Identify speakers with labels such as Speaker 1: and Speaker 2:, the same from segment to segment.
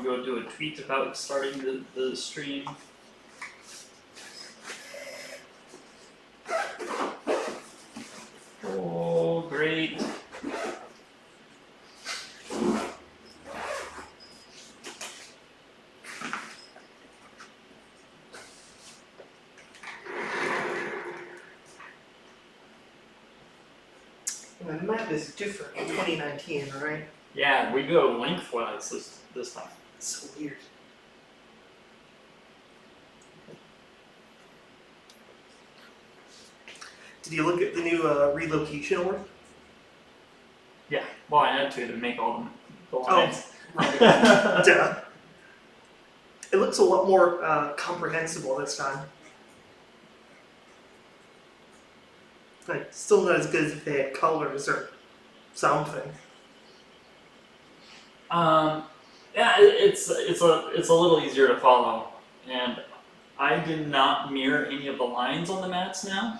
Speaker 1: to go do a tweet about starting the stream? Oh, great.
Speaker 2: And the map is different in 2019, right?
Speaker 1: Yeah, we go lengthwise this time.
Speaker 2: It's so weird. Did you look at the new relocation order?
Speaker 1: Yeah, well, I had to make all the lines.
Speaker 2: Right. Duh. It looks a lot more comprehensible this time. Like, still not as good as if they had colors or something.
Speaker 1: Yeah, it's a little easier to follow, and I did not mirror any of the lines on the mats now.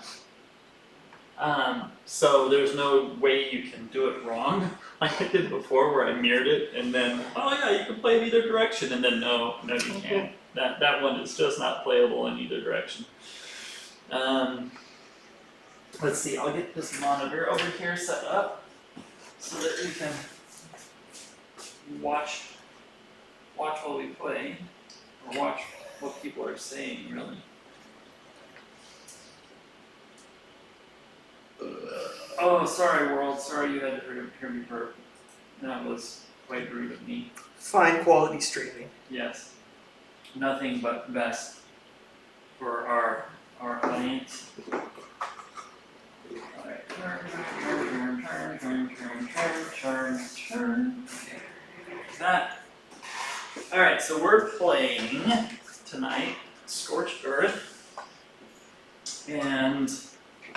Speaker 1: So there's no way you can do it wrong like I did before, where I mirrored it and then, oh yeah, you can play in either direction, and then no, you can't. That one is just not playable in either direction. Let's see, I'll get this monitor over here set up so that we can watch while we play, or watch what people are saying, really. Oh, sorry, world. Sorry you had to hear me burp. That was quite rude of me.
Speaker 2: Fine quality streaming.
Speaker 1: Yes. Nothing but best for our audience. Alright. Turn. Okay. That. Alright, so we're playing tonight Scorched Earth. And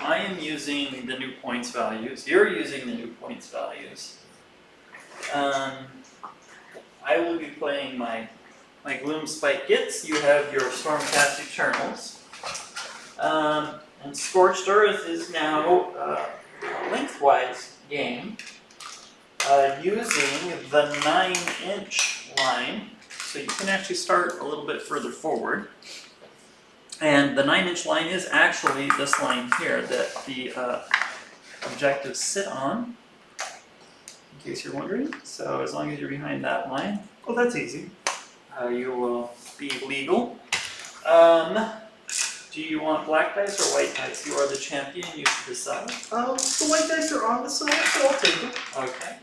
Speaker 1: I am using the new points values. You're using the new points values. I will be playing my Gloomspite Gitz. You have your Stormcast Eternals. And Scorched Earth is now a lengthwise game using the 9-inch line. So you can actually start a little bit further forward. And the 9-inch line is actually this line here that the objectives sit on, in case you're wondering. So as long as you're behind that line,
Speaker 2: Oh, that's easy.
Speaker 1: you will be legal. Do you want black dice or white dice? You are the champion, you should decide.
Speaker 2: The white dice are on the side, so I'll take them.
Speaker 1: Okay.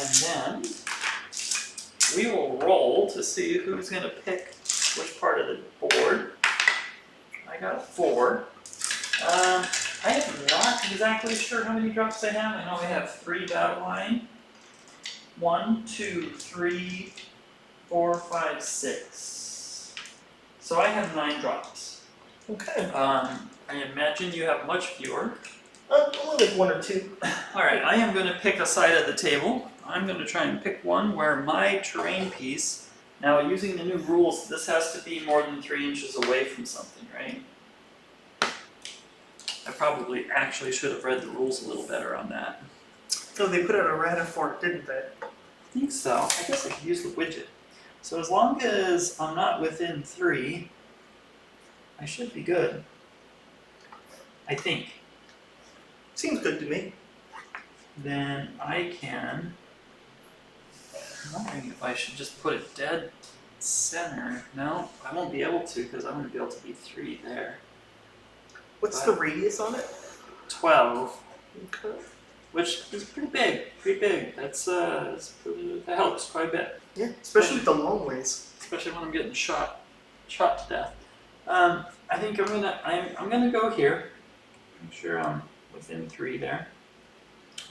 Speaker 1: And then we will roll to see who's going to pick which part of the board. I got a 4. I am not exactly sure how many drops I have. I know I have 3 battle line. 1, 2, 3, 4, 5, 6. So I have 9 drops.
Speaker 2: Okay.
Speaker 1: I imagine you have much fewer.
Speaker 2: Only like 1 or 2.
Speaker 1: Alright, I am going to pick a side of the table. I'm going to try and pick one where my terrain piece, now using the new rules, this has to be more than 3 inches away from something, right? I probably actually should have read the rules a little better on that.
Speaker 2: So they put out a rata for it, didn't they?
Speaker 1: I think so. I guess I could use the widget. So as long as I'm not within 3, I should be good. I think.
Speaker 2: Seems good to me.
Speaker 1: Then I can. I'm wondering if I should just put it dead center. No, I won't be able to because I'm going to be able to be 3 there.
Speaker 2: What's the radius on it?
Speaker 1: 12,
Speaker 2: Okay.
Speaker 1: which is pretty big. That helps quite a bit,
Speaker 2: Yeah, especially the long ways.
Speaker 1: especially when I'm getting shot to death. I think I'm gonna go here. Make sure I'm within 3 there.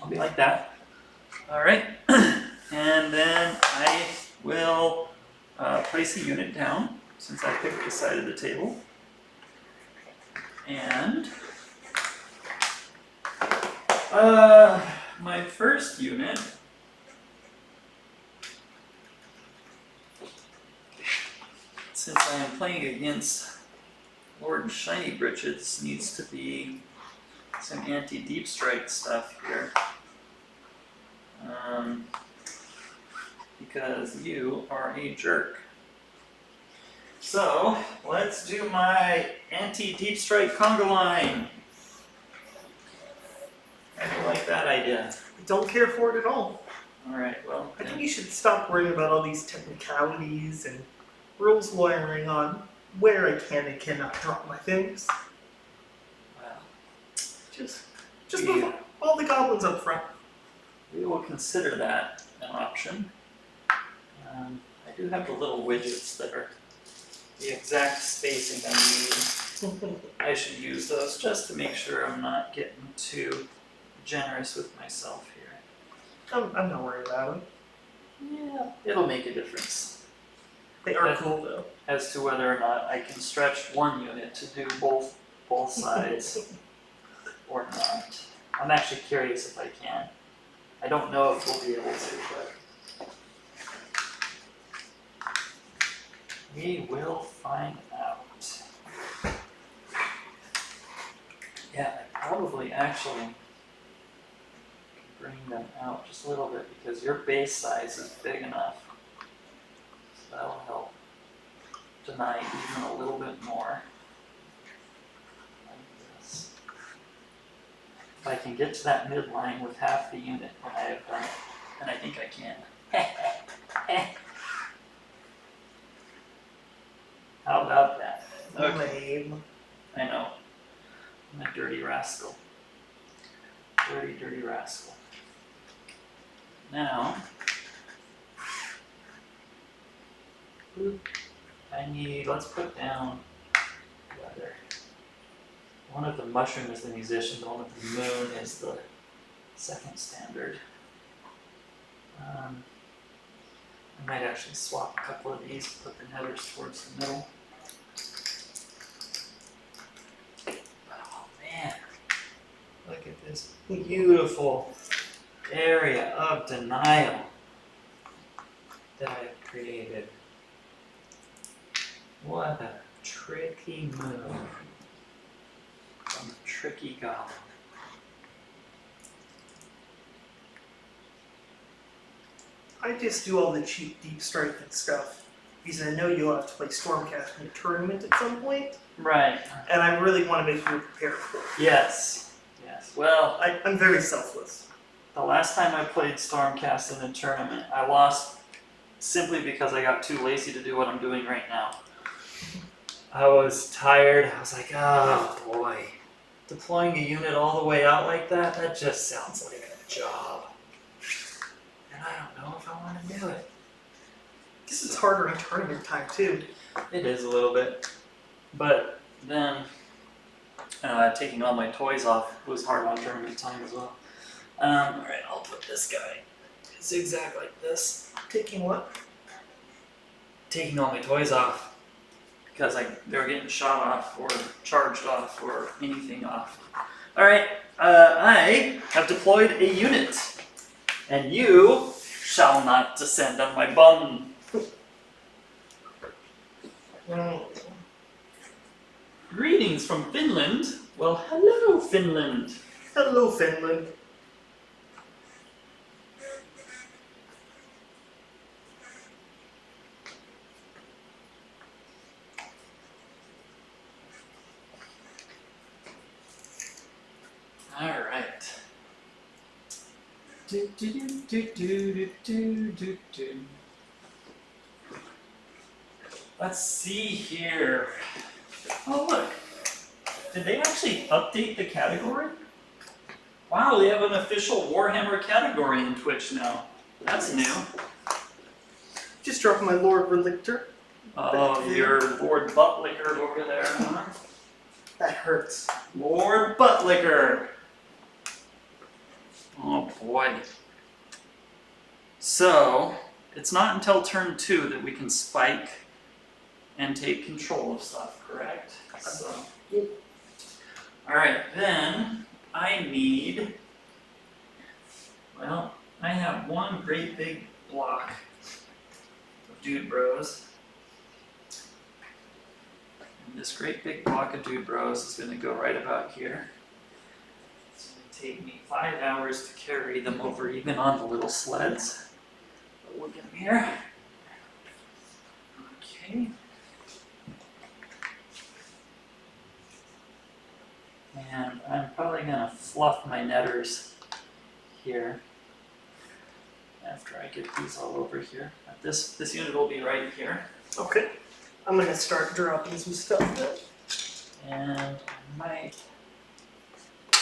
Speaker 1: I'll be like that. All right, and then I will place a unit down since I picked the side of the table. And my first unit since I am playing against Lord Shiny Britches, needs to be some anti-deep strike stuff here. because you are a jerk. So, let's do my anti-deep strike conga line. How do you like that idea?
Speaker 2: I don't care for it at all.
Speaker 1: Alright, well,
Speaker 2: I think you should stop worrying about all these technicalities and rules lawyering on where I can and cannot drop my things.
Speaker 1: well,
Speaker 2: Just move all the goblins up front.
Speaker 1: we will consider that an option. I do have the little widgets that are the exact spacing I need. I should use those just to make sure I'm not getting too generous with myself here.
Speaker 2: I'm not worried about them.
Speaker 1: Yeah, it'll make a difference
Speaker 2: They are cool though.
Speaker 1: as to whether or not I can stretch one unit to do both sides or not. I'm actually curious if I can. I don't know if we'll be able to, but we will find out. Yeah, I probably actually bring them out just a little bit because your base size is big enough. So that'll help deny even a little bit more. Like this. If I can get to that midline with half the unit when I have done it, and I think I can. How about that?
Speaker 2: Lame.
Speaker 1: I know. I'm a dirty rascal. Dirty, dirty rascal. Now, let's put down whether one of the mushroom is the musician, the one with the moon is the second standard. I might actually swap a couple of these, put the nethers towards the middle. Oh man, look at this beautiful area of denial that I've created. What a tricky move from a tricky goblin.
Speaker 2: I just do all the cheap deep strike and stuff because I know you'll have to play Stormcast in a tournament at some point,
Speaker 1: Right.
Speaker 2: and I really want to make you prepared for it.
Speaker 1: Yes. Yes. Well,
Speaker 2: I'm very selfless.
Speaker 1: the last time I played Stormcast in a tournament, I lost simply because I got too lazy to do what I'm doing right now. I was tired. I was like, oh boy. Deploying a unit all the way out like that, that just sounds like a job. And I don't know if I want to do it.
Speaker 2: This is harder in tournament time too.
Speaker 1: It is a little bit. But then, taking all my toys off was hard on tournament time as well. Alright, I'll put this guy zigzag like this.
Speaker 2: Taking what?
Speaker 1: Taking all my toys off. Because they were getting shot off or charged off or anything off. Alright, I have deployed a unit. And you shall not descend on my bum. Greetings from Finland. Well, hello, Finland.
Speaker 2: Hello, Finland.
Speaker 1: All right. Do, do, do, do, do, do, do. Let's see here. Oh, look. Did they actually update the category? Wow, they have an official Warhammer category in Twitch now. That's new.
Speaker 2: Just dropping my Lord Relictor.
Speaker 1: Oh, your Lord Buttlicker over there, huh?
Speaker 2: That hurts.
Speaker 1: Lord Buttlicker. Oh boy. So, it's not until turn 2 that we can spike and take control of stuff, correct? So, alright, then I need, well, I have one great big block of Dude Bros. And this great big block of Dude Bros is going to go right about here. It's going to take me 5 hours to carry them over even on the little sleds. But look in here. Okay. And I'm probably gonna fluff my netters here after I get these all over here. This unit will be right here.
Speaker 2: Okay. I'm gonna start dropping some stuff then.
Speaker 1: And I might,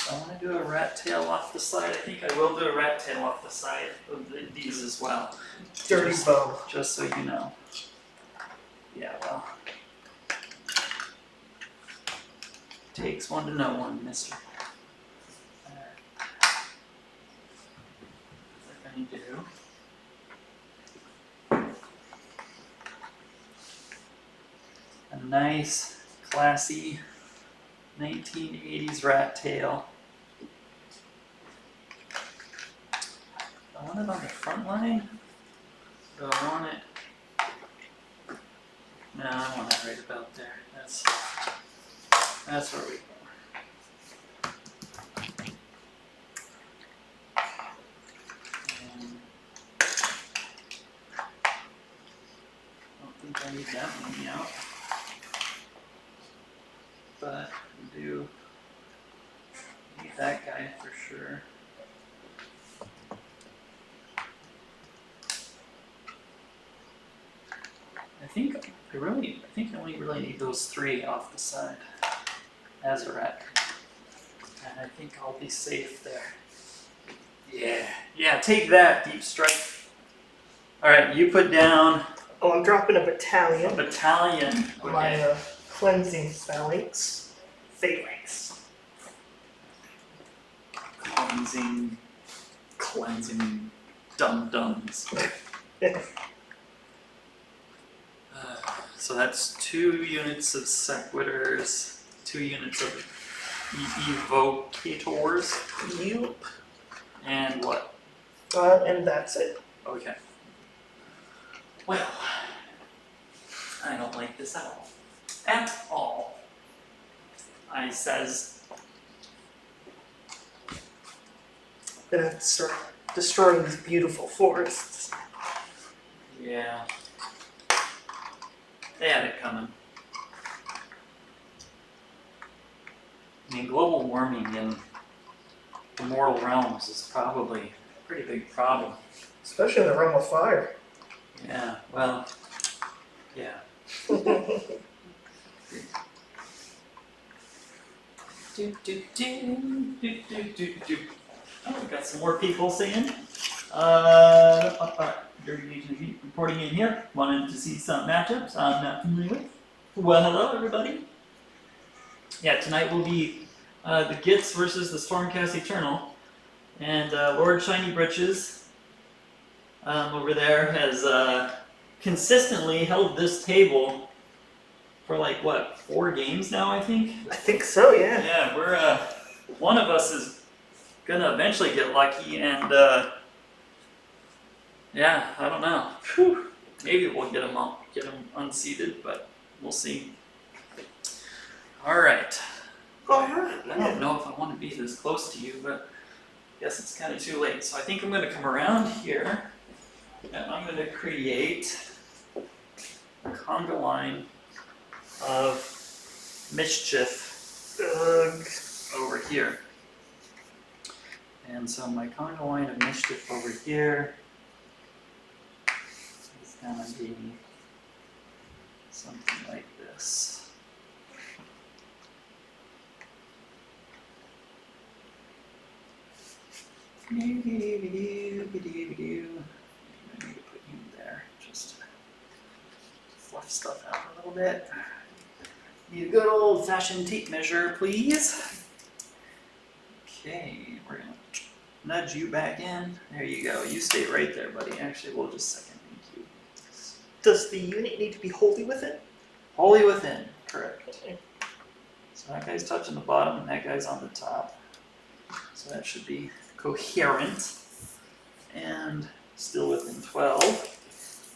Speaker 1: I want to do a rat tail off the side. I think I will do a rat tail off the side of these as well.
Speaker 2: Dirty bow.
Speaker 1: Just so you know. Yeah, well. Takes one to know one, mister. What I'm going to do. A nice, classy 1980s rat tail. I want it on the front line. Do I want it? No, I want it right about there. That's where we go. I don't think I need that many out. But we do need that guy for sure. I think I only really need those 3 off the side as a rat. And I think I'll be safe there. Yeah, take that, Deep Strike. Alright, you put down
Speaker 2: Oh, I'm dropping a
Speaker 1: a
Speaker 2: battalion.
Speaker 1: battalion.
Speaker 2: My cleansing phalanx.
Speaker 1: Cleansing dum-dums. So that's 2 units of sequitors, 2 units of evocators,
Speaker 2: You.
Speaker 1: and what?
Speaker 2: And that's it.
Speaker 1: Okay. Well, I don't like this at all. At all. I says,
Speaker 2: Gonna have to start destroying these beautiful forests.
Speaker 1: yeah. They had it coming. I mean, global warming in the mortal realms is probably a pretty big problem.
Speaker 2: Especially in the realm of fire.
Speaker 1: Yeah, well, yeah. Oh, we got some more people saying. Dirty Nation reporting in here. Wanted to see some matchups I'm not familiar with. Well, hello everybody. Yeah, tonight will be the Gitz versus the Stormcast Eternal. And Lord Shiny Britches over there has consistently held this table for like, what, 4 games now, I think?
Speaker 2: I think so, yeah.
Speaker 1: Yeah, we're, one of us is gonna eventually get lucky and, yeah, I don't know. Whew. Maybe we'll get him unseated, but we'll see. Alright.
Speaker 2: Alright.
Speaker 1: I don't know if I want to be this close to you, but I guess it's kind of too late. So I think I'm going to come around here and I'm going to create a conga line of mischief over here. And so my conga line of mischief over here is going to be something like this. I need to put you there, just fluff stuff out a little bit. Need a good old-fashioned tape measure, please. Okay, we're gonna nudge you back in. There you go. You stay right there, buddy. Actually, we'll just second you.
Speaker 2: Does the unit need to be wholly within?
Speaker 1: Wholly within, correct.
Speaker 2: Okay.
Speaker 1: So that guy's touching the bottom, and that guy's on the top. So that should be coherent and still within 12.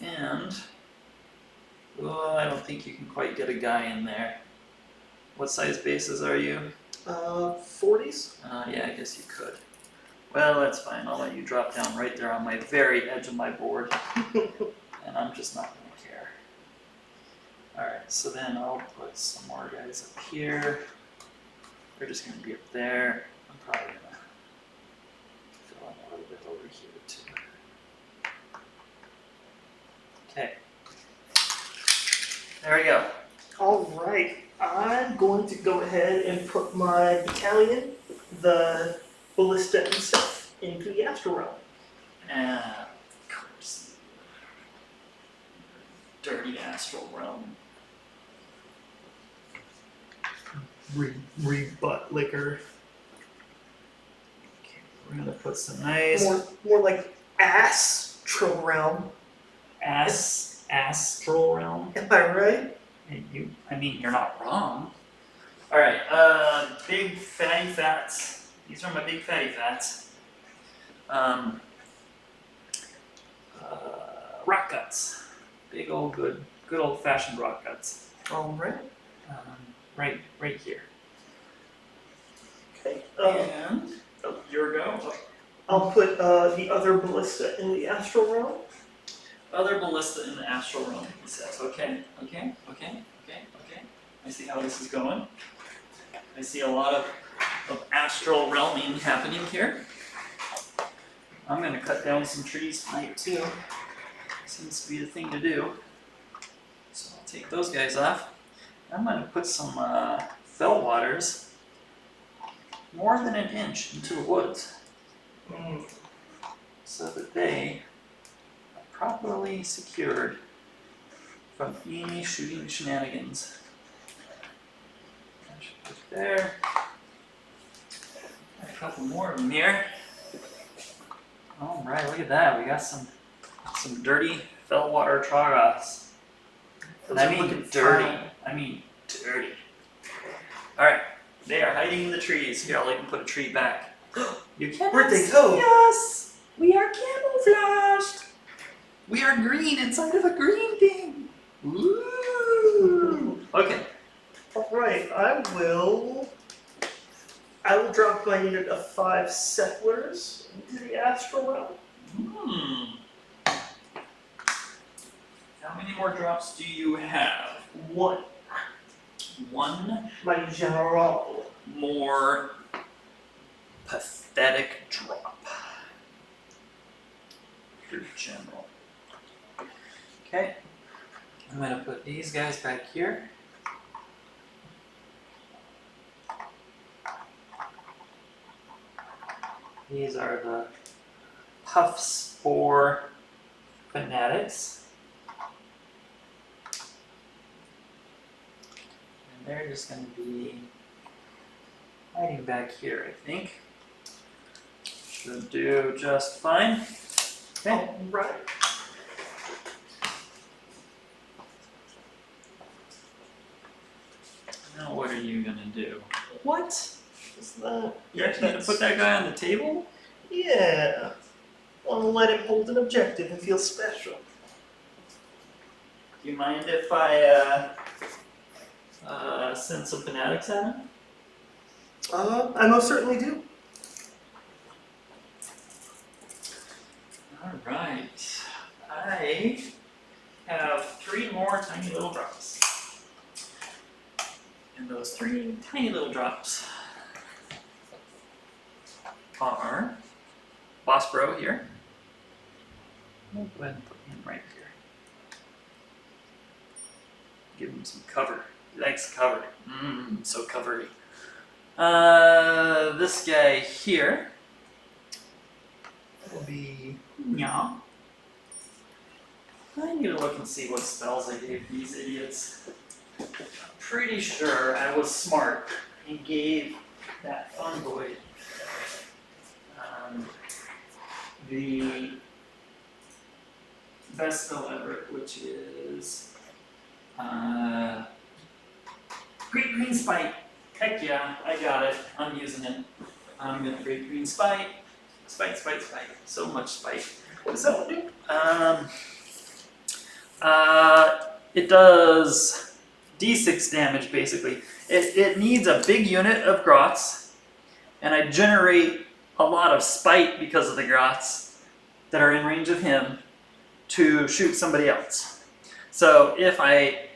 Speaker 1: And I don't think you can quite get a guy in there. What size bases are you?
Speaker 2: 40s?
Speaker 1: Yeah, I guess you could. Well, that's fine. I'll let you drop down right there on my very edge of my board. And I'm just not going to care. Alright, so then I'll put some more guys up here. They're just going to be up there. I'm probably going to fill in a little bit over here too. Okay. There we go.
Speaker 2: Alright, I'm going to go ahead and put my battalion, the ballista and stuff, into the astral realm.
Speaker 1: And of course. Dirty astral realm.
Speaker 2: Rebut liquor.
Speaker 1: Okay, we're gonna put some nice
Speaker 2: More like astral realm.
Speaker 1: astral realm.
Speaker 2: Am I right?
Speaker 1: And I mean, you're not wrong. All right, big fatty fats. These are my big fatty fats. Rock guts. Big old good old fashioned rock guts.
Speaker 2: Alright.
Speaker 1: Right here.
Speaker 2: Okay.
Speaker 1: And your go.
Speaker 2: I'll put the other ballista in the astral realm.
Speaker 1: Other ballista in the astral realm, he says. Okay. I see how this is going. I see a lot of astral realming happening here. I'm gonna cut down some trees tonight too. Seems to be the thing to do. So I'll take those guys off. I'm gonna put some fell waters more than an inch into the woods so that they are properly secured from any shooting shenanigans. I should put it there. A couple more of them here. Alright, look at that. We got some dirty fellwater troggoths. And I mean dirty. Dirty. Alright, they are hiding in the trees. Here, I'll even put a tree back. You cannot
Speaker 2: Where'd they
Speaker 1: see
Speaker 2: go?
Speaker 1: us! We are camouflaged! We are green inside of a green thing! Ooh! Okay.
Speaker 2: Alright, I will drop my unit of 5 settlers into the astral realm.
Speaker 1: How many more drops do you have?
Speaker 2: 1.
Speaker 1: One
Speaker 2: My general.
Speaker 1: more pathetic drop. Your general. Okay. I'm gonna put these guys back here. These are the Puff Spore fanatics. And they're just going to be hiding back here, I think. Should do just fine. Okay.
Speaker 2: Right.
Speaker 1: Now what are you going to do?
Speaker 2: What is that?
Speaker 1: You're actually going to put that guy on the table?
Speaker 2: Yeah. Want to let him hold an objective and feel special.
Speaker 1: Do you mind if I send some fanatics at him?
Speaker 2: I most certainly do.
Speaker 1: Alright. I have 3 more tiny little drops. And those 3 tiny little drops are Boss Bro here. I'll go ahead and put him right here. Give him some cover. He likes cover. So covery. This guy here will be yeah. I need to look and see what spells I gave these idiots. I'm pretty sure I was smart and gave that fungoid the best spell ever, which is Great Green Spite. Heck yeah, I got it. I'm using it. I'm gonna Great Green Spite. Spite. So much spite.
Speaker 2: What does that one do?
Speaker 1: It does D6 damage basically. It needs a big unit of grots, and I generate a lot of spite because of the grots that are in range of him to shoot somebody else. So if I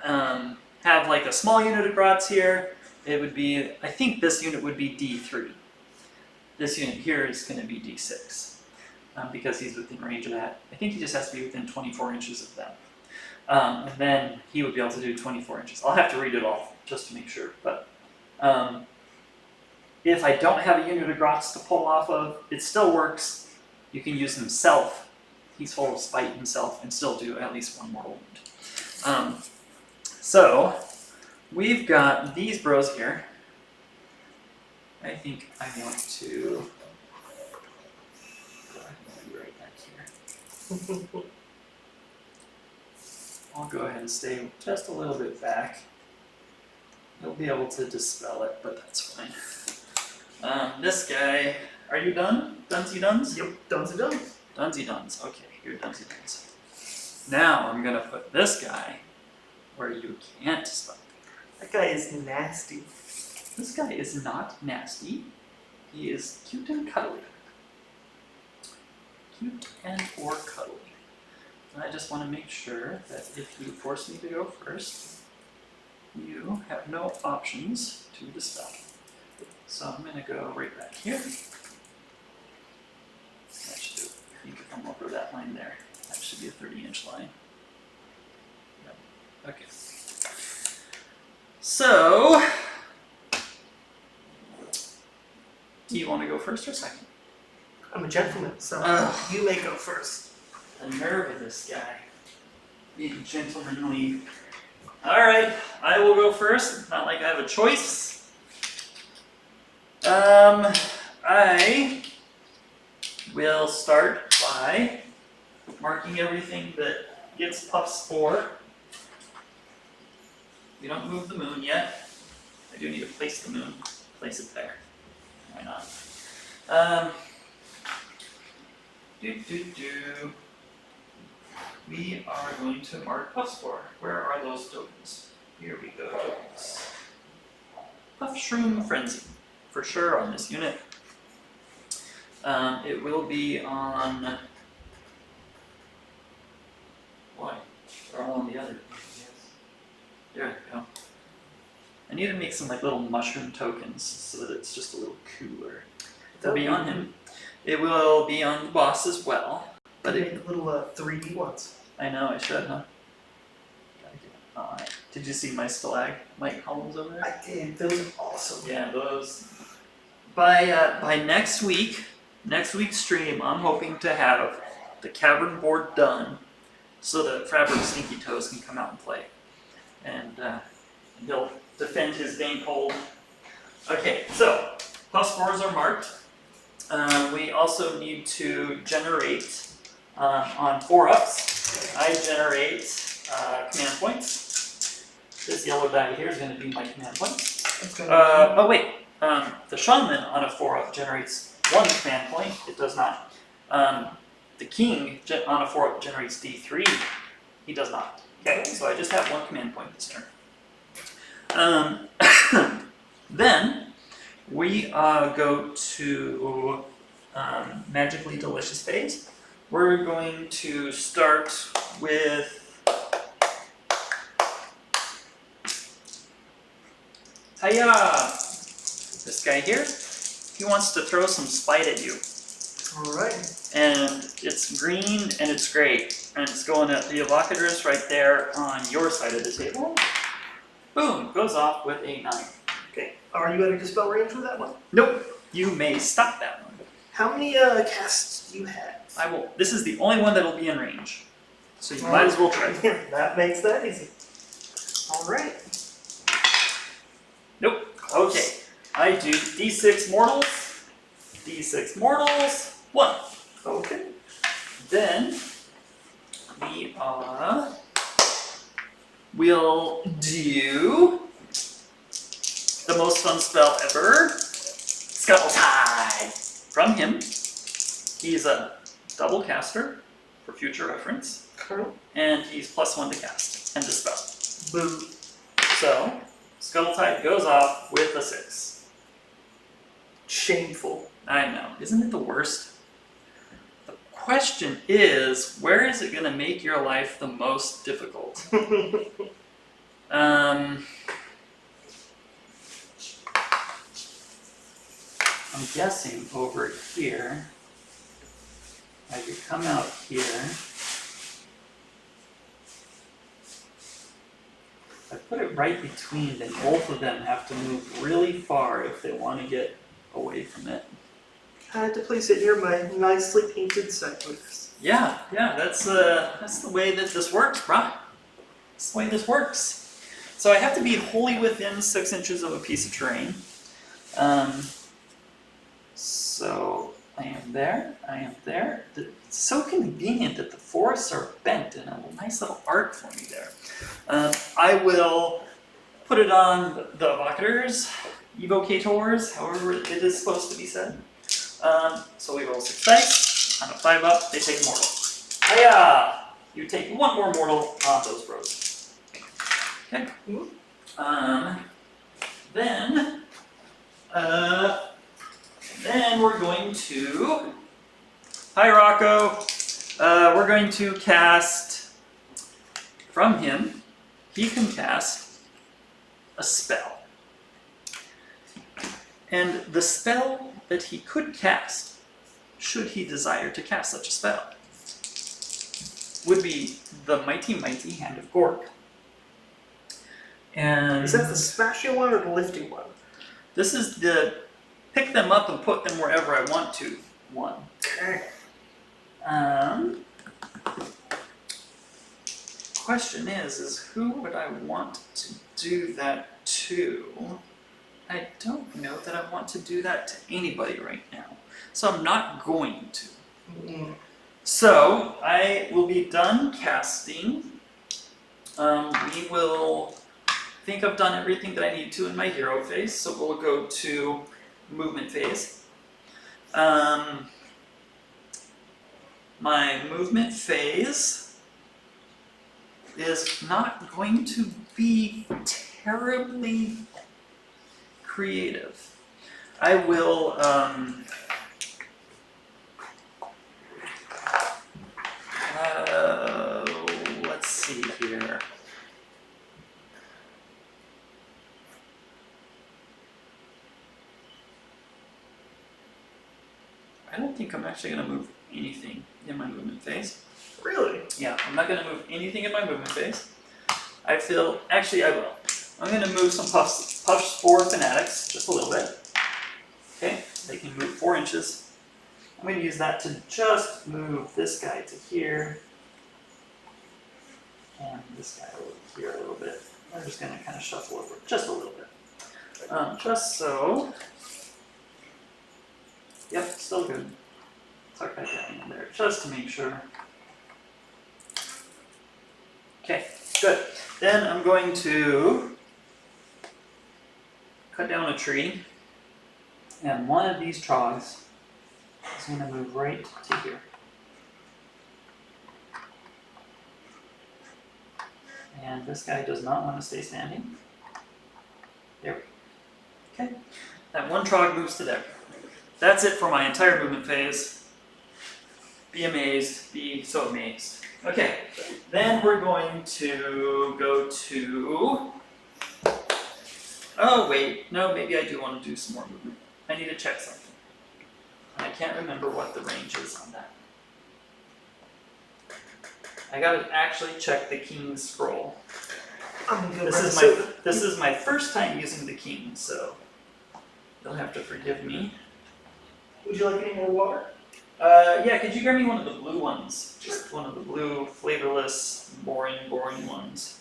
Speaker 1: have like a small unit of grots here, it would be, I think this unit would be D3. This unit here is going to be D6 because he's within range of that. I think he just has to be within 24 inches of them. And then he would be able to do 24 inches. I'll have to read it all just to make sure. But if I don't have a unit of grots to pull off of, it still works. You can use himself. He's full of spite himself and still do at least one mortal wound. So we've got these bros here. I think I want to go ahead and be right back here. I'll go ahead and stay just a little bit back. You'll be able to dispel it, but that's fine. This guy, are you done? Dunsy Duns?
Speaker 2: Yep, Dunsy Duns.
Speaker 1: Dunsy Duns, okay, you're Dunsy Duns. Now I'm gonna put this guy where you can't dispel.
Speaker 2: That guy is nasty.
Speaker 1: This guy is not nasty. He is cute and cuddly. Cute and or cuddly. And I just want to make sure that if you force me to go first, you have no options to dispel. So I'm going to go right back here. That should do it. You can come over that line there. That should be a 30-inch line. Yep. Okay. So, do you want to go first or second?
Speaker 2: I'm a gentleman, so you may go first.
Speaker 1: The nerve of this guy. Being gentlemanly. Alright, I will go first. Not like I have a choice. I will start by marking everything that gets puffs for. We don't move the moon yet. I do need to place the moon. Place it there. Why not? We are going to mark puffs for. Where are those tokens? Here we go, tokens. Puff Shroom Frenzy. For sure on this unit. It will be on... Why? They're all on the other. There we go. I need to make some like little mushroom tokens so that it's just a little cooler. It'll be on him. It will be on the boss as well. But
Speaker 2: make little 3D ones.
Speaker 1: I know, I should, huh? Did you see my stalagmite columns over there?
Speaker 2: I did. Those are awesome.
Speaker 1: Yeah, those. By next week's stream, I'm hoping to have the cavern board done so that Fabric Stinky Toes can come out and play. And he'll defend his Bane hold. Okay, so plus 4s are marked. We also need to generate on 4-ups. I generate command points. This yellow die here is going to be my command points. Oh wait, the shaman on a 4-up generates 1 command point. It does not. The king on a 4-up generates D3. He does not. Okay, so I just have 1 command point this turn. Then we go to Magically Delicious phase. We're going to start with Hiya! This guy here, he wants to throw some spite at you.
Speaker 2: Alright.
Speaker 1: And it's green and it's great. And it's going at the Evocadrus right there on your side of the table. Boom! Goes off with a 9.
Speaker 2: Okay. Are you out of dispel range with that one?
Speaker 1: Nope. You may stop that one.
Speaker 2: How many casts do you have?
Speaker 1: I will. This is the only one that'll be in range. So you might as well try.
Speaker 2: That makes that easy. Alright.
Speaker 1: Nope. Okay. I do D6 mortals. D6 mortals. 1.
Speaker 2: Okay.
Speaker 1: Then we'll do the most fun spell ever, Scuttle Tide. From him, he's a double caster for future reference, and he's +1 to cast and dispel.
Speaker 2: Boom.
Speaker 1: So Scuttle Tide goes off with a 6.
Speaker 2: Shameful.
Speaker 1: I know. Isn't it the worst? The question is, where is it going to make your life the most difficult? I'm guessing over here. I could come out here. If I put it right between, then both of them have to move really far if they want to get away from it.
Speaker 2: I had to place it near my nicely painted settlers.
Speaker 1: Yeah, that's the way that this works, brah. That's the way this works. So I have to be wholly within 6 inches of a piece of terrain. So I am there, I am there. It's so convenient that the forests are bent in a nice little arc for me there. I will put it on the evocators, evocators, however it is supposed to be said. So we roll 6 dice. On a 5 up, they take mortal. Hiya! You take 1 more mortal on those bros. Okay. Then we're going to. Hi, Rocco. We're going to cast from him. He can cast a spell. And the spell that he could cast, should he desire to cast such a spell, would be the Mighty Mighty Hand of Gork. And
Speaker 2: Is that the smashing one or the lifting one?
Speaker 1: this is the pick them up and put them wherever I want to one.
Speaker 2: Okay.
Speaker 1: Question is who would I want to do that to? I don't know that I want to do that to anybody right now. So I'm not going to. So I will be done casting. We will think I've done everything that I need to in my hero phase, so we'll go to movement phase. My movement phase is not going to be terribly creative. I will let's see here. I don't think I'm actually going to move anything in my movement phase.
Speaker 2: Really?
Speaker 1: Yeah, I'm not going to move anything in my movement phase. I feel, actually I will. I'm going to move some puffs for fanatics, just a little bit. Okay, they can move 4 inches. I'm going to use that to just move this guy to here. And this guy over here a little bit. I'm just going to kind of shuffle over just a little bit. Just so. Yep, still good. Tuck that down in there just to make sure. Okay, good. Then I'm going to cut down a tree, and one of these trogs is going to move right to here. And this guy does not want to stay standing. There we go. Okay, that one trog moves to there. That's it for my entire movement phase. Be amazed, be so amazed. Okay, then we're going to go to... Oh wait, no, maybe I do want to do some more movement. I need to check something. I can't remember what the range is on that. I gotta actually check the King's Scroll. This is my first time using the King, so you'll have to forgive me.
Speaker 2: Would you like any more water?
Speaker 1: Yeah, could you grab me one of the blue ones? Just one of the blue, flavorless, boring ones.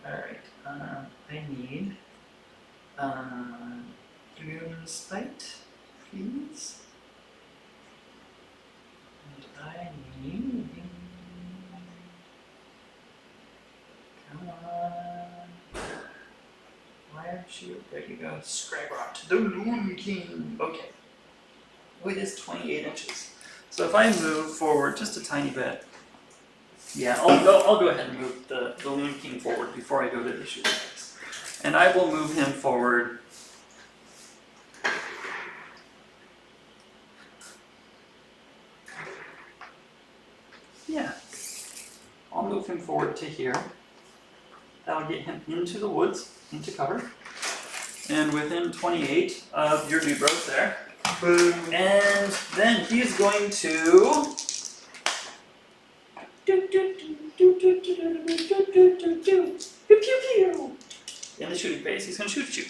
Speaker 1: Alright, I need Gloomspite, please. And I need... Come on. Why aren't you? There you go, Scragrot, the Loon King. Okay. Oh, it is 28 inches. So if I move forward just a tiny bit, yeah, I'll go ahead and move the Loon King forward before I go to the shooting ranks. And I will move him forward Yeah. I'll move him forward to here. That'll get him into the woods, into cover. And within 28 of your Dubros there.
Speaker 2: Boom.
Speaker 1: And then he's going to... In the shooting phase, he's going to shoot at you.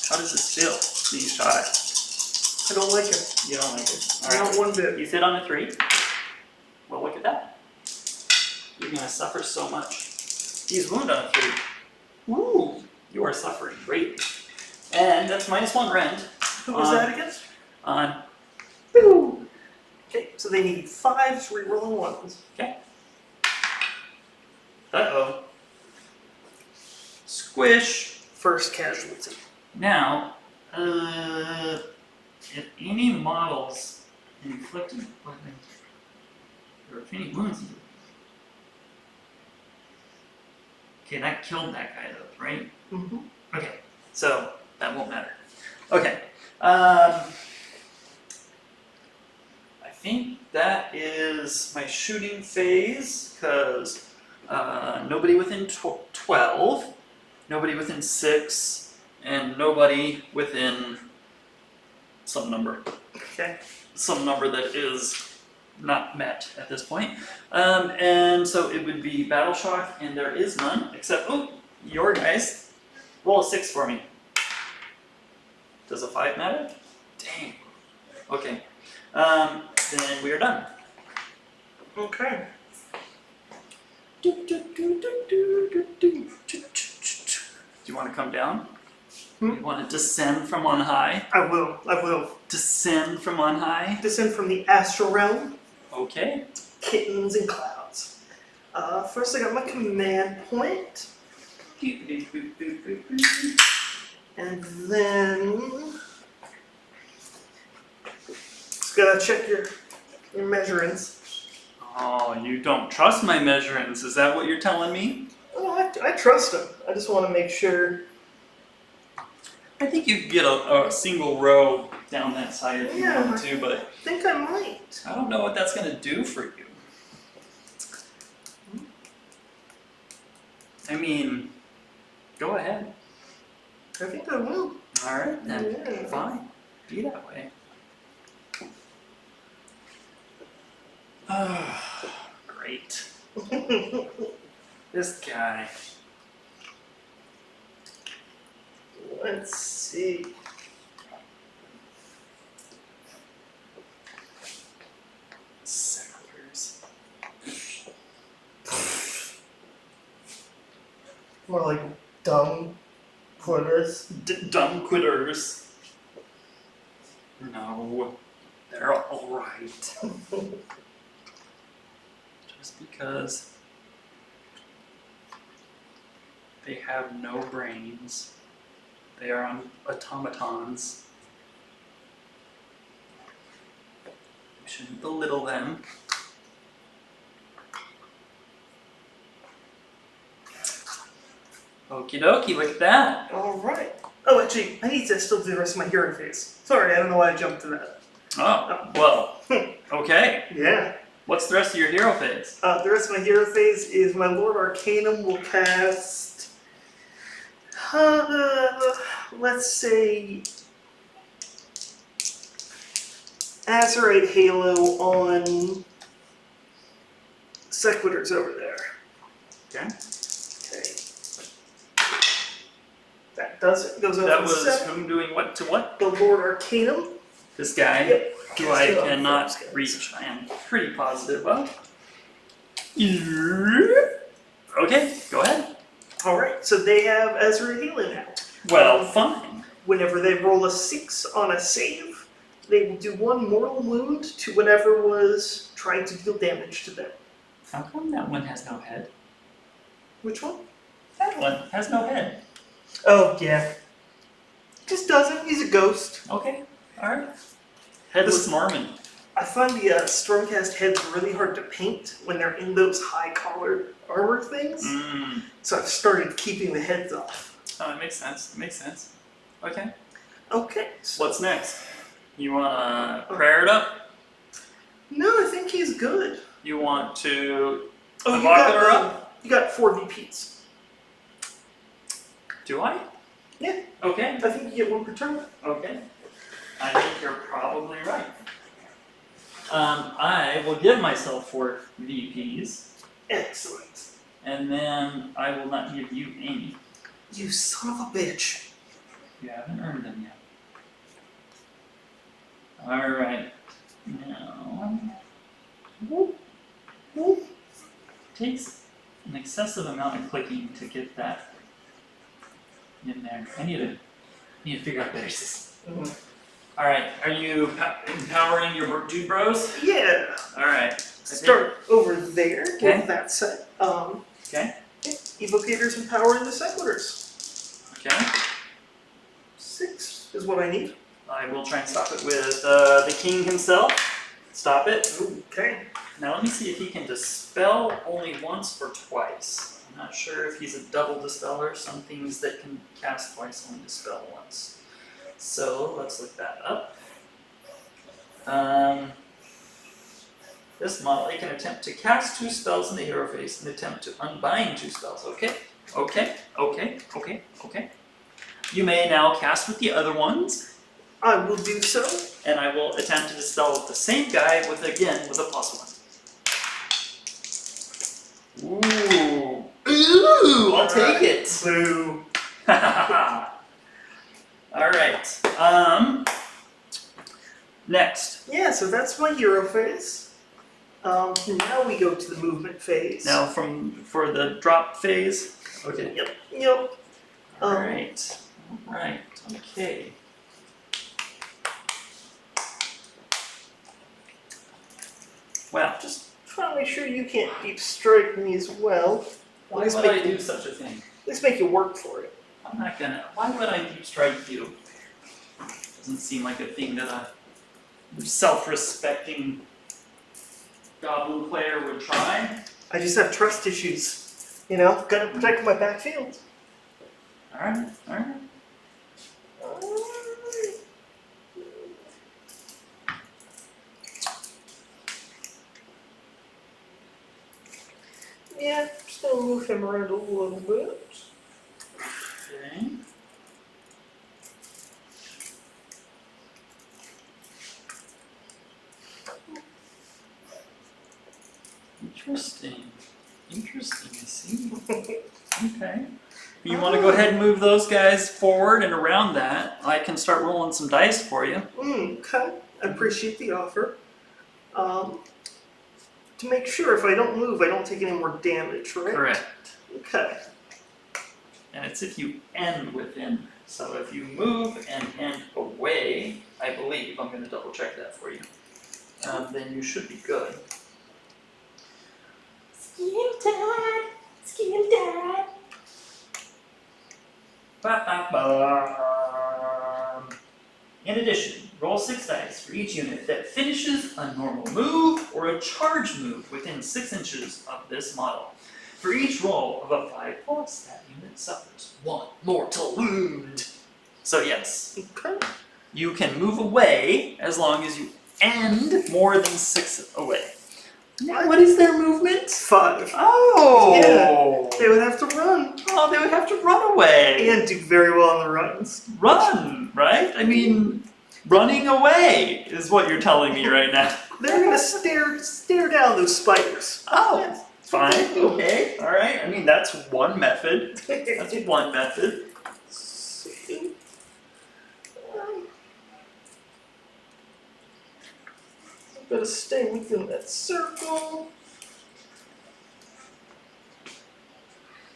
Speaker 1: How does this feel being shot at?
Speaker 2: I don't like it.
Speaker 1: You don't like it.
Speaker 2: Not one bit.
Speaker 1: He's hit on a 3. Well, look at that. You're going to suffer so much. He's wounded on a 3. Ooh, you are suffering greatly. And that's -1 rend.
Speaker 2: Who was that against?
Speaker 1: On.
Speaker 2: Boom. Okay, so they need 5s, rerolling 1s.
Speaker 1: Okay. Uh-oh. Squish.
Speaker 2: First casualty.
Speaker 1: Now, if any models inflicting weapon, or if any wounds. Okay, that killed that guy though, right?
Speaker 2: Mm-hmm.
Speaker 1: Okay, so that won't matter. Okay, I think that is my shooting phase, because nobody within 12, nobody within 6, and nobody within some number.
Speaker 2: Okay.
Speaker 1: Some number that is not met at this point. And so it would be Battle Shock, and there is none, except, oh, your guys. Roll a 6 for me. Does a 5 matter? Dang. Okay. Then we are done.
Speaker 2: Okay.
Speaker 1: Do you want to come down? You want to descend from on high?
Speaker 2: I will.
Speaker 1: Descend from on high?
Speaker 2: Descend from the astral realm.
Speaker 1: Okay.
Speaker 2: Kittens and clouds. First I got my command point. And then... just gotta check your measurements.
Speaker 1: Oh, you don't trust my measurements. Is that what you're telling me?
Speaker 2: Oh, I trust them. I just want to make sure.
Speaker 1: I think you could get a single row down that side if you
Speaker 2: Yeah,
Speaker 1: wanted to, but
Speaker 2: I think I might.
Speaker 1: I don't know what that's going to do for you. I mean, go ahead.
Speaker 2: I think I will.
Speaker 1: All right, then.
Speaker 2: Yeah.
Speaker 1: Fine. Be that way. Great. This guy.
Speaker 2: Let's see.
Speaker 1: Settlers.
Speaker 2: More like dumb quitters.
Speaker 1: Dumb quitters. No, they're all right. Just because they have no brains, they are automatons. We shouldn't belittle them. Okie dokie, look at that.
Speaker 2: Alright. Oh, actually, I need to still do the rest of my hero phase. Sorry, I don't know why I jumped to that.
Speaker 1: Oh, well, okay.
Speaker 2: Yeah.
Speaker 1: What's the rest of your hero phase?
Speaker 2: The rest of my hero phase is my Lord Arcanum will cast, let's say, Azurite Halo on Sequitors over there.
Speaker 1: Okay.
Speaker 2: Okay. That does it. Goes over
Speaker 1: That
Speaker 2: to
Speaker 1: was
Speaker 2: 7.
Speaker 1: whom doing what to what?
Speaker 2: The Lord Arcanum.
Speaker 1: This guy,
Speaker 2: Yep.
Speaker 1: who
Speaker 2: Cast
Speaker 1: I
Speaker 2: it on
Speaker 1: cannot
Speaker 2: first, guys.
Speaker 1: reach. I am pretty positive of. Okay, go ahead.
Speaker 2: Alright, so they have Azurite Halo now.
Speaker 1: Well, fine.
Speaker 2: Whenever they roll a 6 on a save, they will do 1 mortal wound to whatever was trying to deal damage to them.
Speaker 1: How come that one has no head?
Speaker 2: Which one?
Speaker 1: That one has no head.
Speaker 2: Oh, yeah. Just doesn't. He's a ghost.
Speaker 1: Okay, alright. Headless Norman.
Speaker 2: I find the Stormcast heads really hard to paint when they're in those high-collared armor things. So I've started keeping the heads off.
Speaker 1: Oh, it makes sense. It makes sense. Okay.
Speaker 2: Okay. So
Speaker 1: What's next? You wanna prayer it up?
Speaker 2: No, I think he's good.
Speaker 1: You want to
Speaker 2: Oh,
Speaker 1: evocator up?
Speaker 2: you got 4 VPs.
Speaker 1: Do I?
Speaker 2: Yeah.
Speaker 1: Okay.
Speaker 2: I think you get 1 per turn.
Speaker 1: Okay. I think you're probably right. I will give myself 4 VPs,
Speaker 2: Excellent.
Speaker 1: and then I will not give you any.
Speaker 2: You son of a bitch.
Speaker 1: You haven't earned them yet. Alright. Now. Takes an excessive amount of clicking to get that in there. I need to figure out better system.
Speaker 2: Mm-hmm.
Speaker 1: Alright, are you empowering your dude bros?
Speaker 2: Yeah.
Speaker 1: Alright.
Speaker 2: Start over there
Speaker 1: Okay.
Speaker 2: with that set.
Speaker 1: Okay.
Speaker 2: Evocators empowering the settlers.
Speaker 1: Okay.
Speaker 2: 6 is what I need.
Speaker 1: I will try and stop it with the king himself. Stop it.
Speaker 2: Okay.
Speaker 1: Now let me see if he can dispel only once or twice. I'm not sure if he's a double dispeller. Some things that can cast twice only dispel once. So let's look that up. This model, it can attempt to cast 2 spells in the hero phase and attempt to unbind 2 spells. Okay, okay, okay, okay, okay. You may now cast with the other ones,
Speaker 2: I will do so.
Speaker 1: and I will attempt to dispel with the same guy with a +1. Ooh. Ooh, I'll take it.
Speaker 2: Boo.
Speaker 1: Alright. Next.
Speaker 2: Yeah, so that's my hero phase. Now we go to the movement phase.
Speaker 1: Now for the drop phase. Okay.
Speaker 2: Yep.
Speaker 1: Alright. Alright. Okay. Well,
Speaker 2: Just trying to make sure you can't deep strike me as well.
Speaker 1: why would I do such a thing?
Speaker 2: Let's make you work for it.
Speaker 1: I'm not gonna. Why would I deep strike you? Doesn't seem like a thing that a self-respecting goblin player would try.
Speaker 2: I just have trust issues. You know, gotta protect my backfield.
Speaker 1: Alright, alright.
Speaker 2: Yeah, just gonna move him around a little bit.
Speaker 1: Okay. Interesting. Interesting, I see. Okay. You want to go ahead and move those guys forward and around that? I can start rolling some dice for you.
Speaker 2: Okay, I appreciate the offer. To make sure if I don't move, I don't take any more damage, right?
Speaker 1: Correct.
Speaker 2: Okay.
Speaker 1: And it's if you end within. So if you move and end away, I believe, I'm going to double check that for you, then you should be good.
Speaker 2: Skin dad! Skin dad!
Speaker 1: Ba-ba-ba. In addition, roll 6 dice for each unit that finishes a normal move or a charge move within 6 inches of this model. For each roll of a 5+, that unit suffers 1 mortal wound. So yes,
Speaker 2: Okay.
Speaker 1: you can move away as long as you end more than 6 away. Now, what is their movement?
Speaker 2: 5.
Speaker 1: Oh!
Speaker 2: They would have to run.
Speaker 1: Oh, they would have to run away.
Speaker 2: And do very well on the runs.
Speaker 1: Run, right? I mean, running away is what you're telling me right now.
Speaker 2: They're gonna stare down those spiders.
Speaker 1: Oh, fine, okay, all right. I mean, that's one method. That's one method.
Speaker 2: Gotta stay within that circle.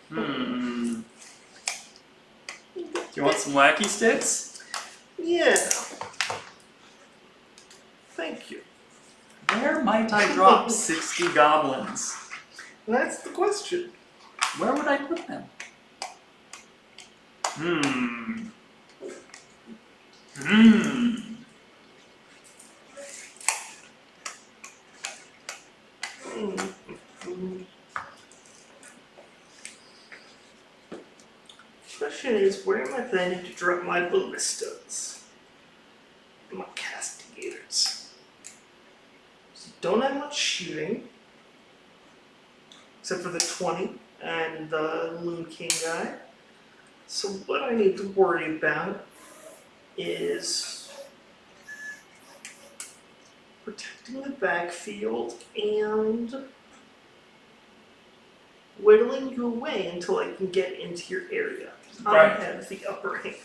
Speaker 1: Do you want some wacky sticks?
Speaker 2: Yeah. Thank you.
Speaker 1: Where might I drop 60 goblins?
Speaker 2: That's the question.
Speaker 1: Where would I put them?
Speaker 2: Question is, where am I planning to drop my ballistas? My casting don't have much shooting, except for the 20 and the Loon King guy. So what I need to worry about is protecting the backfield and whittling you away until I can get into your area.
Speaker 1: Right.
Speaker 2: I have the upper hand.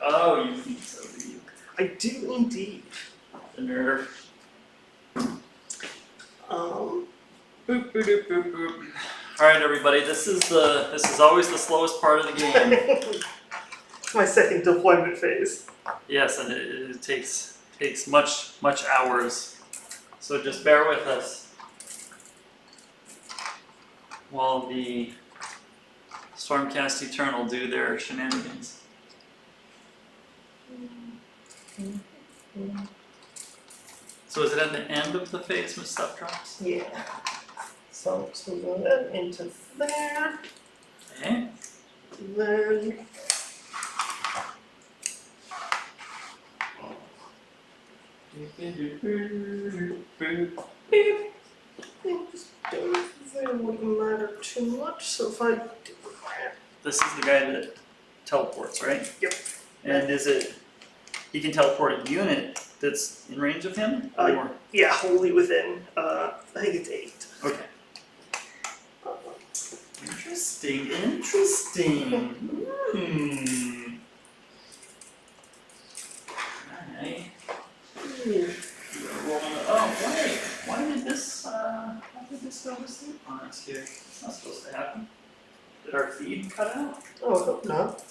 Speaker 1: Oh, you think so, do you?
Speaker 2: I do indeed.
Speaker 1: The nerve.
Speaker 2: Um,
Speaker 1: Boop, boop, boop, boop, boop. All right, everybody. This is always the slowest part of the game.
Speaker 2: my second deployment phase.
Speaker 1: Yes, and it takes much hours. So just bear with us while the Stormcast Eternal do their shenanigans. So is it at the end of the phase when stuff drops?
Speaker 2: Yeah. So let's move that into there.
Speaker 1: Okay.
Speaker 2: Then just there wouldn't matter too much. So if I do that.
Speaker 1: This is the guy that teleports, right?
Speaker 2: Yep.
Speaker 1: And is it? He can teleport a unit that's in range of him, or
Speaker 2: Yeah, wholly within. I think it's 8.
Speaker 1: okay. Interesting. Alright. Oh wait, why did this go to sleep on us here? It's not supposed to happen. Did our feed cut out?
Speaker 2: Oh, I hope not.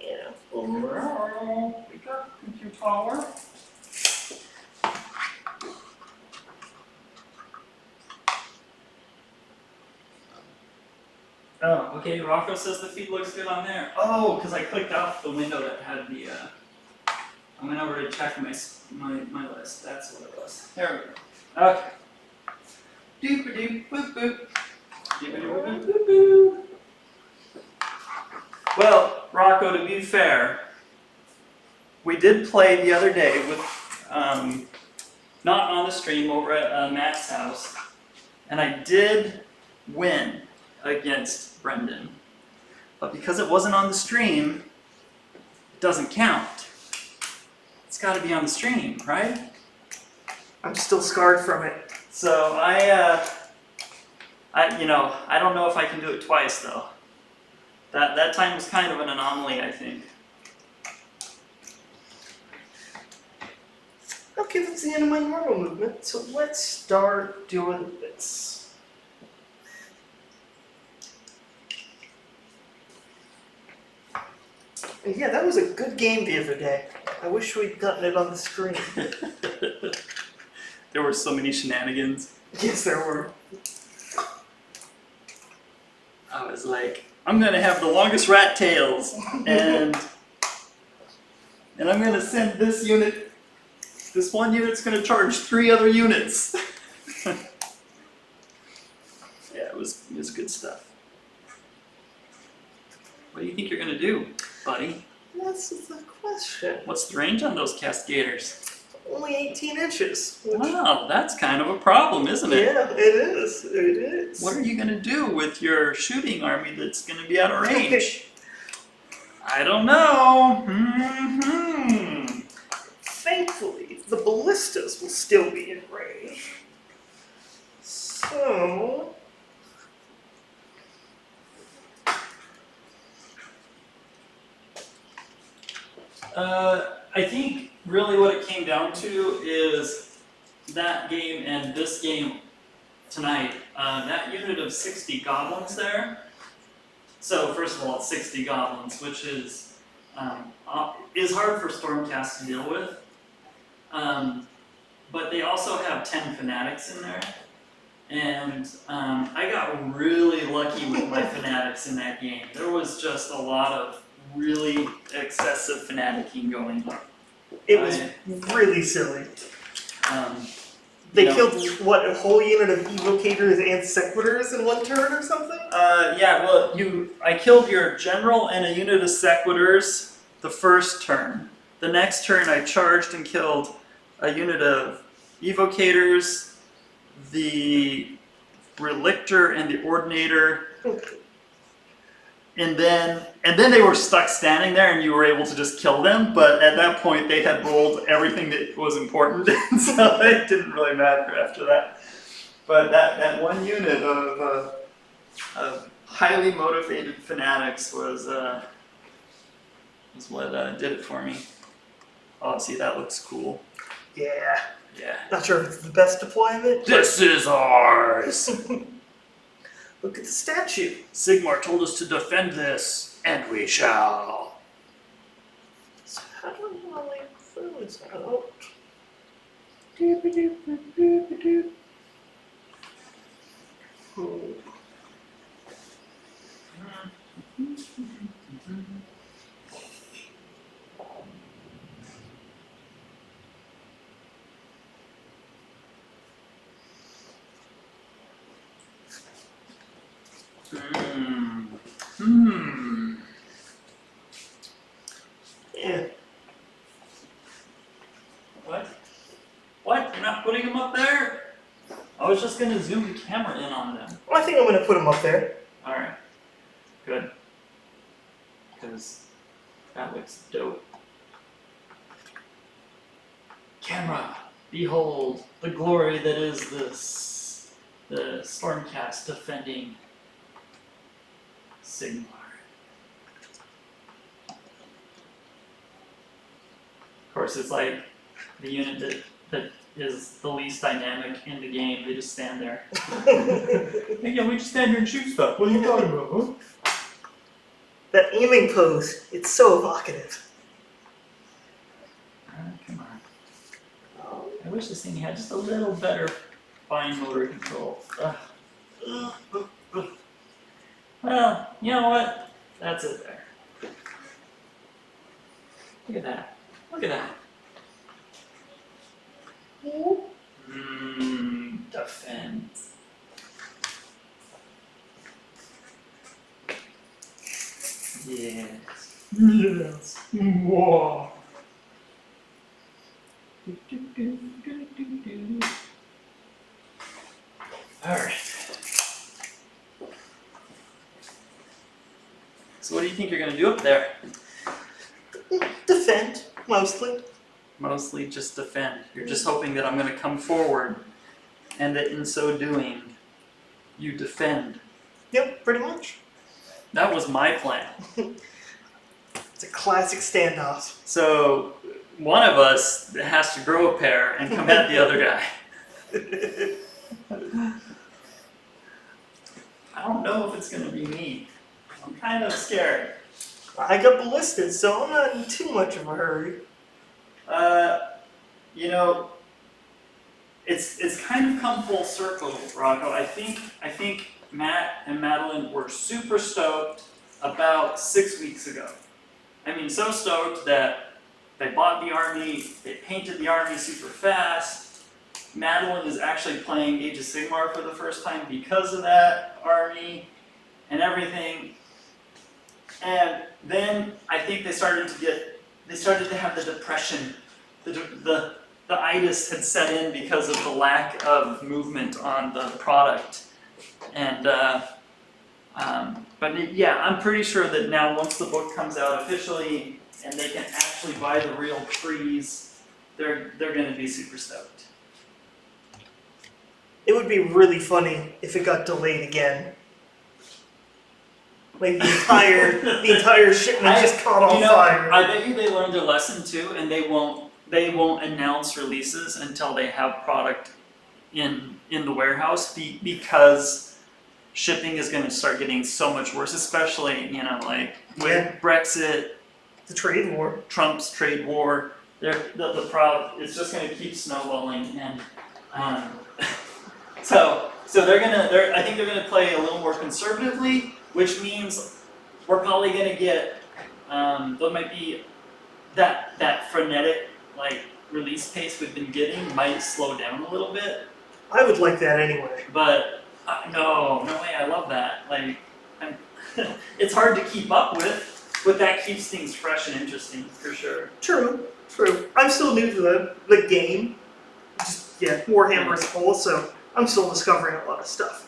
Speaker 2: Yeah.
Speaker 1: We got computer power. Oh, okay. Rocco says the feed looks good on there. Oh, because I clicked off the window that had the. I went over to check my list. That's what it was. There we go. Okay. Doop doop boop boop. Doop boop boop boop. Well, Rocco, to be fair, we did play the other day with, not on the stream, over at Matt's house, and I did win against Brendan. But because it wasn't on the stream, it doesn't count. It's got to be on the stream, right?
Speaker 2: I'm still scarred from it.
Speaker 1: So I don't know if I can do it twice though. That time was kind of an anomaly, I think.
Speaker 2: Okay, that's the end of my normal movement. So let's start doing this. And yeah, that was a good game the other day. I wish we'd gotten it on the screen.
Speaker 1: There were so many shenanigans.
Speaker 2: Yes, there were.
Speaker 1: I was like, I'm gonna have the longest rat tails, and I'm gonna send this unit. This one unit's gonna charge 3 other units. Yeah, it was good stuff. What do you think you're gonna do, buddy?
Speaker 2: That's the question.
Speaker 1: What's the range on those cascaders?
Speaker 2: Only 18 inches. Which,
Speaker 1: Wow, that's kind of a problem, isn't it?
Speaker 2: yeah, it is. It is.
Speaker 1: What are you gonna do with your shooting army that's gonna be out of range? I don't know.
Speaker 2: Thankfully, the ballistas will still be in range. So...
Speaker 1: I think really what it came down to is that game and this game tonight. That unit of 60 goblins there. So first of all, it's 60 goblins, which is hard for Stormcast to deal with. But they also have 10 fanatics in there. And I got really lucky with my fanatics in that game. There was just a lot of really excessive fanaticking going on.
Speaker 2: It was really silly. They
Speaker 1: You know,
Speaker 2: killed, what, a whole unit of evocators and sequitors in one turn or something?
Speaker 1: Yeah, well, I killed your general and a unit of sequitors the first turn. the next turn I charged and killed a unit of evocators, the relictor and the ordinator, and then they were stuck standing there and you were able to just kill them, but at that point they had rolled everything that was important, so it didn't really matter after that. But that one unit of highly motivated fanatics was what did it for me. Oh, see, that looks cool.
Speaker 2: Yeah.
Speaker 1: Yeah.
Speaker 2: Not sure if it's the best deployment.
Speaker 1: This is ours!
Speaker 2: Look at the statue.
Speaker 1: Sigmar told us to defend this, and we shall.
Speaker 2: So how do I want to lay those out? Yeah.
Speaker 1: What? What? You're not putting them up there? I was just gonna zoom the camera in on them.
Speaker 2: Well, I think I'm going to put them up there.
Speaker 1: Alright. Good. Because that looks dope. Camera, behold the glory that is this. The Stormcast defending Sigmar. Of course, it's like the unit that is the least dynamic in the game. They just stand there. Hey, yeah, we just stand here and shoot stuff. What are you talking about, huh?
Speaker 2: That aiming pose, it's so evocative.
Speaker 1: Come on. I wish this thing had just a little better fine motor control. Well, you know what? That's it there. Look at that. Look at that. Defend. Yes. Yes. Whoa. Alright. So what do you think you're going to do up there?
Speaker 2: Defend, mostly.
Speaker 1: Mostly just defend. You're just hoping that I'm going to come forward and that in so doing, you defend.
Speaker 2: Yep, pretty much.
Speaker 1: That was my plan.
Speaker 2: It's a classic standoff.
Speaker 1: So one of us has to grow a pair and come at the other guy. I don't know if it's going to be me. I'm kind of scared.
Speaker 2: I got ballisted, so I'm not in too much of a hurry.
Speaker 1: You know, it's kind of come full circle, Rocco. I think Matt and Madeline were super stoked about 6 weeks ago. I mean, so stoked that they bought the army, they painted the army super fast. Madeline is actually playing Age of Sigmar for the first time because of that army and everything. And then I think they started to have the depression. The itis had set in because of the lack of movement on the product. And but yeah, I'm pretty sure that now once the book comes out officially and they can actually buy the real trees, they're going to be super stoked.
Speaker 2: It would be really funny if it got delayed again. Like the entire shipment just caught on fire.
Speaker 1: I bet you they learned their lesson too, and they won't announce releases until they have product in the warehouse because shipping is going to start getting so much worse, especially like with Brexit,
Speaker 2: the trade war,
Speaker 1: Trump's trade war. The problem it's just going to keep snowballing, and so I think they're gonna play a little more conservatively, which means we're probably gonna get there might be that frenetic release pace we've been getting might slow down a little bit.
Speaker 2: I would like that anyway.
Speaker 1: But no way, I love that. It's hard to keep up with. But that keeps things fresh and interesting, for sure.
Speaker 2: True. I'm still new to the game. Just, yeah, Warhammer as a whole, so I'm still discovering a lot of stuff.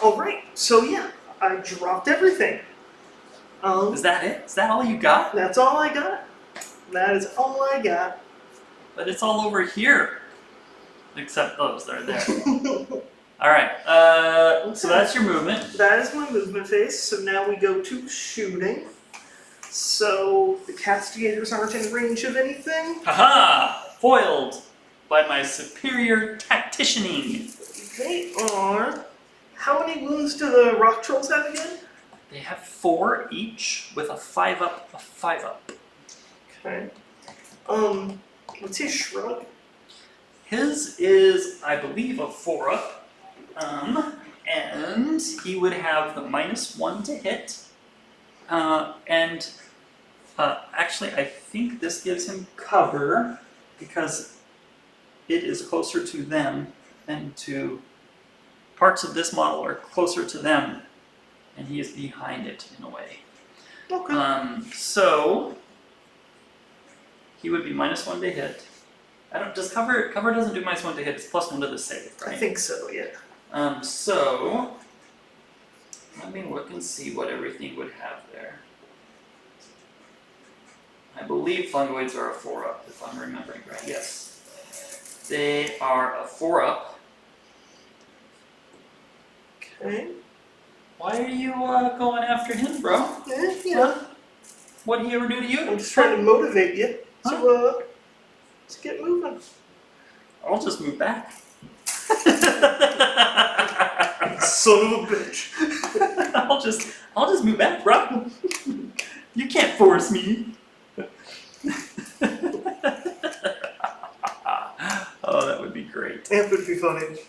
Speaker 2: Alright, so yeah, I dropped everything.
Speaker 1: Is that it? Is that all you got?
Speaker 2: That's all I got. That is all I got.
Speaker 1: But it's all over here. Except those that are there. Alright, so that's your movement.
Speaker 2: That is my movement phase, so now we go to shooting. So, the castigators aren't in range of anything.
Speaker 1: Haha! Foiled by my superior tacticianing.
Speaker 2: They are... How many wounds do the rock trolls have again?
Speaker 1: They have 4 each with a 5-up, a 5-up.
Speaker 2: Okay. What's his shrug?
Speaker 1: His is, I believe, a 4-up. And he would have the -1 to hit. Actually, I think this gives him cover because it is closer to them and to parts of this model are closer to them, and he is behind it in a way.
Speaker 2: Okay.
Speaker 1: So he would be -1 to hit. Does cover doesn't do -1 to hit, it's +1 to the save, right?
Speaker 2: I think so, yeah.
Speaker 1: So let me look and see what everything would have there. I believe fungoids are a 4-up, if I'm remembering right. Yes. They are a 4-up.
Speaker 2: Okay.
Speaker 1: Why are you going after him, bro?
Speaker 2: Yeah.
Speaker 1: What did he ever do to you?
Speaker 2: I'm just trying to motivate you to get moving.
Speaker 1: I'll just move back.
Speaker 2: Son of a bitch.
Speaker 1: I'll just move back, bro. You can't force me. Oh, that would be great.
Speaker 2: That would be funny.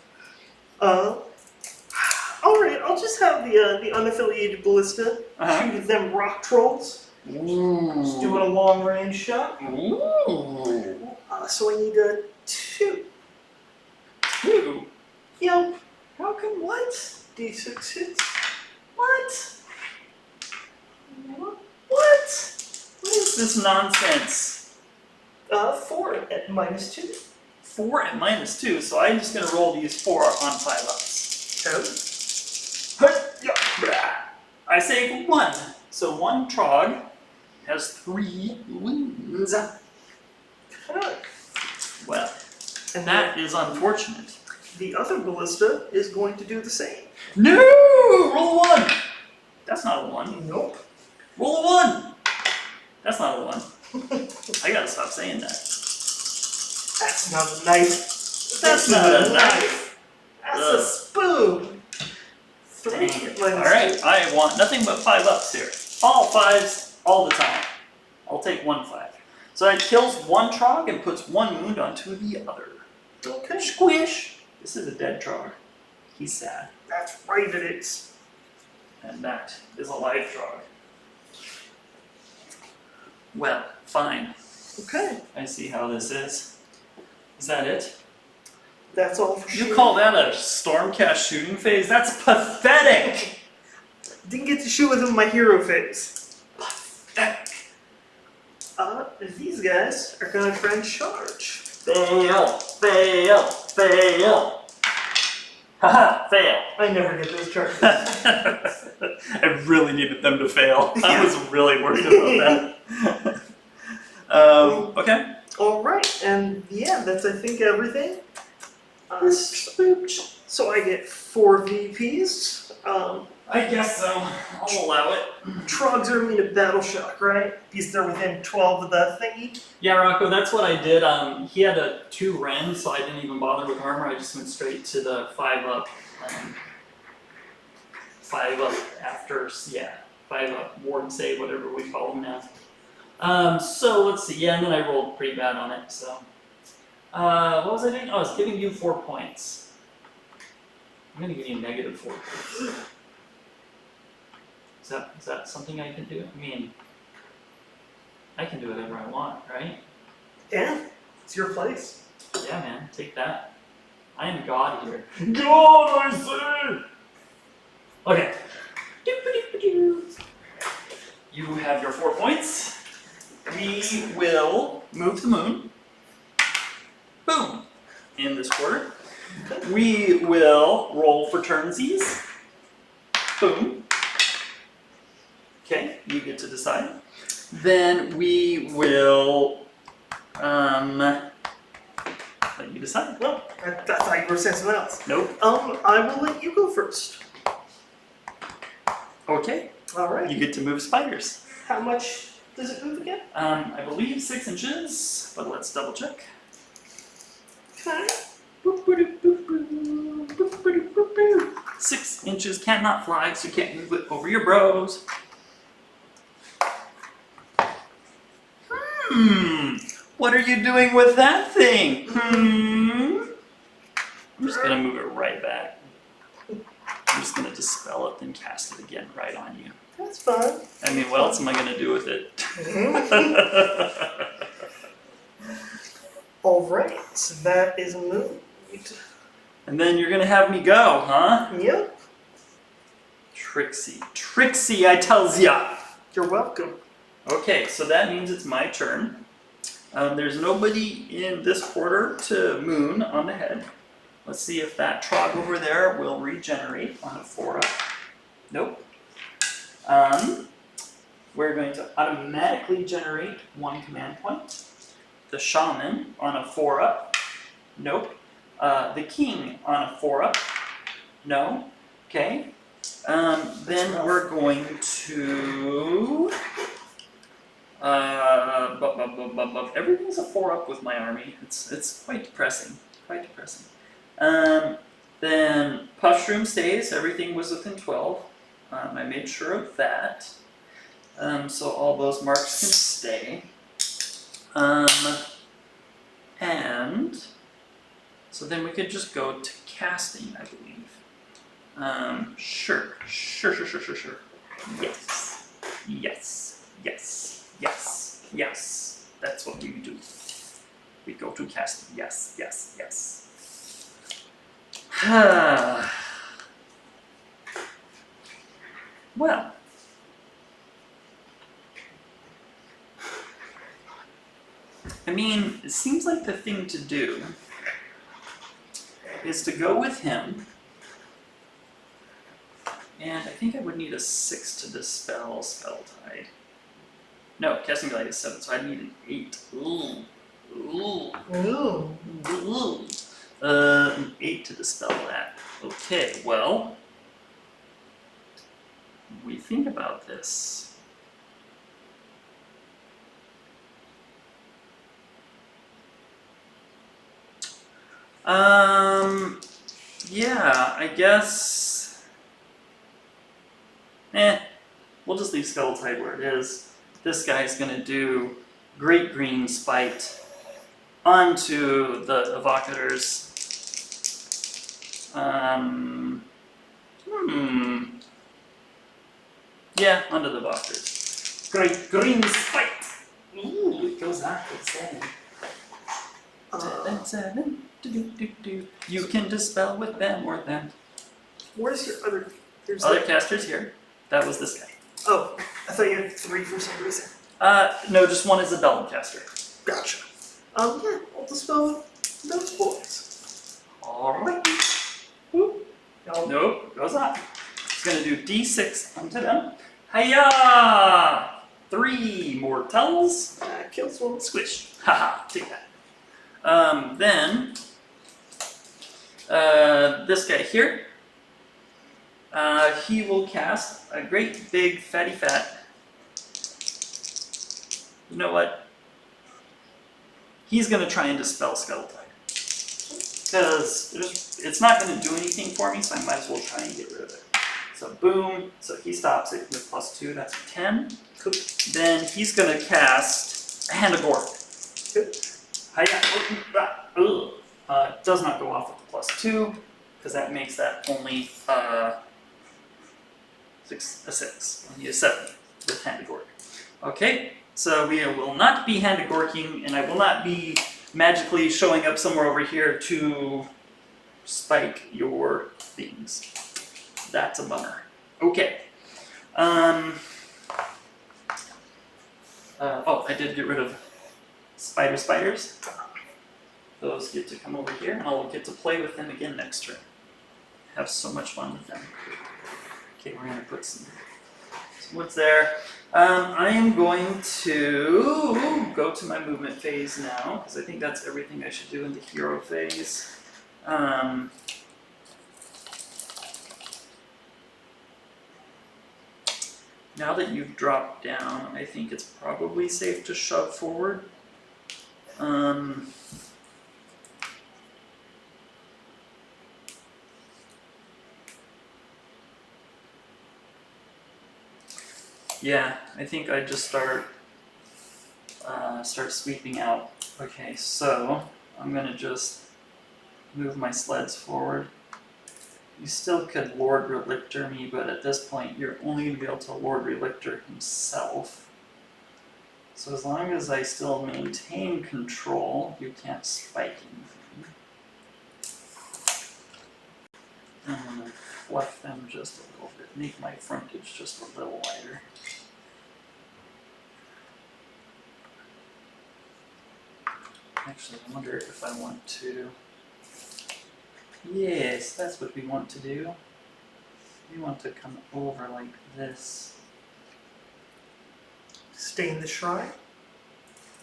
Speaker 2: Alright, I'll just have the unaffiliated ballista shoot at them rock trolls.
Speaker 1: Ooh.
Speaker 2: Just doing a long range shot.
Speaker 1: Ooh.
Speaker 2: So I need a 2.
Speaker 1: 2?
Speaker 2: Yep.
Speaker 1: How come what?
Speaker 2: D6 hits.
Speaker 1: What? What is this nonsense?
Speaker 2: 4 at -2.
Speaker 1: 4 and -2, so I'm just gonna roll these 4 on 5-ups. I save 1. So 1 trog has 3 wounds. Well,
Speaker 2: And
Speaker 1: that is unfortunate.
Speaker 2: the other ballista is going to do the same.
Speaker 1: No! Roll a 1! That's not a 1.
Speaker 2: Nope.
Speaker 1: Roll a 1! That's not a 1. I gotta stop saying that.
Speaker 2: That's not a knife.
Speaker 1: That's not a knife.
Speaker 2: That's a spoon. 3 at -2.
Speaker 1: Alright, I want nothing but 5-ups here. All 5s, all the time. I'll take 1 5. So that kills 1 trog and puts 1 wound onto the other.
Speaker 2: Okay.
Speaker 1: Squish! This is a dead trog. He's sad.
Speaker 2: That's right, it is.
Speaker 1: And that is a live trog. Well, fine.
Speaker 2: Okay.
Speaker 1: I see how this is. Is that it?
Speaker 2: That's all for
Speaker 1: You
Speaker 2: shooting.
Speaker 1: call that a Stormcast shooting phase? That's pathetic!
Speaker 2: Didn't get to shoot with him in my hero phase.
Speaker 1: Pathetic.
Speaker 2: These guys are gonna try and charge.
Speaker 1: Fail, fail, fail. Haha, fail.
Speaker 2: I never get those charges.
Speaker 1: I really needed them to fail. I was really worried about that. Okay.
Speaker 2: Alright, and yeah, that's I think everything. So I get 4 VPs.
Speaker 1: I guess so. I'll allow it.
Speaker 2: Trogs are immune to battle shock, right? Because they're within 12 of the thingy.
Speaker 1: Yeah, Rocco, that's what I did. He had a 2 Ren, so I didn't even bother with armor. I just went straight to the 5-up. 5-up after, 5-up ward save, whatever we call them now. So let's see. Yeah, and then I rolled pretty bad on it. So, what was I doing? Oh, I was giving you 4 points. I'm gonna give you -4 points. Is that something I can do? I mean, I can do whatever I want, right?
Speaker 2: Yeah, it's your place.
Speaker 1: Yeah, man, take that. I am God here.
Speaker 2: God, I say!
Speaker 1: Okay. you have your 4 points. We will move the moon. Boom. In this quarter. We will roll for turnsies. Boom. Okay, you get to decide. Then we will let you decide.
Speaker 2: Well, I thought you were saying something else.
Speaker 1: Nope.
Speaker 2: I will let you go first.
Speaker 1: Okay.
Speaker 2: Alright.
Speaker 1: You get to move spiders.
Speaker 2: How much does it move again?
Speaker 1: I believe 6 inches, but let's double check.
Speaker 2: Okay.
Speaker 1: 6 inches cannot fly, so you can't move it over your bros. What are you doing with that thing? I'm just gonna move it right back. I'm just gonna dispel it, then cast it again right on you.
Speaker 2: That's fine.
Speaker 1: I mean, what else am I gonna do with it?
Speaker 2: Alright, so that is moved.
Speaker 1: And then you're gonna have me go, huh?
Speaker 2: Yep.
Speaker 1: Trixie, I tells ya!
Speaker 2: You're welcome.
Speaker 1: Okay, so that means it's my turn. There's nobody in this quarter to moon on the head. Let's see if that trog over there will regenerate on a 4-up. Nope. We're going to automatically generate 1 command point. The shaman on a 4-up. Nope. The king on a 4-up. No. Okay. Then we're going to... everything's a 4-up with my army. It's quite depressing. Quite depressing. Then Puffshroom stays. Everything was within 12. I made sure of that. So all those marks can stay. And so then we could just go to casting, I believe. Sure. Yes. That's what we do. We go to casting. Yes. Well. I mean, it seems like the thing to do is to go with him. And I think I would need a 6 to dispel Spelltide. No, Casting Delight is 7, so I need an 8. An 8 to dispel that. Okay, well, we think about this. Yeah, I guess. We'll just leave Skulltide where it is. This guy's gonna do Great Green Spite onto the Evocators. Yeah, onto the Evocators. Great Green Spite! Ooh, it goes on to 7. 7. You can dispel with them or them.
Speaker 2: Where's your other... There's
Speaker 1: Other casters here. That was this guy.
Speaker 2: Oh, I thought you had 3 for some reason.
Speaker 1: No, just one is a double caster.
Speaker 2: Gotcha. Yeah, I'll dispel those boys.
Speaker 1: Alright. Nope, goes on. It's gonna do D6 onto them. Hiya! 3 mortals.
Speaker 2: Kills one.
Speaker 1: Squish. Haha, take that. Then, this guy here, he will cast a great big fatty fat. You know what? He's gonna try and dispel Skulltide. Because it's not gonna do anything for me, so I might as well try and get rid of it. So boom, so he stops it with +2, that's a 10.
Speaker 2: Cool.
Speaker 1: Then he's gonna cast a Hand of Gork. Does not go off with the +2, because that makes that only a 6. I need a 7 with Hand of Gork. Okay, so we will not be Hand of Gorking, and I will not be magically showing up somewhere over here to spike your things. That's a bummer. Okay. I did get rid of spiders. Those get to come over here, and I'll get to play with them again next turn. Have so much fun with them. Okay, we're gonna put some wood's there. I am going to go to my movement phase now, because I think that's everything I should do in the hero phase. Now that you've dropped down, I think it's probably safe to shove forward. Yeah, I think I just start sweeping out. Okay, so I'm gonna just move my sleds forward. You still could Lord Relictor me, but at this point you're only gonna be able to Lord Relictor himself. So as long as I still maintain control, you can't spike anything. I'm gonna fluff them just a little bit, make my frontage just a little wider. Actually, I wonder if I want to... Yes, that's what we want to do. We want to come over like this.
Speaker 2: Stay in the shrine?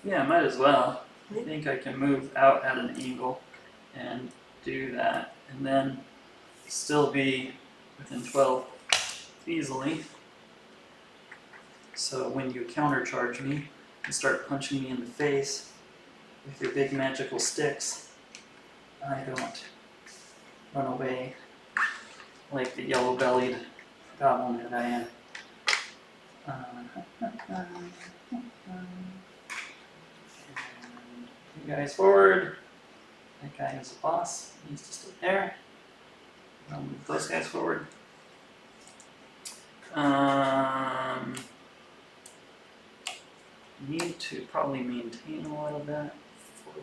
Speaker 1: Yeah, might as well. I think I can move out at an angle and do that, and then still be within 12 easily. So when you countercharge me and start punching me in the face with your big magical sticks, I don't run away like the yellow-bellied goblin that I am. You guys forward. That guy is a boss. He needs to stay there. I'll move those guys forward. Need to probably maintain a little bit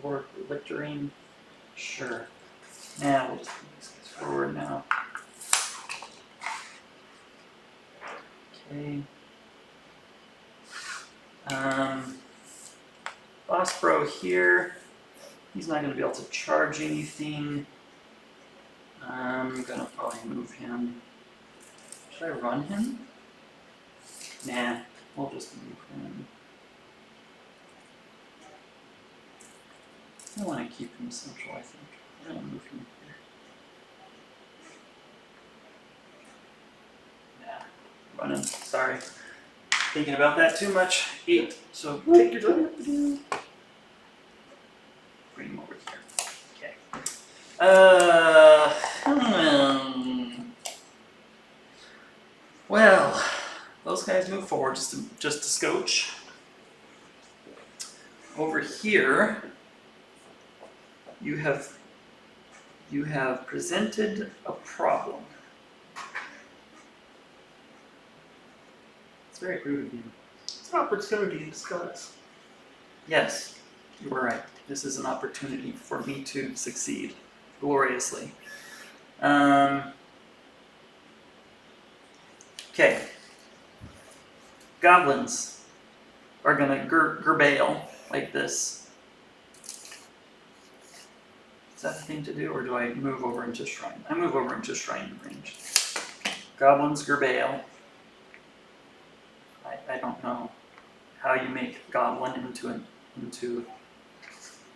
Speaker 1: for lictoring. Sure. Now we'll just move these guys forward now. Okay. Boss Bro here. He's not going to be able to charge anything. I'm going to probably move him. Should I run him? Nah, we'll just move him. I want to keep him central, I think. I'm going to move him here. Nah, running. Sorry. Thinking about that too much. 8. So take your time. Bring him over here. Okay. Well, those guys move forward just to scotch. Over here, you have presented a problem. It's very rude of you.
Speaker 2: It's an opportunity in disguise.
Speaker 1: Yes, you were right. This is an opportunity for me to succeed gloriously. Okay. Goblins are gonna gerbail like this. Is that the thing to do, or do I move over into shrine? I move over into shrine range. Goblins gerbail. I don't know how you make goblin into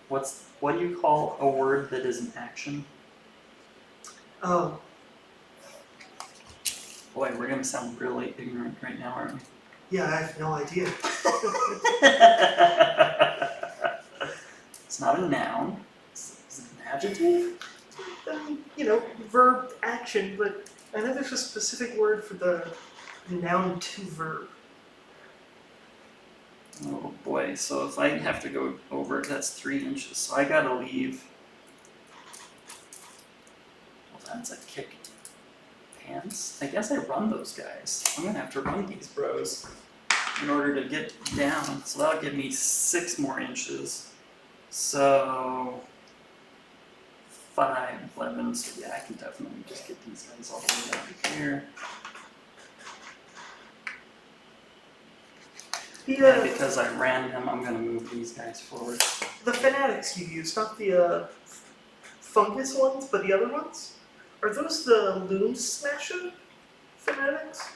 Speaker 1: what do you call a word that is an action?
Speaker 2: Oh.
Speaker 1: Boy, we're gonna sound really ignorant right now, aren't we?
Speaker 2: Yeah, I have no idea.
Speaker 1: It's not a noun. Is it an adjective?
Speaker 2: Verb action, but I know there's a specific word for the noun to verb.
Speaker 1: Oh boy, so if I have to go over, that's 3 inches. So I gotta leave. Well, that's a kick pants. I guess I run those guys. I'm gonna have to run these bros in order to get down. So that'll give me 6 more inches. So 5, 11. So yeah, I can definitely just get these guys all the way down here. And because I ran them, I'm going to move these guys forward.
Speaker 2: The fanatics you use, not the fungus ones, but the other ones? Are those the loom smasher fanatics?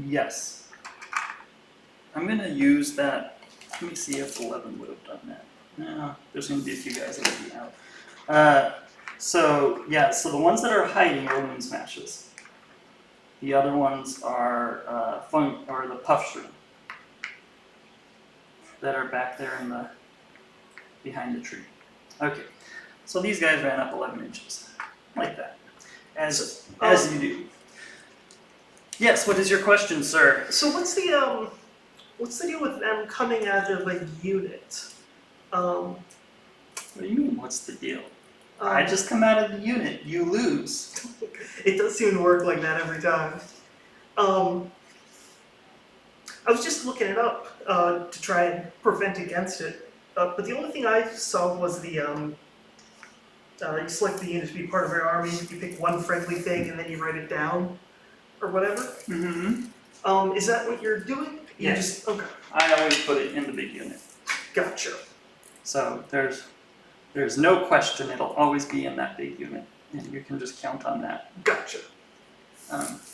Speaker 1: Yes. I'm going to use that. Let me see if 11 would have done that. No, there's going to be a few guys that will be out. So the ones that are hiding are loom smashes. The other ones are the puff shroom that are back there in the behind the tree. Okay, so these guys ran up 11 inches, like that, as you do. Yes, what is your question, sir?
Speaker 2: So what's the deal with them coming out of a unit?
Speaker 1: What do you mean? What's the deal? I just come out of the unit. You lose.
Speaker 2: It does seem to work like that every time. I was just looking it up to try and prevent against it, but the only thing I saw was the you select the unit to be part of your army. You pick one friendly thing and then you write it down, or whatever.
Speaker 1: Mm-hmm.
Speaker 2: Is that what you're doing?
Speaker 1: Yes.
Speaker 2: Okay.
Speaker 1: I always put it in the big unit.
Speaker 2: Gotcha.
Speaker 1: So there's no question it'll always be in that big unit, and you can just count on that.
Speaker 2: Gotcha.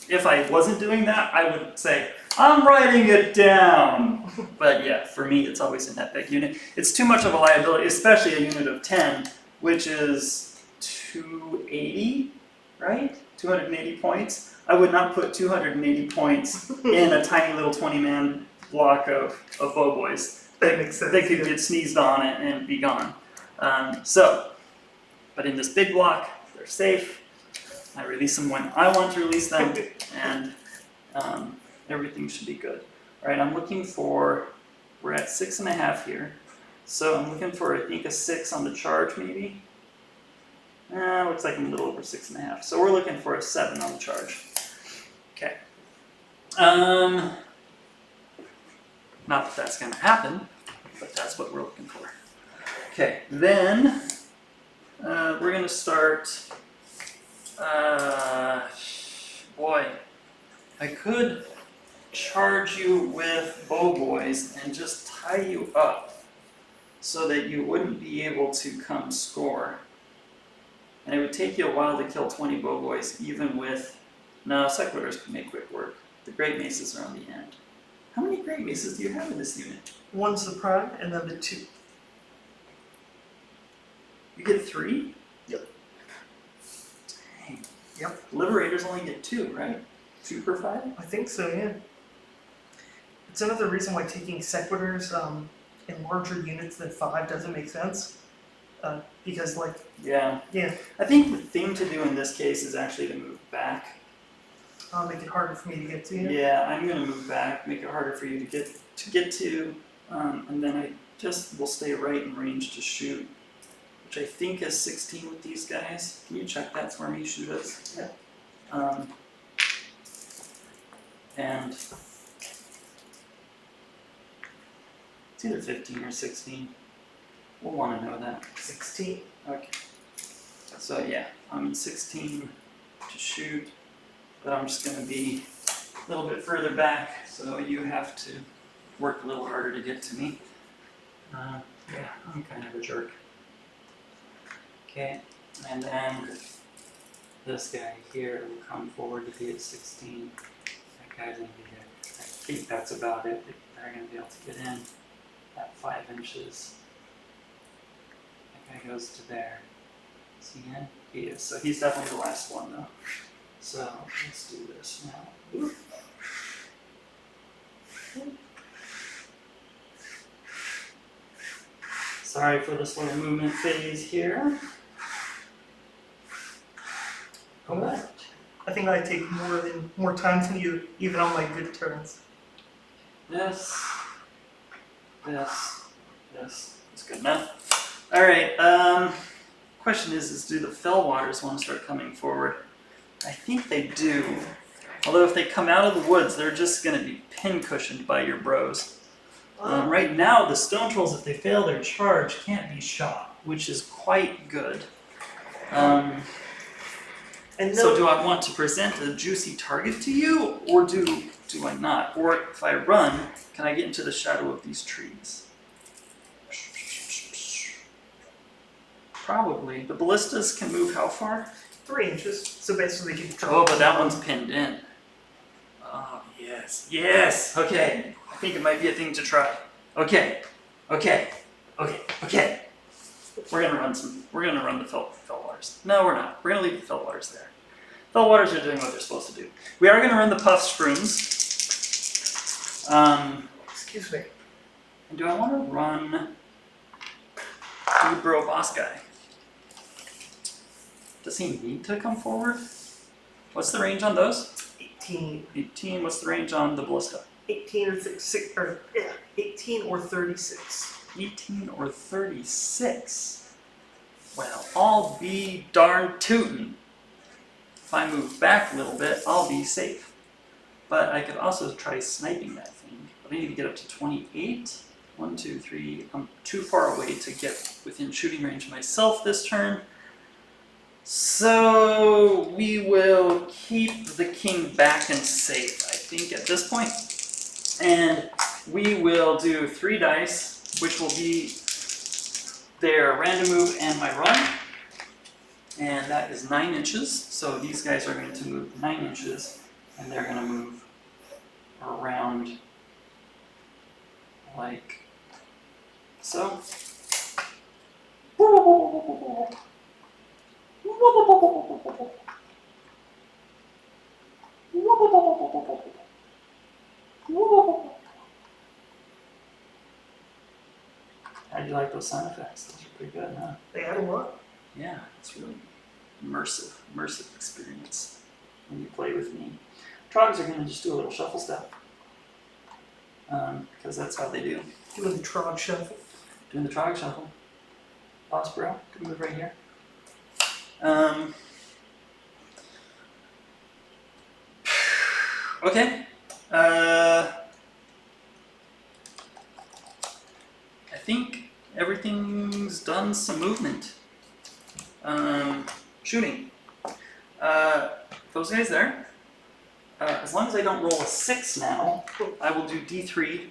Speaker 1: If I wasn't doing that, I would say, I'm writing it down. But yeah, for me, it's always in that big unit. It's too much of a liability, especially a unit of 10, which is 280, right? 280 points. I would not put 280 points in a tiny little 20-man block of bow boys.
Speaker 2: That makes sense.
Speaker 1: They could get sneezed on it and be gone. But in this big block, they're safe. I release them when I want to release them, and everything should be good. All right, I'm looking for, we're at 6.5 here. So I'm looking for, I think, a 6 on the charge, maybe. Looks like I'm a little over 6.5. So we're looking for a 7 on the charge. Okay. Not that that's going to happen, but that's what we're looking for. Okay, then we're going to start. Boy, I could charge you with bow boys and just tie you up so that you wouldn't be able to come score. And it would take you a while to kill 20 bow boys, even with. No, Sequitors can make quick work. The Great Maces are on the end. How many Great Maces do you have in this unit?
Speaker 2: One's the prime, and then the 2.
Speaker 1: You get 3?
Speaker 2: Yep.
Speaker 1: Dang.
Speaker 2: Yep.
Speaker 1: Liberators only get 2, right? 2 per 5?
Speaker 2: I think so, yeah. It's another reason why taking Sequitors in larger units than 5 doesn't make sense. Because, like...
Speaker 1: Yeah.
Speaker 2: Yeah.
Speaker 1: I think the thing to do in this case is actually to move back.
Speaker 2: Make it harder for me to get to you.
Speaker 1: Yeah, I'm going to move back, make it harder for you to get to, and then I just will stay right in range to shoot, which I think is 16 with these guys. Can you check that for me, shoot us?
Speaker 2: Yeah.
Speaker 1: And it's either 15 or 16. We'll want to know that.
Speaker 2: 16.
Speaker 1: Okay. So yeah, I'm 16 to shoot. But I'm just going to be a little bit further back, so you have to work a little harder to get to me. Yeah, I'm kind of a jerk. Okay, and then this guy here will come forward to be at 16. That guy's going to be there. I think that's about it. They're going to be able to get in at 5 inches. That guy goes to there. Is he in? He is. So he's definitely the last one, though. So let's do this now. Oof. Sorry for the slow movement phase here.
Speaker 2: Alright. I think I take more time than you, even on my good turns.
Speaker 1: This. That's good enough. Alright, question is do the Fellwaters want to start coming forward? I think they do. Although if they come out of the woods, they're just going to be pin-cushioned by your bros. Right now, the Stone Trolls, if they fail their charge, can't be shot, which is quite good.
Speaker 2: And
Speaker 1: So do I want to present a juicy target to you, or do I not? Or if I run, can I get into the shadow of these trees? Probably. The ballistas can move how far?
Speaker 2: 3 inches. So basically, you can.
Speaker 1: Oh, but that one's pinned in. Oh, yes. Yes! Okay. I think it might be a thing to try. Okay. Okay. Okay. Okay. We're gonna run the Felwaters. No, we're not. We're gonna leave the Felwaters there. Felwaters are doing what they're supposed to do. We are gonna run the Puff Spruns.
Speaker 2: Excuse me.
Speaker 1: And do I want to run Woodborough Boss Guy? Does he need to come forward? What's the range on those?
Speaker 2: 18.
Speaker 1: 18. What's the range on the Ballista?
Speaker 2: 18 or 36, or yeah, 18 or 36.
Speaker 1: 18 or 36. Well, I'll be darn tootin'. If I move back a little bit, I'll be safe. But I could also try sniping that thing. But I need to get up to 28. 1, 2, 3. I'm too far away to get within shooting range myself this turn. So we will keep the king back and safe, I think, at this point. And we will do 3 dice, which will be their random move and my run. And that is 9 inches. So these guys are going to move 9 inches, and they're going to move around like so. How do you like those sound effects? Those are pretty good, huh?
Speaker 2: They add a lot.
Speaker 1: Yeah, it's really immersive experience when you play with me. Trogs are going to just do a little shuffle step, because that's how they do.
Speaker 2: Doing the trog shuffle.
Speaker 1: Doing the Trog shuffle. Boss bro, can move right here. Okay. I think everything's done some movement. Shooting. Those guys there. As long as I don't roll a 6 now, I will do D3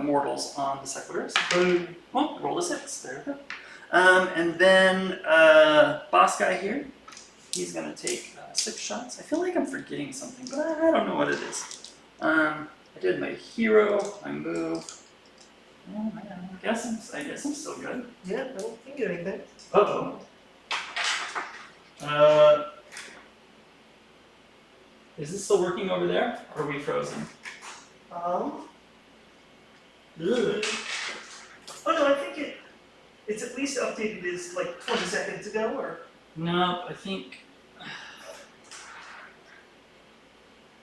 Speaker 1: mortals on the Sequitors.
Speaker 2: Boom.
Speaker 1: Well, roll a 6. There we go. And then boss guy here. He's gonna take 6 shots. I feel like I'm forgetting something, but I don't know what it is. I did my hero, my move. Oh, I guess I'm still good.
Speaker 2: Yeah, I don't think of anything.
Speaker 1: Uh-oh. Is this still working over there? Or are we frozen?
Speaker 2: Ugh. Oh no, I think it's at least updated as like 20 seconds ago, or?
Speaker 1: No, I think...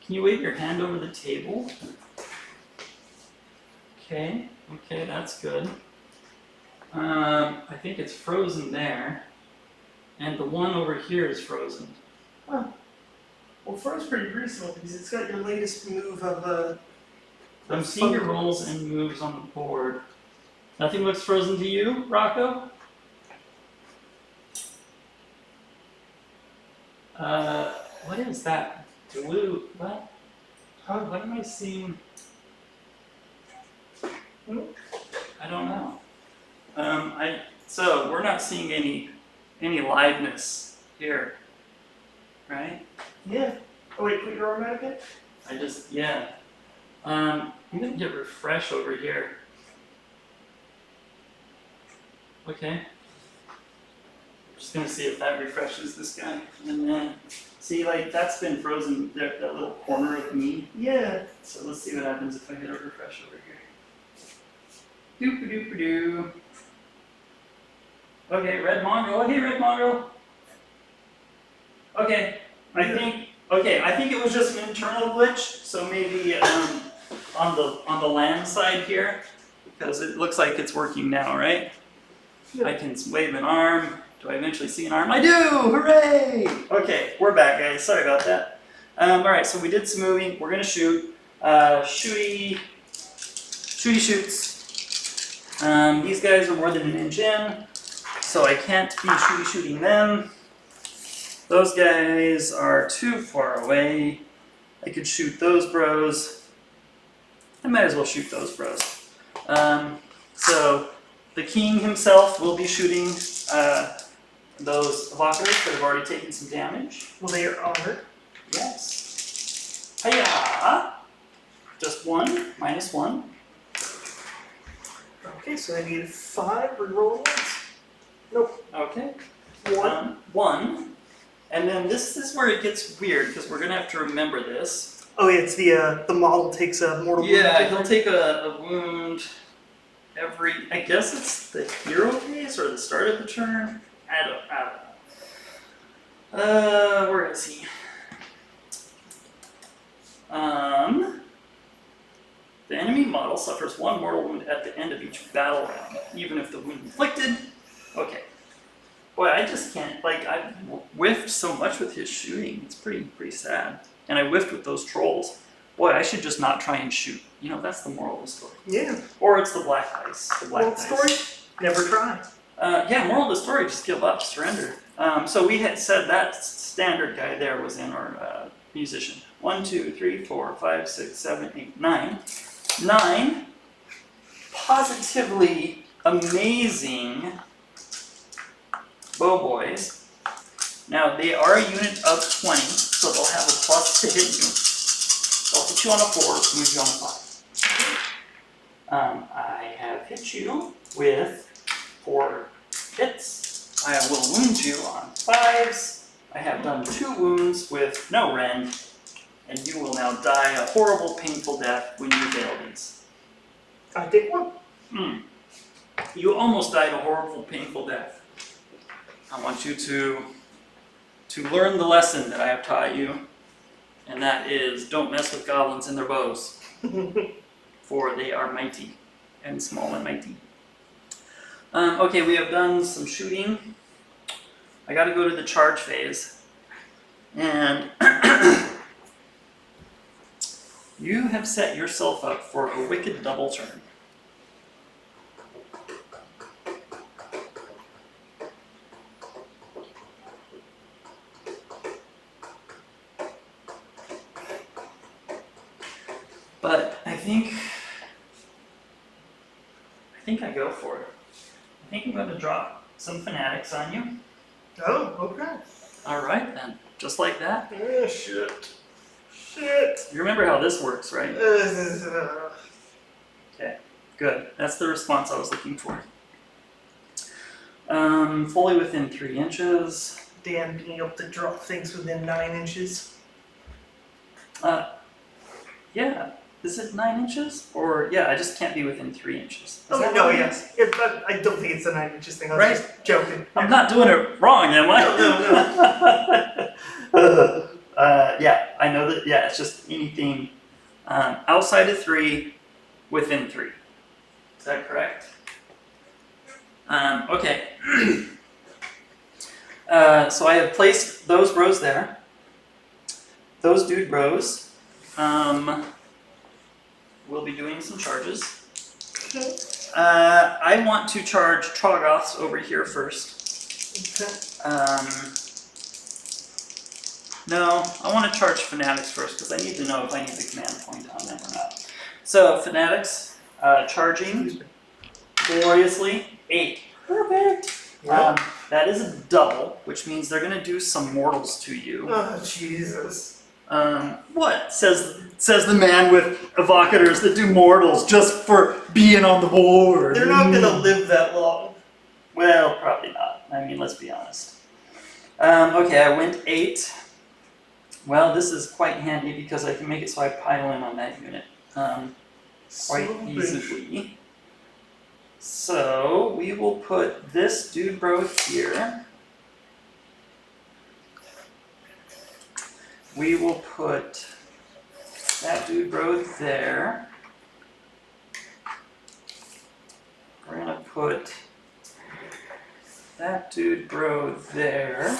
Speaker 1: Can you wave your hand over the table? Okay, that's good. I think it's frozen there. And the one over here is frozen.
Speaker 2: Huh. Well, froze pretty recently because it's got your latest move of
Speaker 1: I'm seeing your rolls and moves on the board. Nothing looks frozen to you, Rocco? What is that? Blue, what? What am I seeing? I don't know. So we're not seeing any liveness here, right?
Speaker 2: yeah. Oh wait, put your arm out again?
Speaker 1: Yeah. I'm gonna get refresh over here. Okay. Just gonna see if that refreshes this guy. And then, see, like, that's been frozen, that little corner of me.
Speaker 2: Yeah.
Speaker 1: So let's see what happens if I hit a refresh over here. Doop-a-doop-a-doo. Okay, red mongrel. Okay, red mongrel. Okay, I think it was just an internal glitch. So maybe on the land side here, because it looks like it's working now, right?
Speaker 2: Yeah.
Speaker 1: I can wave an arm. Do I eventually see an arm? I do! Hooray! Okay, we're back, guys. Sorry about that. Alright, so we did some moving. We're gonna shoot. Shooty shoots. These guys are more than an inch in, so I can't be shooting them. those guys are too far away. I could shoot those bros. I might as well shoot those bros. So the king himself will be shooting those evocators that have already taken some damage.
Speaker 2: Well, they are honored.
Speaker 1: Yes. Hiya! Just 1, -1.
Speaker 2: Okay, so I need 5 reroll ones. Nope.
Speaker 1: Okay.
Speaker 2: 1.
Speaker 1: 1. And then this is where it gets weird, because we're going to have to remember this.
Speaker 2: Oh, yeah, it's the model takes a mortal wound.
Speaker 1: Yeah, he'll take a wound every... I guess it's the hero phase or the start of the turn? I don't know. Where is he? The enemy model suffers 1 mortal wound at the end of each battle round, even if the wound inflicted. Okay. Boy, I just can't, like, I've whiffed so much with his shooting. It's pretty sad. And I whiffed with those trolls. Boy, I should just not try and shoot. You know, that's the moral of the story.
Speaker 2: Yeah.
Speaker 1: Or it's the black dice. The black
Speaker 2: Moral
Speaker 1: dice.
Speaker 2: story? Never try.
Speaker 1: Yeah, moral of the story, just give up, surrender. So we had said that standard guy there was in our musician. 1, 2, 3, 4, 5, 6, 7, 8, 9. 9 positively amazing bow boys. Now they are a unit of 20, so they'll have a plus to hit you. They'll hit you on a 4, move you on a 5. I have hit you with 4 hits. I will wound you on 5s. I have done 2 wounds with no rend, and you will now die a horrible, painful death when you fail these.
Speaker 2: I take 1.
Speaker 1: You almost died a horrible, painful death. I want you to learn the lesson that I have taught you, and that is don't mess with goblins and their bows, for they are mighty, and small and mighty. Okay, we have done some shooting. I gotta go to the charge phase. And you have set yourself up for a wicked double turn. But I think I go for it. I think I'm going to drop some fanatics on you.
Speaker 2: Oh, okay.
Speaker 1: All right then, just like that.
Speaker 2: Shit. Shit.
Speaker 1: You remember how this works, right? Okay, good. That's the response I was looking for. Fully within 3 inches.
Speaker 2: Dan being able to drop things within 9 inches.
Speaker 1: Yeah. Is it 9 inches? Or, yeah, I just can't be within 3 inches. Is
Speaker 2: Oh,
Speaker 1: that
Speaker 2: no,
Speaker 1: what it
Speaker 2: yes.
Speaker 1: is?
Speaker 2: But I don't think it's a 9 inches thing. I was
Speaker 1: Right.
Speaker 2: just joking.
Speaker 1: I'm not doing it wrong, am I?
Speaker 2: No.
Speaker 1: Yeah, I know that, yeah, it's just anything outside of 3, within 3. Is that correct? Okay. So I have placed those bros there. Those dude bros will be doing some charges.
Speaker 2: Okay.
Speaker 1: I want to charge Troggoths over here first.
Speaker 2: Okay.
Speaker 1: No, I want to charge Fanatics first because I need to know if I need the command point on them or not. So, Fanatics, charging gloriously. 8. Perfect!
Speaker 2: Yeah.
Speaker 1: That is a double, which means they're going to do some mortals to you.
Speaker 2: Oh, Jesus.
Speaker 1: What? Says the man with evocators that do mortals just for being on the board.
Speaker 2: They're not gonna live that long.
Speaker 1: Well, probably not. I mean, let's be honest. Okay, I went 8. Well, this is quite handy because I can make it so I pile in on that unit quite easily. So we will put this dude bro here. We will put that dude bro there. We're gonna put that dude bro there.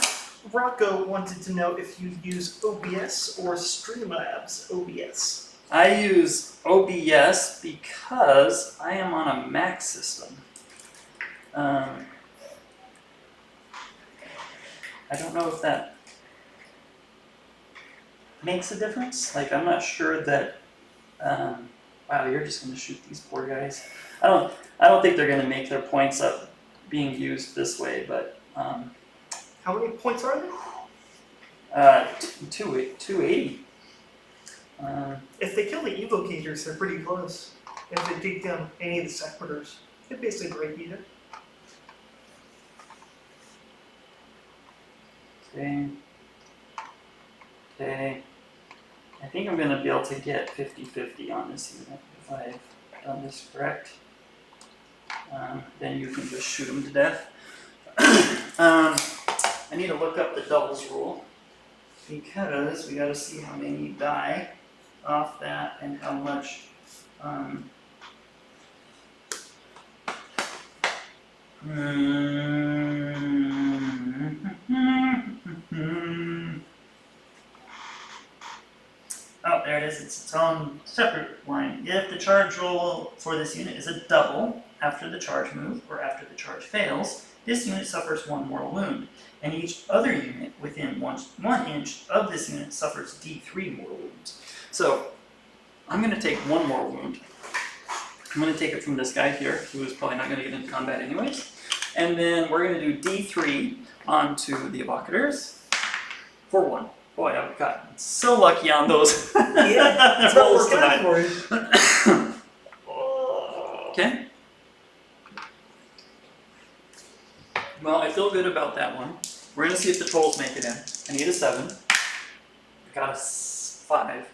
Speaker 2: Rocco wanted to know if you use OBS or Streamlabs OBS.
Speaker 1: I use OBS because I am on a Mac system. I don't know if that makes a difference. Like, I'm not sure that, wow, you're just gonna shoot these poor guys. I don't think they're gonna make their points up being used this way, but,
Speaker 2: How many points are there?
Speaker 1: 280.
Speaker 2: If they kill the evocators, they're pretty close. If they take down any of the sequitors, they basically break even.
Speaker 1: Okay. Okay. I think I'm gonna be able to get 50-50 on this unit if I've done this correct. Then you can just shoot them to death. I need to look up the doubles rule because we gotta see how many die off that and how much oh, there it is. It's its own separate line. If the charge roll for this unit is a double after the charge move or after the charge fails, this unit suffers 1 mortal wound, and each other unit within 1 inch of this unit suffers D3 mortal wounds. So I'm going to take 1 mortal wound. I'm going to take it from this guy here, who is probably not going to get into combat anyways. And then we're going to do D3 onto the evocators for 1. Boy, I've gotten so lucky on those
Speaker 2: Yeah, that's what
Speaker 1: rolls
Speaker 2: we're
Speaker 1: tonight.
Speaker 2: for you.
Speaker 1: Okay. Well, I feel good about that one. We're going to see if the trolls make it in. I need a 7. I got a 5.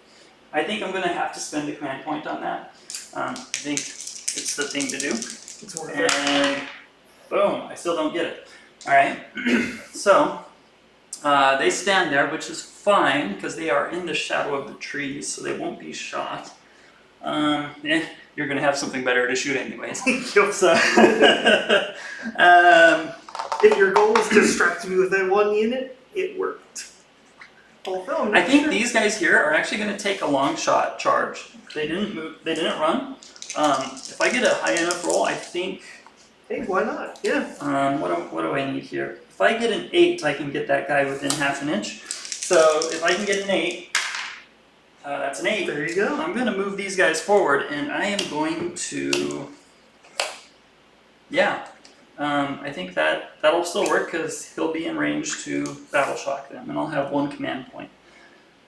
Speaker 1: I think I'm going to have to spend a command point on that. I think it's the thing to do.
Speaker 2: It's worth it.
Speaker 1: And boom, I still don't get it. Alright, so they stand there, which is fine because they are in the shadow of the trees, so they won't be shot. You're going to have something better to shoot anyways. So,
Speaker 2: If your goal is to distract me with that 1 unit, it worked. Although,
Speaker 1: I think these guys here are actually going to take a long shot charge. They didn't move. They didn't run. If I get a high enough roll, I think.
Speaker 2: Hey, why not? Yeah.
Speaker 1: What do I need here? If I get an 8, I can get that guy within half an inch. So if I can get an 8, that's an 8.
Speaker 2: There you go.
Speaker 1: I'm going to move these guys forward, and I am going to. Yeah. I think that'll still work because he'll be in range to battle shock them, and I'll have 1 command point.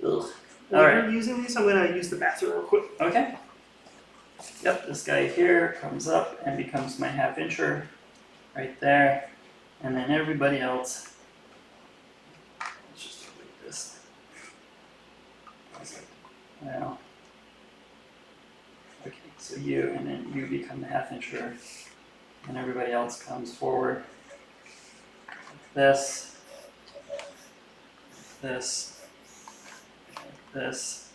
Speaker 1: Ugh.
Speaker 2: While
Speaker 1: Alright.
Speaker 2: you're using these, I'm going to use the bathroom real quick.
Speaker 1: Okay. Yep, this guy here comes up and becomes my half incher right there. And then everybody else. Let's just delete this. Well. Okay, so you and then you become the half incher. And everybody else comes forward. This. This. This.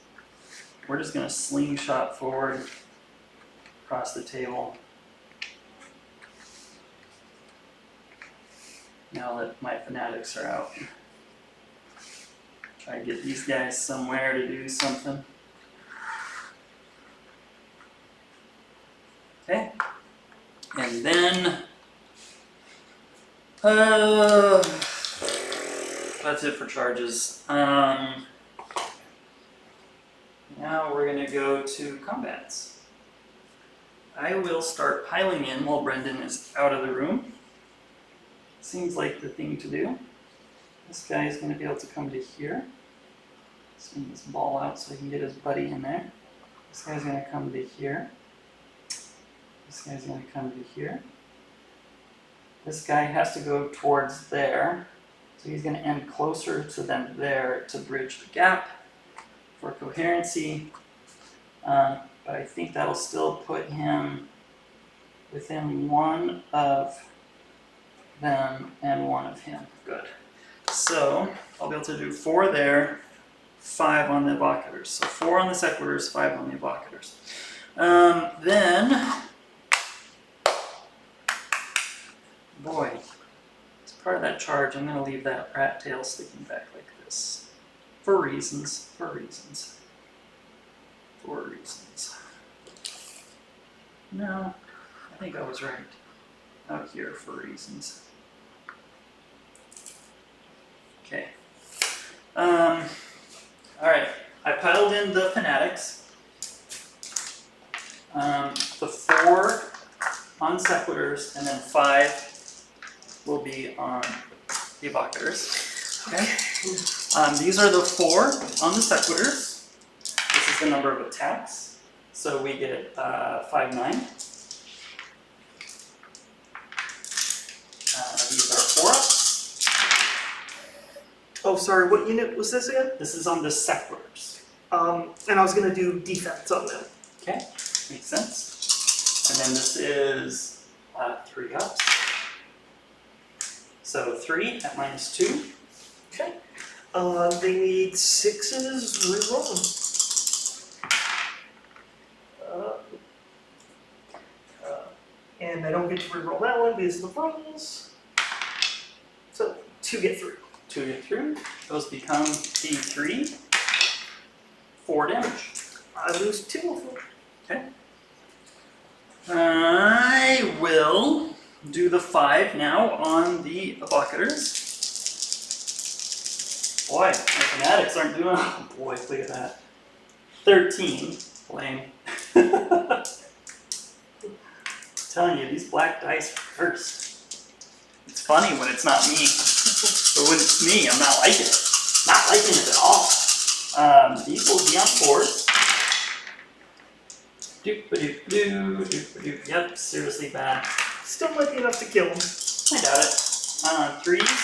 Speaker 1: We're just going to slingshot forward across the table. Now that my fanatics are out. Try to get these guys somewhere to do something. Okay. And then that's it for charges. Now we're going to go to combats. I will start piling in while Brendan is out of the room. Seems like the thing to do. This guy is going to be able to come to here. Swing this ball out so he can get his buddy in there. This guy's going to come to here. This guy's going to come to here. This guy has to go towards there. So he's going to end closer to them there to bridge the gap for coherency. But I think that'll still put him within 1 of them and 1 of him. Good. So I'll be able to do 4 there, 5 on the evocators. So 4 on the sequitors, 5 on the evocators. Then, boy, as part of that charge, I'm going to leave that rat tail sticking back like this. For reasons. No, I think I was right. Out here for reasons. Okay. Alright. piled in the fanatics. The 4 on sequiturs, and then 5 will be on the evocators. Okay. These are the 4 on the sequiturs. This is the number of attacks. So we get 5, 9. These are 4 ups.
Speaker 2: Oh, sorry, what unit was this again?
Speaker 1: This is on the sequiturs.
Speaker 2: And I was gonna do defense on them.
Speaker 1: Okay, makes sense. And then this is 3 ups. So 3 at -2.
Speaker 2: Okay. They need 6s, reroll them. And I don't get to reroll that one because of the rolls. So 2 get through.
Speaker 1: 2 get through. Those become D3. 4 damage.
Speaker 2: I lose 2 of them.
Speaker 1: Okay. I will do the 5 now on the evocators. Boy, my fanatics aren't doing. Oh boy, look at that. 13. Lame. Telling you, these black dice are cursed. It's funny when it's not me. But when it's me, I'm not liking it. Not liking it at all. These will be on 4s. Doop-a-doop-a-doo, Yep, seriously bad.
Speaker 2: Still might be enough to kill them.
Speaker 1: I doubt it. 3s.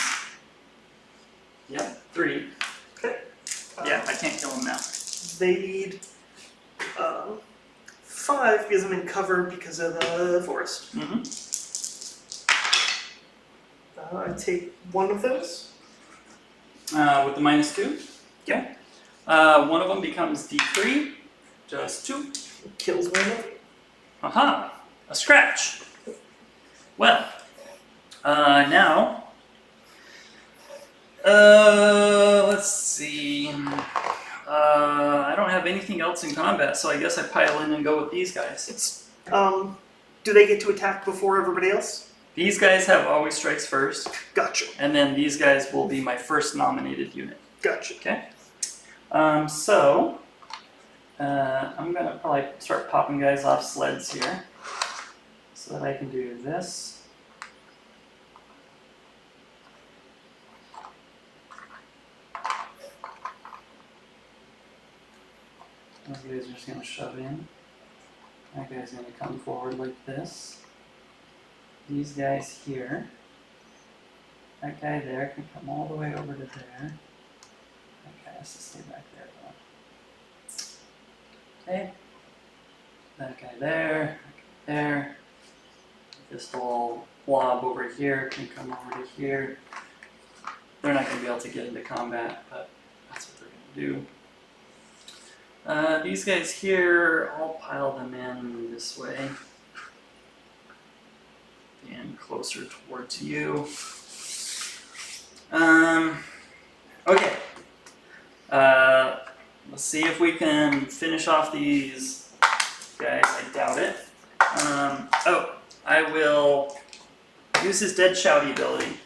Speaker 1: Yep, 3.
Speaker 2: Okay.
Speaker 1: Yeah, I can't kill him now.
Speaker 2: They need 5 because I'm in cover because of the forest.
Speaker 1: Mm-hmm.
Speaker 2: I take 1 of those.
Speaker 1: With the -2? Okay. One of them becomes D3. Just 2.
Speaker 2: Kills one of them.
Speaker 1: Aha! A scratch. Well, now, let's see. I don't have anything else in combat, so I guess I pile in and go with these guys.
Speaker 2: It's do they get to attack before everybody else?
Speaker 1: These guys have always strikes first,
Speaker 2: Gotcha.
Speaker 1: and then these guys will be my first nominated unit.
Speaker 2: Gotcha.
Speaker 1: Okay. I'm gonna probably start popping guys off sleds here, so that I can do this. Those guys are just gonna shove in. That guy's gonna come forward like this. These guys here. That guy there can come all the way over to there. That guy has to stay back there though. Okay. That guy there, there. This little blob over here can come over to here. They're not gonna be able to get into combat, but that's what they're gonna do. These guys here, I'll pile them in this way. And closer towards you. Okay. Let's see if we can finish off these guys. I doubt it. I will use his Dead Shouty ability.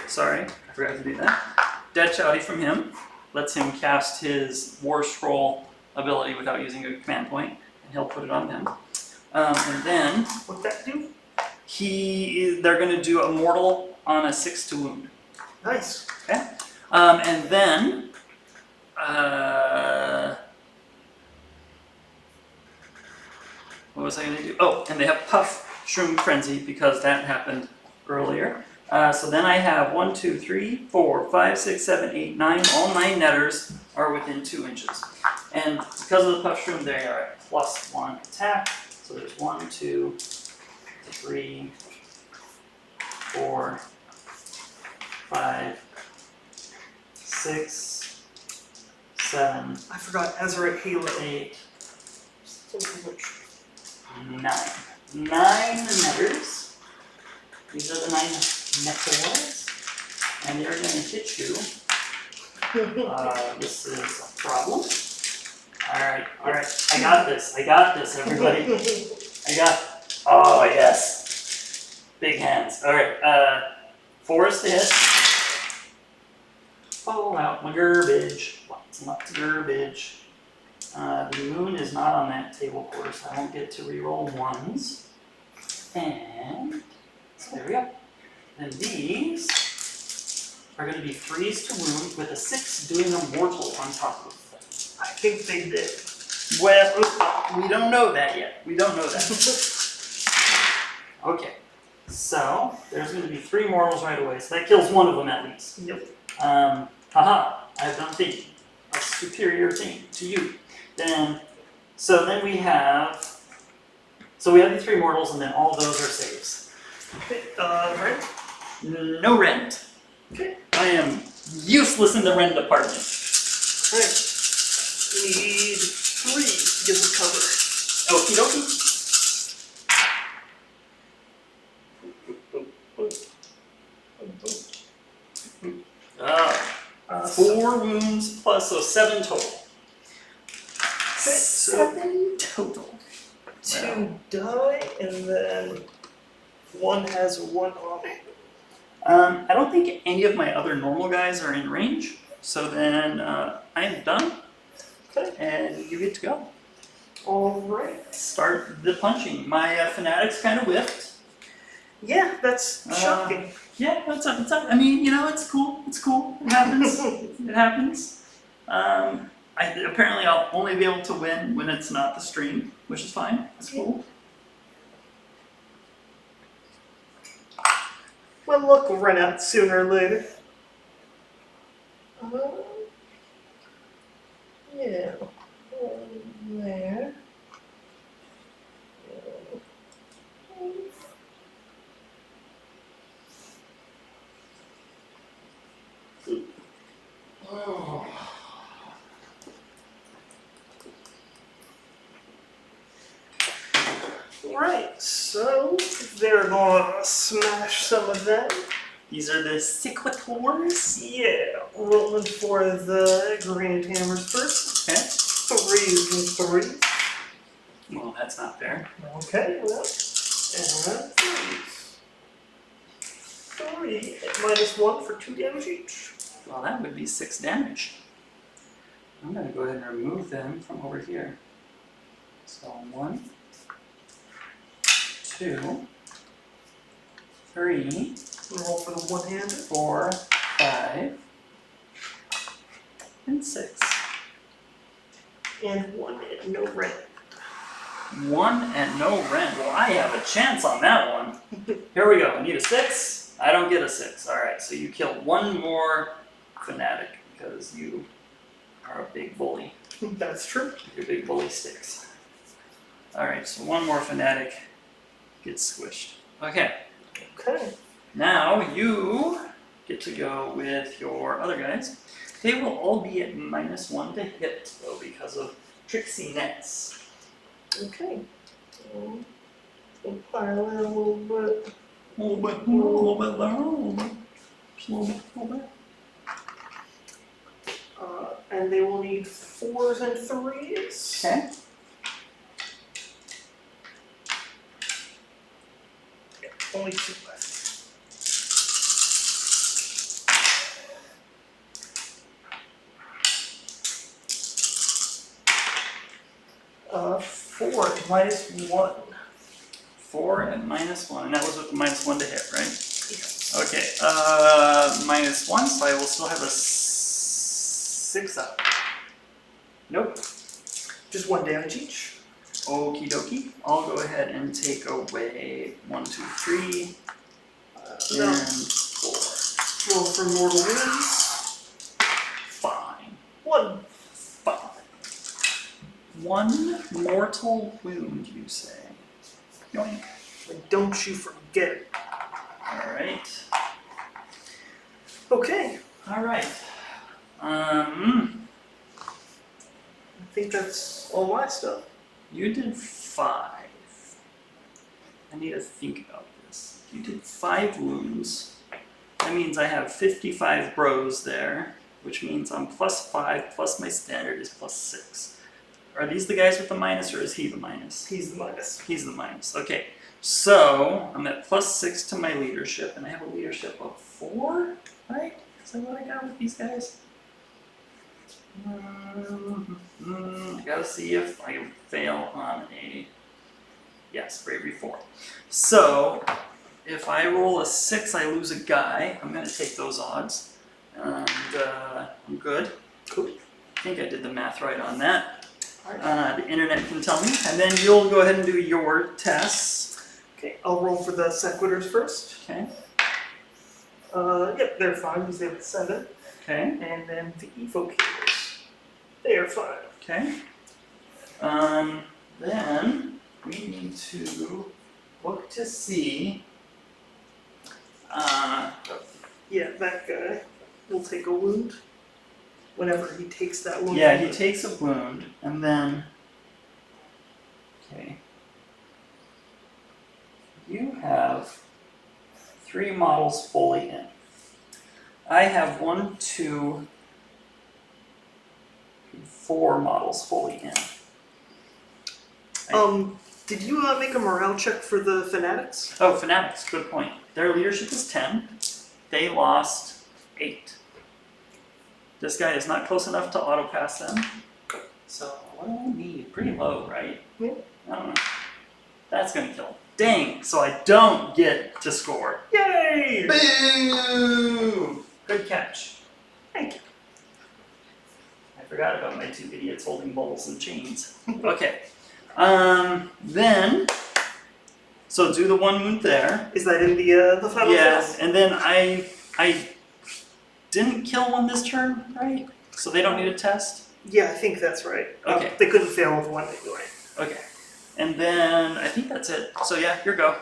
Speaker 1: Sorry, I forgot to do that. Dead Shouty from him lets him cast his War Scroll ability without using a command point, and he'll put it on them. And then
Speaker 2: What's that do?
Speaker 1: they're going to do a mortal on a 6 to wound.
Speaker 2: Nice.
Speaker 1: Okay. And then what was I going to do? Oh, and they have Puff Shroom Frenzy because that happened earlier. So then I have 1, 2, 3, 4, 5, 6, 7, 8, 9. All 9 netters are within 2 inches. And because of the Puff Shroom, they are at +1 attack. So there's 1, 2, 3, 4, 5, 6, 7.
Speaker 2: I forgot Ezra Halo.
Speaker 1: 8, 9. 9 netters. These are the 9 netters. And they're going to hit you. This is a problem. Alright. I got this, everybody. Oh, yes. Big hands. Alright, 4 is to hit. Fall out my garbage. Lots and lots of garbage. The moon is not on that table quarter, so I won't get to reroll ones. And so there we go. And these are going to be freeze to wound with a 6 doing a mortal on top of them.
Speaker 2: I think they did.
Speaker 1: Well, we don't know that yet. We don't know that. Okay, so there's going to be 3 mortals right away, so that kills one of them at least.
Speaker 2: Yep.
Speaker 1: Haha, I've done thinking. A superior thing to you. Then we have, the 3 mortals, and then all those are saves.
Speaker 2: Okay, rent?
Speaker 1: No rend.
Speaker 2: Okay.
Speaker 1: I am useless in the rend department.
Speaker 2: Alright. Need 3 to give us cover.
Speaker 1: Okie dokie.
Speaker 2: Uh,
Speaker 1: 4 wounds plus, so 7 total.
Speaker 2: Okay, so
Speaker 1: 7 total.
Speaker 2: 2 die, and then 1 has 1 on it.
Speaker 1: I don't think any of my other normal guys are in range, so then I am done,
Speaker 2: Okay.
Speaker 1: and you get to go.
Speaker 2: Alright.
Speaker 1: Start the punching. My fanatics kind of whiffed.
Speaker 2: Yeah, that's shocking.
Speaker 1: Yeah, that's up. I mean, you know, it's cool. It's cool. It happens. It happens. Apparently I'll only be able to win when it's not the stream, which is fine. That's cool.
Speaker 2: Well, luck will run out sooner or later. Yeah. There.
Speaker 1: Oh.
Speaker 2: Right, so they're gonna smash some of them.
Speaker 1: These are the sequitors.
Speaker 2: Yeah, rolling for the granite hammers first.
Speaker 1: Okay.
Speaker 2: 3s and 3s.
Speaker 1: Well, that's not fair.
Speaker 2: Okay, well, and 3s. 3 at -1 for 2 damage each.
Speaker 1: Well, that would be 6 damage. I'm going to go ahead and remove them from over here. So 1, 2, 3,
Speaker 2: Roll for the one-handed.
Speaker 1: 4, 5, and 6.
Speaker 2: And 1 at no rent.
Speaker 1: 1 and no rend. Well, I have a chance on that one. Here we go. I need a 6. I don't get a 6. Alright, so you kill 1 more fanatic because you are a big bully.
Speaker 2: That's true.
Speaker 1: Your big bully sticks. Alright, so 1 more fanatic gets squished. Okay,
Speaker 2: Okay.
Speaker 1: now you get to go with your other guys. They will all be at -1 to hit, though, because of tricksiness.
Speaker 2: Okay. We'll pile in a little bit.
Speaker 1: A little bit there, a little bit. Just a little bit.
Speaker 2: And they will need 4s and 3s.
Speaker 1: Okay.
Speaker 2: Yeah, only 2 left. Four -1.
Speaker 1: 4 and -1, and that was with the -1 to hit, right?
Speaker 2: Yes.
Speaker 1: Okay, -1, so I will still have a 6 up. Nope.
Speaker 2: Just 1 damage each.
Speaker 1: Okie dokie. I'll go ahead and take away 1, 2, 3,
Speaker 2: No.
Speaker 1: and 4.
Speaker 2: Roll for mortal wounds.
Speaker 1: Fine.
Speaker 2: 1.
Speaker 1: Fine. 1 mortal wound, you say? Yoink.
Speaker 2: And don't you forget it.
Speaker 1: Alright.
Speaker 2: Okay.
Speaker 1: Alright.
Speaker 2: I think that's all my stuff.
Speaker 1: You did 5. I need to think about this. You did 5 wounds. That means I have 55 bros there, which means I'm +5 plus my standard is +6. Are these the guys with the minus, or is he the minus?
Speaker 2: He's the minus.
Speaker 1: He's the minus. Okay. So I'm at +6 to my leadership, and I have a leadership of 4, right? Is that what I got with these guys? I gotta see if I can fail on a. Yes, bravery 4. So, if I roll a 6, I lose a guy. I'm gonna take those odds. And I'm good.
Speaker 2: Cool.
Speaker 1: I think I did the math right on that. The internet can tell me. And then you'll go ahead and do your tests.
Speaker 2: Okay, I'll roll for the sequiturs first.
Speaker 1: Okay.
Speaker 2: Yep, they're fine because they have 7.
Speaker 1: Okay.
Speaker 2: And then the evocators, they are fine.
Speaker 1: Okay. Then we need to look to see.
Speaker 2: Yeah, that guy will take a wound whenever he takes that wound.
Speaker 1: Yeah, he takes a wound, and then. Okay. You have 3 models fully in. I have 1, 2, 4 models fully in.
Speaker 2: Did you make a morale check for the fanatics?
Speaker 1: Oh, Fanatics, good point. Their leadership is 10. They lost 8. This guy is not close enough to auto pass them. So what do I need? Pretty low, right?
Speaker 2: Yeah.
Speaker 1: I don't know. That's gonna kill him. Dang, so I don't get to score.
Speaker 2: Yay!
Speaker 1: Boo! Good catch.
Speaker 2: Thank you.
Speaker 1: I forgot about my 2 idiots holding bowls and chains. Okay. Then, so do the 1 wound there.
Speaker 2: Is that in the final
Speaker 1: Yeah,
Speaker 2: phase?
Speaker 1: and then I didn't kill one this turn, right? So they don't need a test?
Speaker 2: Yeah, I think that's right.
Speaker 1: Okay.
Speaker 2: They couldn't fail with 1 anyway.
Speaker 1: Okay. And then I think that's it. So yeah, your go.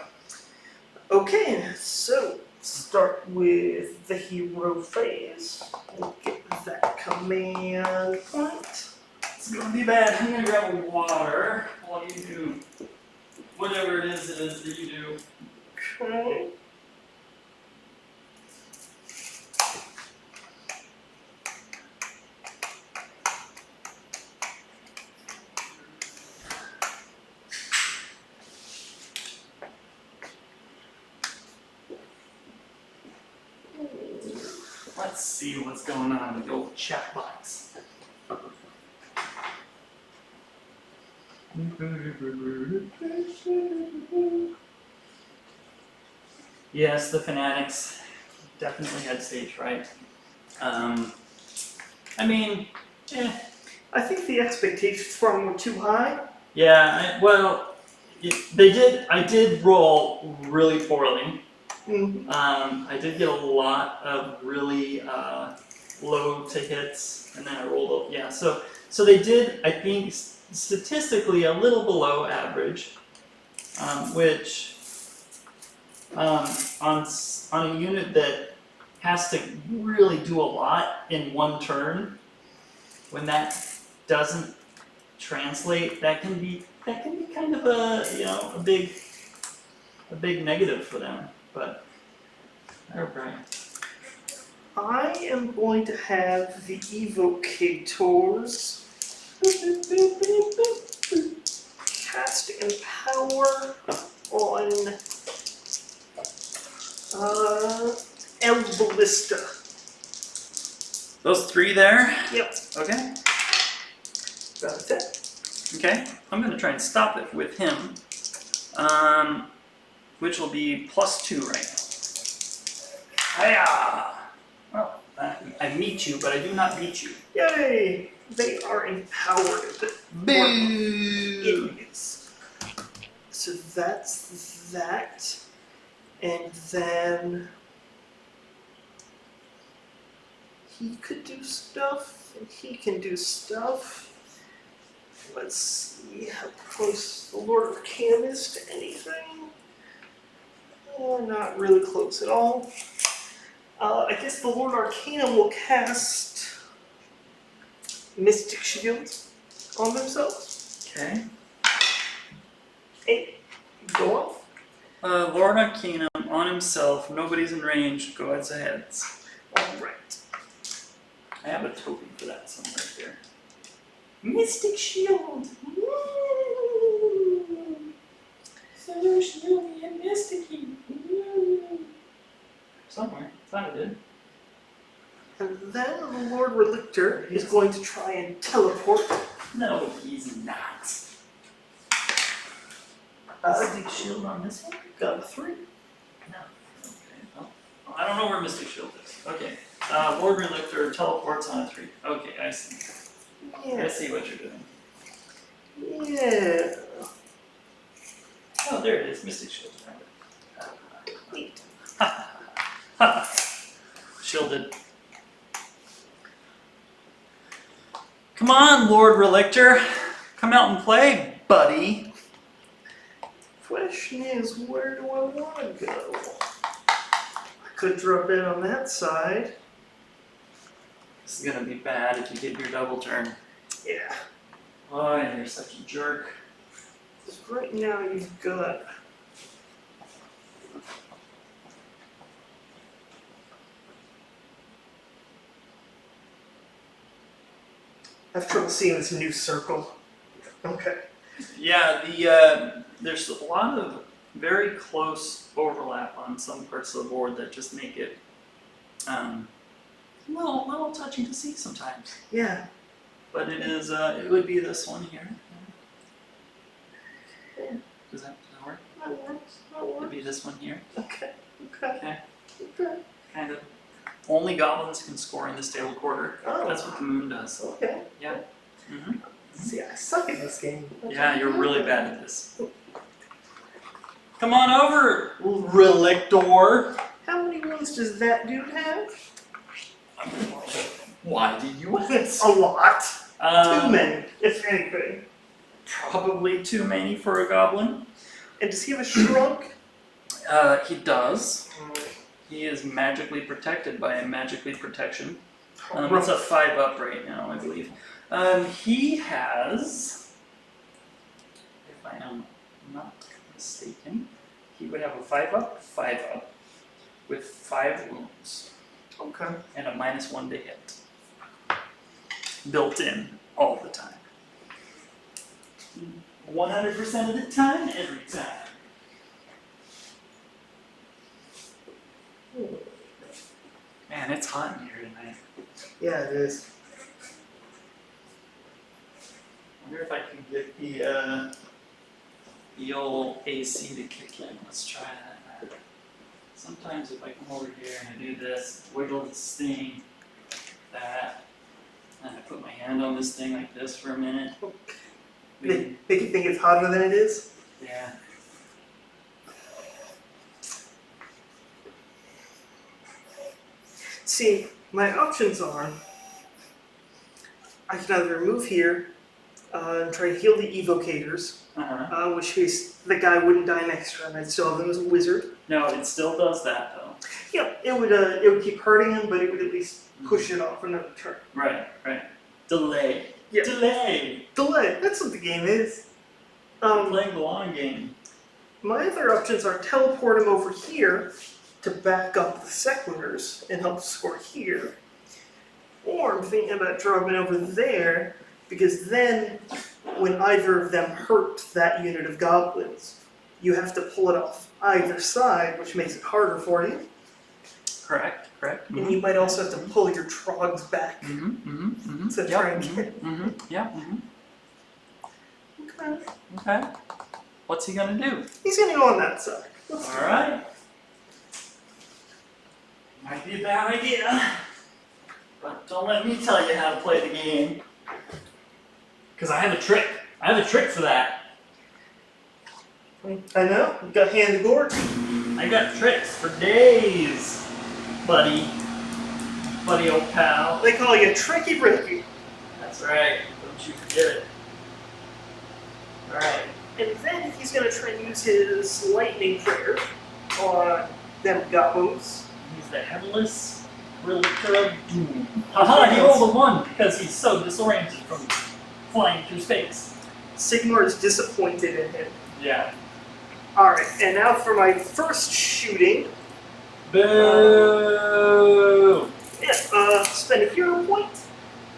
Speaker 2: Okay, so start with the hero phase. We'll get that command point.
Speaker 1: It's gonna be bad. I'm gonna grab a water while you do whatever it is that you do.
Speaker 2: Okay.
Speaker 1: Let's see what's going on with the old chat box. Yes, the Fanatics definitely had stage fright. I mean,
Speaker 2: I think the expectations for them were too high.
Speaker 1: yeah, I did roll really poorly.
Speaker 2: Mm-hmm.
Speaker 1: I did get a lot of really low to hits, and then I rolled up. Yeah, so they did, I think, statistically a little below average, which on a unit that has to really do a lot in 1 turn, when that doesn't translate, that can be kind of a big negative for them. But alright.
Speaker 2: I am going to have the evocators cast Empower on El Ballista.
Speaker 1: Those 3 there?
Speaker 2: Yep.
Speaker 1: Okay.
Speaker 2: Got it.
Speaker 1: Okay. I'm gonna try and stop it with him. Which will be +2 right now. Hiya! Well, I meet you, but I do not beat you.
Speaker 2: Yay! They are empowered.
Speaker 1: Boo!
Speaker 2: Idiots. So that's that. And then he could do stuff, and he can do stuff. Let's see how close the Lord Arcanum is to anything. Not really close at all. I guess the Lord Arcanum will cast Mystic Shield on themselves.
Speaker 1: Okay.
Speaker 2: 8. Go off.
Speaker 1: Lord Arcanum on himself, nobody's in range, go heads ahead.
Speaker 2: Alright.
Speaker 1: I have a token for that somewhere here. Mystic Shield! Woo! So shieldy and mysticky. Woo! Somewhere. Thought I did.
Speaker 2: And then the Lord Relictor is going to try and teleport.
Speaker 1: No, he's not. Mystic Shield on this one?
Speaker 2: Got a 3.
Speaker 1: No. Okay. Oh, I don't know where Mystic Shield is. Okay. Lord Relictor teleports on a 3. Okay, I see.
Speaker 2: Yeah.
Speaker 1: I see what you're doing.
Speaker 2: Yeah.
Speaker 1: Oh, there it is. Mystic Shield.
Speaker 2: Neat.
Speaker 1: Shielded. Come on, Lord Relictor. Come out and play, buddy.
Speaker 2: Question is, where do I want to go? I could drop in on that side.
Speaker 1: This is gonna be bad if you get your double turn.
Speaker 2: Yeah.
Speaker 1: Oh, you're such a jerk.
Speaker 2: Because right now you've got... I have trouble seeing this new circle. Okay.
Speaker 1: Yeah, there's a lot of very close overlap on some parts of the board that just make it a little touchy to see sometimes.
Speaker 2: Yeah.
Speaker 1: But it is it would be this one here.
Speaker 2: Yeah.
Speaker 1: Does that work?
Speaker 2: That works. That
Speaker 1: It'd
Speaker 2: works.
Speaker 1: be this one here.
Speaker 2: Okay. Okay.
Speaker 1: Okay.
Speaker 2: Okay.
Speaker 1: Kind of. Only goblins can score in this table quarter.
Speaker 2: Oh.
Speaker 1: That's what the moon does.
Speaker 2: Okay.
Speaker 1: Yeah. Mm-hmm.
Speaker 2: See, I suck at this game.
Speaker 1: Yeah, you're really bad at this. Come on over, Relictor.
Speaker 2: How many ones does that dude have?
Speaker 1: Why do you ask?
Speaker 2: A lot. Too many, if anything.
Speaker 1: Probably too many for a goblin.
Speaker 2: And does he have a shrunk?
Speaker 1: He does. He is magically protected by a magically protection. It's a 5-up right now, I believe. He has, if I am not mistaken, he would have a 5-up, with 5 wounds.
Speaker 2: Okay.
Speaker 1: And a -1 to hit. Built in all the time. 100% of the time, every time. Man, it's hot in here tonight.
Speaker 2: Yeah, it is.
Speaker 1: I wonder if I can get the old AC to kick in. Let's try that. Sometimes if I come over here and I do this, wiggle this thing, that, and I put my hand on this thing like this for a minute.
Speaker 2: Make you think it's hotter than it is?
Speaker 1: Yeah.
Speaker 2: See, my options are I can either move here and try to heal the evocators, in which case the guy wouldn't die next turn. I'd still have him as a wizard.
Speaker 1: No, it still does that though.
Speaker 2: Yeah, it would keep hurting him, but it would at least push it off another turn.
Speaker 1: Right. Delay.
Speaker 2: Yeah.
Speaker 1: Delay.
Speaker 2: Delay. That's what the game is.
Speaker 1: Playing the long game.
Speaker 2: My other options are teleport him over here to back up the Sequiners and help score here. Or I'm thinking about dropping over there, because then when either of them hurt that unit of goblins, you have to pull it off either side, which makes it harder for you.
Speaker 1: Correct.
Speaker 2: And you might also have to pull your trogs back to try and get.
Speaker 1: Okay. What's he gonna do?
Speaker 2: He's gonna go on that side.
Speaker 1: Alright. Might be a bad idea. But don't let me tell you how to play the game. Because I have a trick. I have a trick for that.
Speaker 2: I know. You got hand to gore.
Speaker 1: I got tricks for days, buddy. Buddy old pal.
Speaker 2: They call you Tricky Ricky.
Speaker 1: That's right. Don't you forget it. Alright.
Speaker 2: And then he's gonna try and use his lightning prayer on them goblins.
Speaker 1: He's the headless Relictor of Doom. Haha, he rolled a 1 because he's so disoriented from flying through space.
Speaker 2: Sigmar is disappointed in him.
Speaker 1: Yeah.
Speaker 2: Alright, and now for my first shooting.
Speaker 1: Boo!
Speaker 2: Spend a hero point,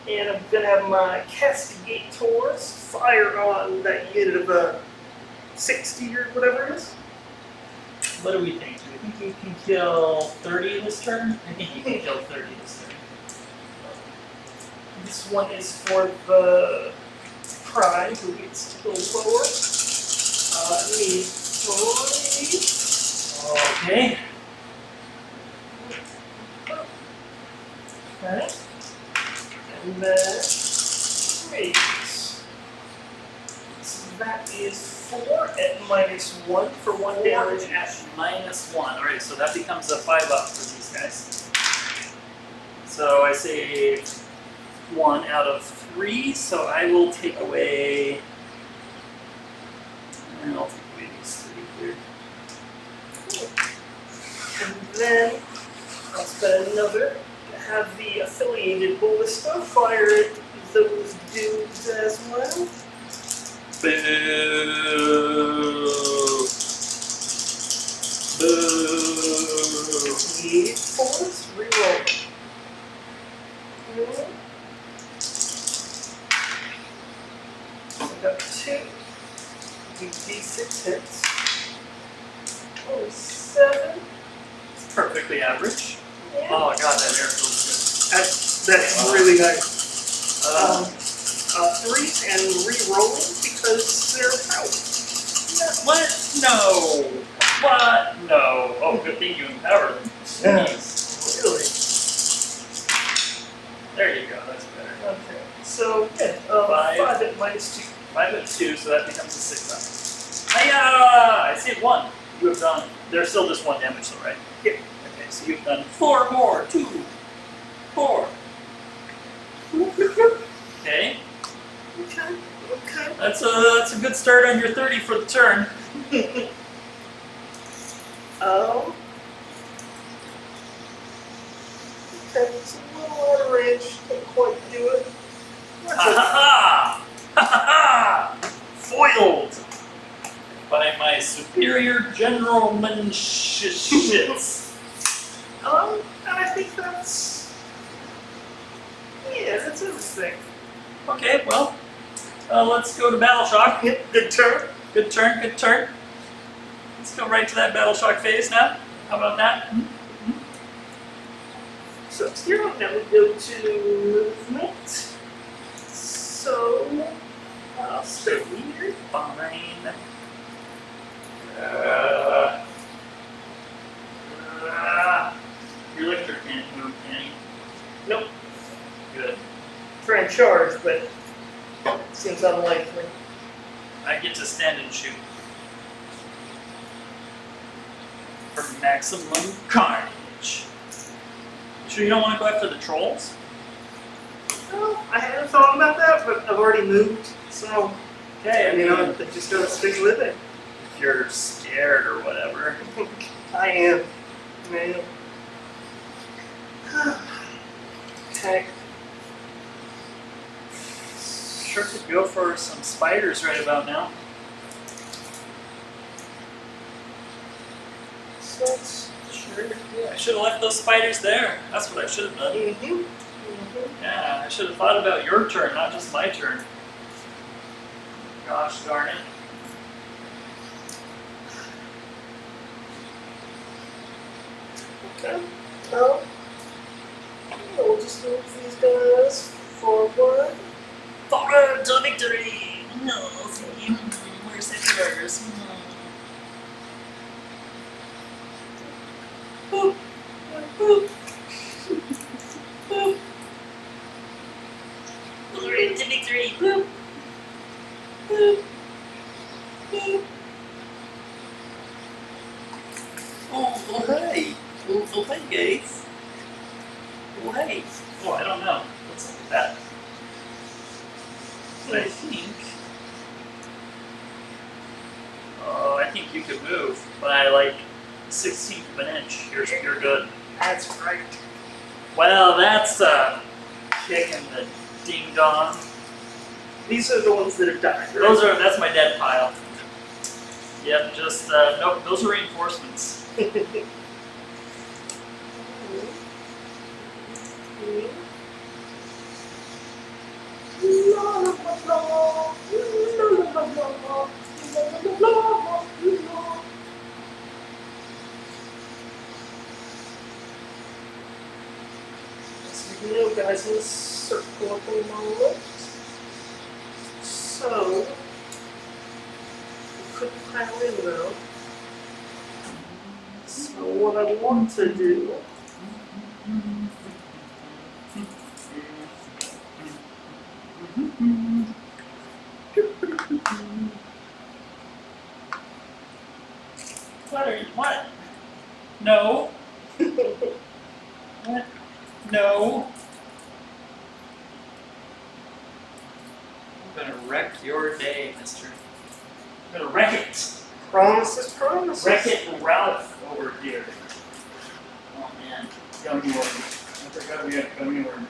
Speaker 2: and I'm gonna have my Castigators fire on that unit of 60 or whatever it is.
Speaker 1: What do we think? Do we think you can kill 30 this turn? I think you can kill 30 this turn.
Speaker 2: This one is for the prime, who gets to go lower. Need 3.
Speaker 1: Okay.
Speaker 2: Okay. And then 3. So that is 4 at -1 for 1 damage.
Speaker 1: At -1. Alright, so that becomes a 5-up for these guys. So I saved 1 out of 3, so I will take away. And I'll take away these 3 here.
Speaker 2: And then I'll spend another to have the affiliated ballista fire at those dudes as well.
Speaker 1: Boo! Boo!
Speaker 2: Need 4s, reroll. So I got 2. D6 hits. 7.
Speaker 1: It's perfectly average.
Speaker 2: Yeah.
Speaker 1: Oh god, that air feels
Speaker 2: That's really nice.
Speaker 1: good.
Speaker 2: 3s and re-rolling because they're out.
Speaker 1: What? No! What? No. Oh, good thing you empowered them.
Speaker 2: Yeah.
Speaker 1: Jeez.
Speaker 2: Really?
Speaker 1: There you go, that's better.
Speaker 2: Okay. So, yeah, 5 at -2.
Speaker 1: 5 at 2, so that becomes a 6-up. Hiya! I saved 1. You have done. There's still just 1 damage, though, right?
Speaker 2: Yeah.
Speaker 1: Okay, so you've done 4 more. 2, 4. Okay,
Speaker 2: Okay.
Speaker 1: that's a good start on your 30 for the turn.
Speaker 2: Okay, it's a little out of range. Can't quite do it.
Speaker 1: Ha ha ha! Ha ha ha! Foiled by my superior generalmanshits.
Speaker 2: And I think that's everything.
Speaker 1: Okay, well, let's go to Battle Shock.
Speaker 2: Good turn.
Speaker 1: Good turn, good turn. Let's go right to that Battle Shock phase now. How about that?
Speaker 2: So 0, now we go to movement. So I'll stay here.
Speaker 1: Fine. Your electric can't move, can you?
Speaker 2: Nope.
Speaker 1: Good.
Speaker 2: Try and charge, but seems unlikely.
Speaker 1: I get to stand and shoot. For maximum carnage. Sure you don't want to go after the trolls?
Speaker 2: Well, I hadn't thought about that, but I've already moved, so
Speaker 1: Okay, I mean,
Speaker 2: I just gotta stick with it.
Speaker 1: if you're scared or whatever.
Speaker 2: I am. Okay.
Speaker 1: Sure could go for some spiders right about now.
Speaker 2: So that's sure.
Speaker 1: Yeah, I should have left those spiders there. That's what I should have done. Yeah, I should have thought about your turn, not just my turn. Gosh darn it.
Speaker 2: Okay. Well, we'll just move these guys forward.
Speaker 1: Forward to victory! No, see, where's the yours? Boop, boop, boop. Forward to victory! Boop, boop, boop. Oh, hey! Oh, hey, guys! Oh, hey! Oh, I don't know. What's up with that? I think you could move by like 1/16 of an inch. You're good.
Speaker 2: That's right.
Speaker 1: Well, that's a kick in the ding dong.
Speaker 2: These are the ones that have died, right?
Speaker 1: That's my dead pile. Yep, just nope. Those are reinforcements.
Speaker 2: So you know, guys, let's circle up a moment. So, we could pile in though. So what I want to do
Speaker 1: What? No. What? No. I'm gonna wreck your day, mister. I'm gonna wreck it.
Speaker 2: promises.
Speaker 1: Wreck it, Ralph, over here. Oh man. Gummy worm. I forgot we had gummy worm.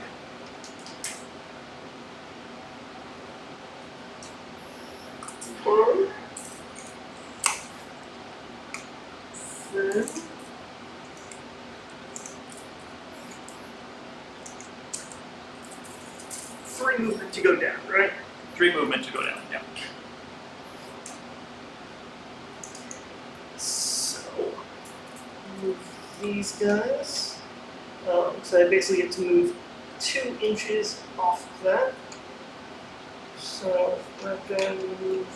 Speaker 2: One. Then 3 movement to go down, right?
Speaker 1: 3 movement to go down, yeah.
Speaker 2: So, move these guys. So I basically get to move 2 inches off of that. So I'm going to move.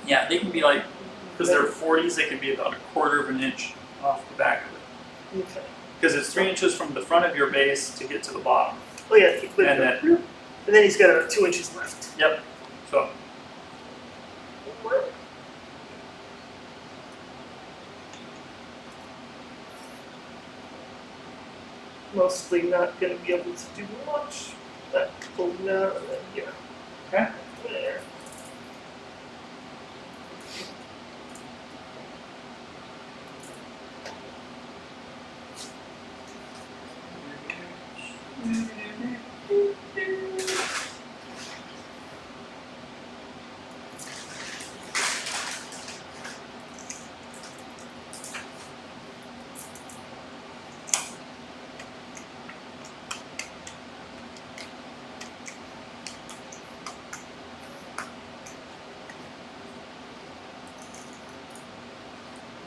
Speaker 1: Yeah, they can be like, because they're 40s, they can be about 1/4 of an inch off the back of it.
Speaker 2: Okay.
Speaker 1: Because it's 3 inches from the front of your base to get to the bottom.
Speaker 2: Oh yeah, but,
Speaker 1: And then,
Speaker 2: and then he's got 2 inches left.
Speaker 1: yep. So,
Speaker 2: Mostly not going to be able to do much. That pulled out and then here.
Speaker 1: okay.
Speaker 2: There.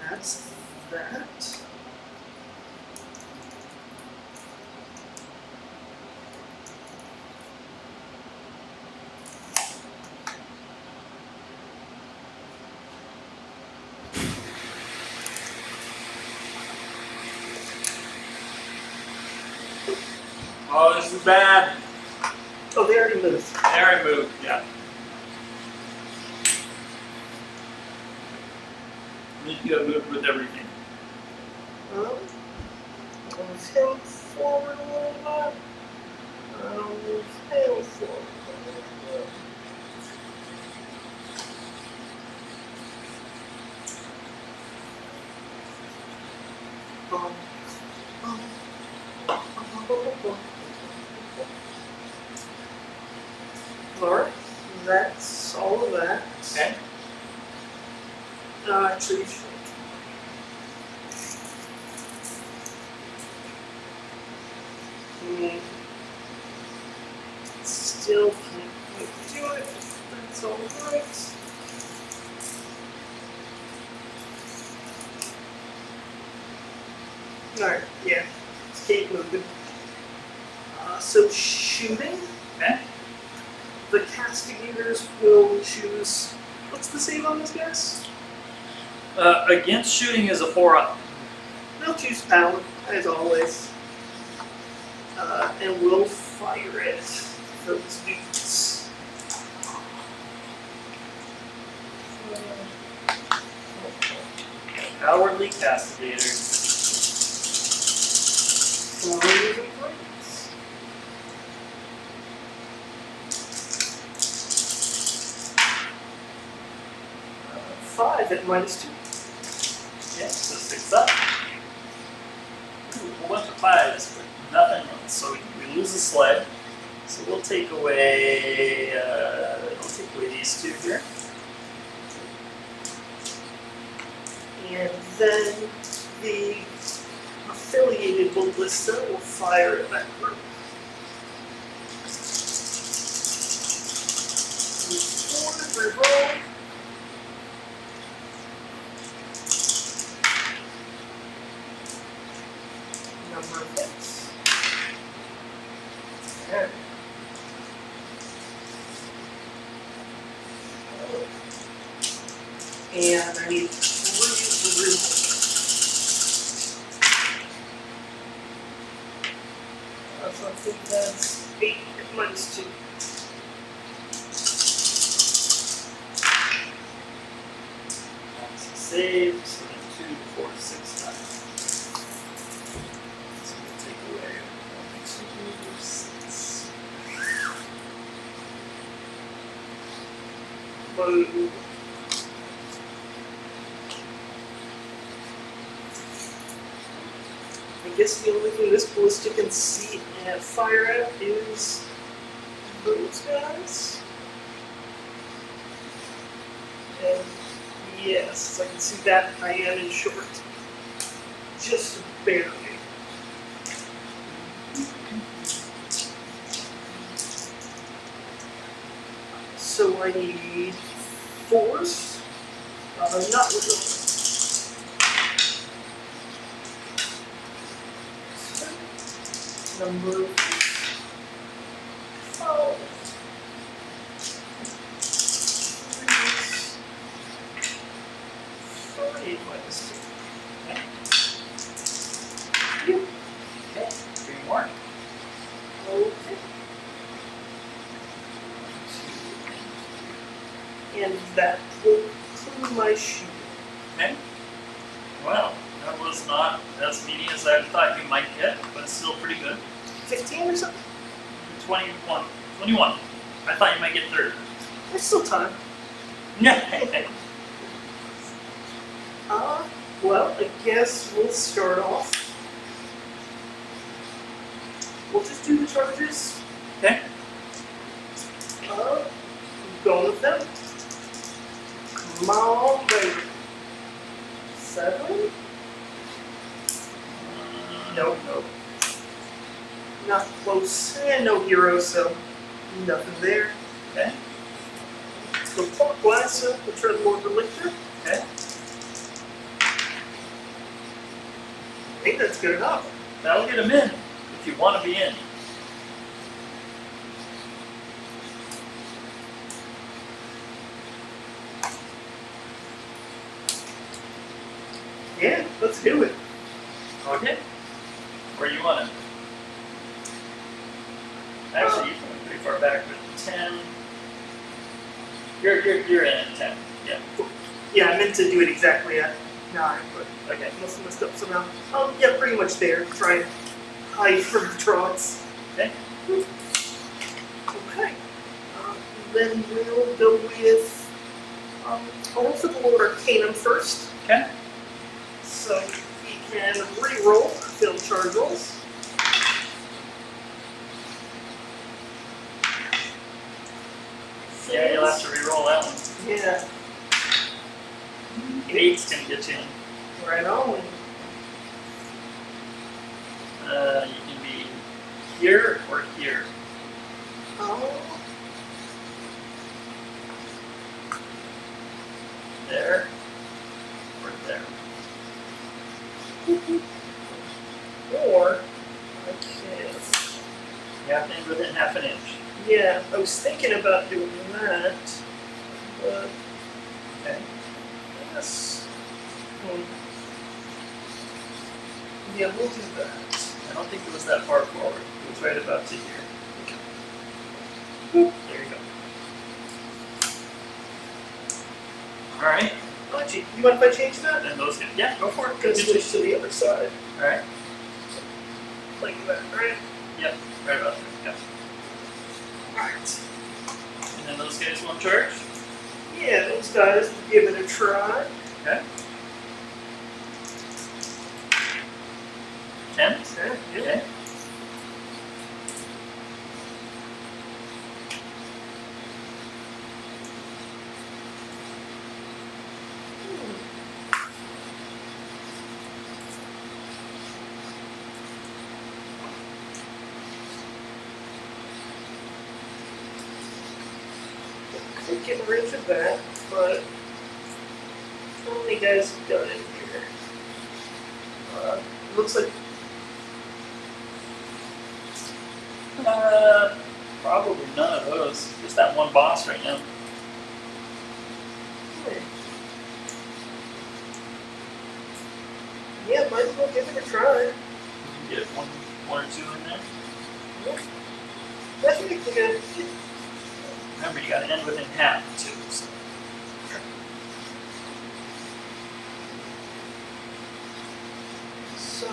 Speaker 2: That's that.
Speaker 1: Oh, this is bad.
Speaker 2: Oh, they already moved.
Speaker 1: They already moved, yeah. You have moved with everything.
Speaker 2: Move him forward a little bit. Move him forward a little bit. Alright, that's all of that.
Speaker 1: Okay.
Speaker 2: Actually, still can't quite do it. That's alright. Alright, yeah. Keep moving. So shooting,
Speaker 1: Okay.
Speaker 2: the castigators will choose. What's the save on this, guys?
Speaker 1: Against shooting is a 4-up.
Speaker 2: They'll choose power, as always. And we'll fire it. Those dudes.
Speaker 1: Cowardly castigators.
Speaker 2: Fires and fights. Five at -2.
Speaker 1: Yeah, so 6 up. Ooh, a whole bunch of 5s, but nothing else. So we lose a sled. So we'll take away these 2 here.
Speaker 2: And then the affiliated ballista will fire at that group. 4, reroll. Number of hits. And I need 3 room. So I think that's 8 minus 2.
Speaker 1: Save, so then 2, 4, 6 times. So we'll take away 1, 2, 6.
Speaker 2: Whoa. I guess the only thing this ballista can see and fire at is those guys. And yes, I can see that I am in short. Just barely. So I need 4s. Not with number 12. 3 minus 2.
Speaker 1: Okay.
Speaker 2: Yep.
Speaker 1: Okay, 3 more.
Speaker 2: Okay. And that will include my shield.
Speaker 1: Okay. Well, that was not as meaty as I thought you might get, but still pretty good.
Speaker 2: 15 or something?
Speaker 1: 21. 21. I thought you might get 30.
Speaker 2: There's still time. Well, I guess we'll start off. We'll just do the charges.
Speaker 1: Okay.
Speaker 2: Going with them. Come on, baby. 7? Nope. Not close. And no hero, so nothing there.
Speaker 1: Okay.
Speaker 2: So clockwise, so we'll try the Lord Relictor.
Speaker 1: Okay.
Speaker 2: I think that's good enough.
Speaker 1: That'll get him in if you want to be in.
Speaker 2: Yeah, let's do it.
Speaker 1: Okay. Where you want it? Actually, you can go pretty far back with 10. You're in at 10. Yeah.
Speaker 2: Yeah, I meant to do it exactly at 9, but
Speaker 1: Okay.
Speaker 2: must have messed up somehow. Yeah, pretty much there. Try and hide from the trots.
Speaker 1: Okay.
Speaker 2: Okay. Then we'll go with I'll roll for the Lord Arcanum first.
Speaker 1: Okay.
Speaker 2: So he can re-roll failed charge rolls.
Speaker 1: Yeah, you'll have to re-roll that one.
Speaker 2: Yeah.
Speaker 1: 8's gonna get you in.
Speaker 2: Right on.
Speaker 1: You can be here or here.
Speaker 2: Oh.
Speaker 1: There or there.
Speaker 2: Or I can.
Speaker 1: You have to end within half an inch.
Speaker 2: Yeah, I was thinking about doing that, but
Speaker 1: Okay.
Speaker 2: yes. Yeah, we'll do that.
Speaker 1: I don't think it was that far forward. It was right about to here. There you go. Alright.
Speaker 2: Oh, gee, you mind if I change that?
Speaker 1: And those yeah, go for it.
Speaker 2: I'm gonna switch to the other side,
Speaker 1: Alright.
Speaker 2: like that, right?
Speaker 1: Yep. Right about there. Yep.
Speaker 2: Alright.
Speaker 1: And then those guys won't charge.
Speaker 2: Yeah, those guys, give it a try.
Speaker 1: Okay. 10.
Speaker 2: Okay.
Speaker 1: Okay.
Speaker 2: Could get rid of that, but how many guys have done it here? Looks like
Speaker 1: Probably none of those. Just that one boss right now.
Speaker 2: We'll give it a try.
Speaker 1: Get one or two in there.
Speaker 2: That's pretty good.
Speaker 1: Remember, you gotta end within half, too, so.
Speaker 2: So.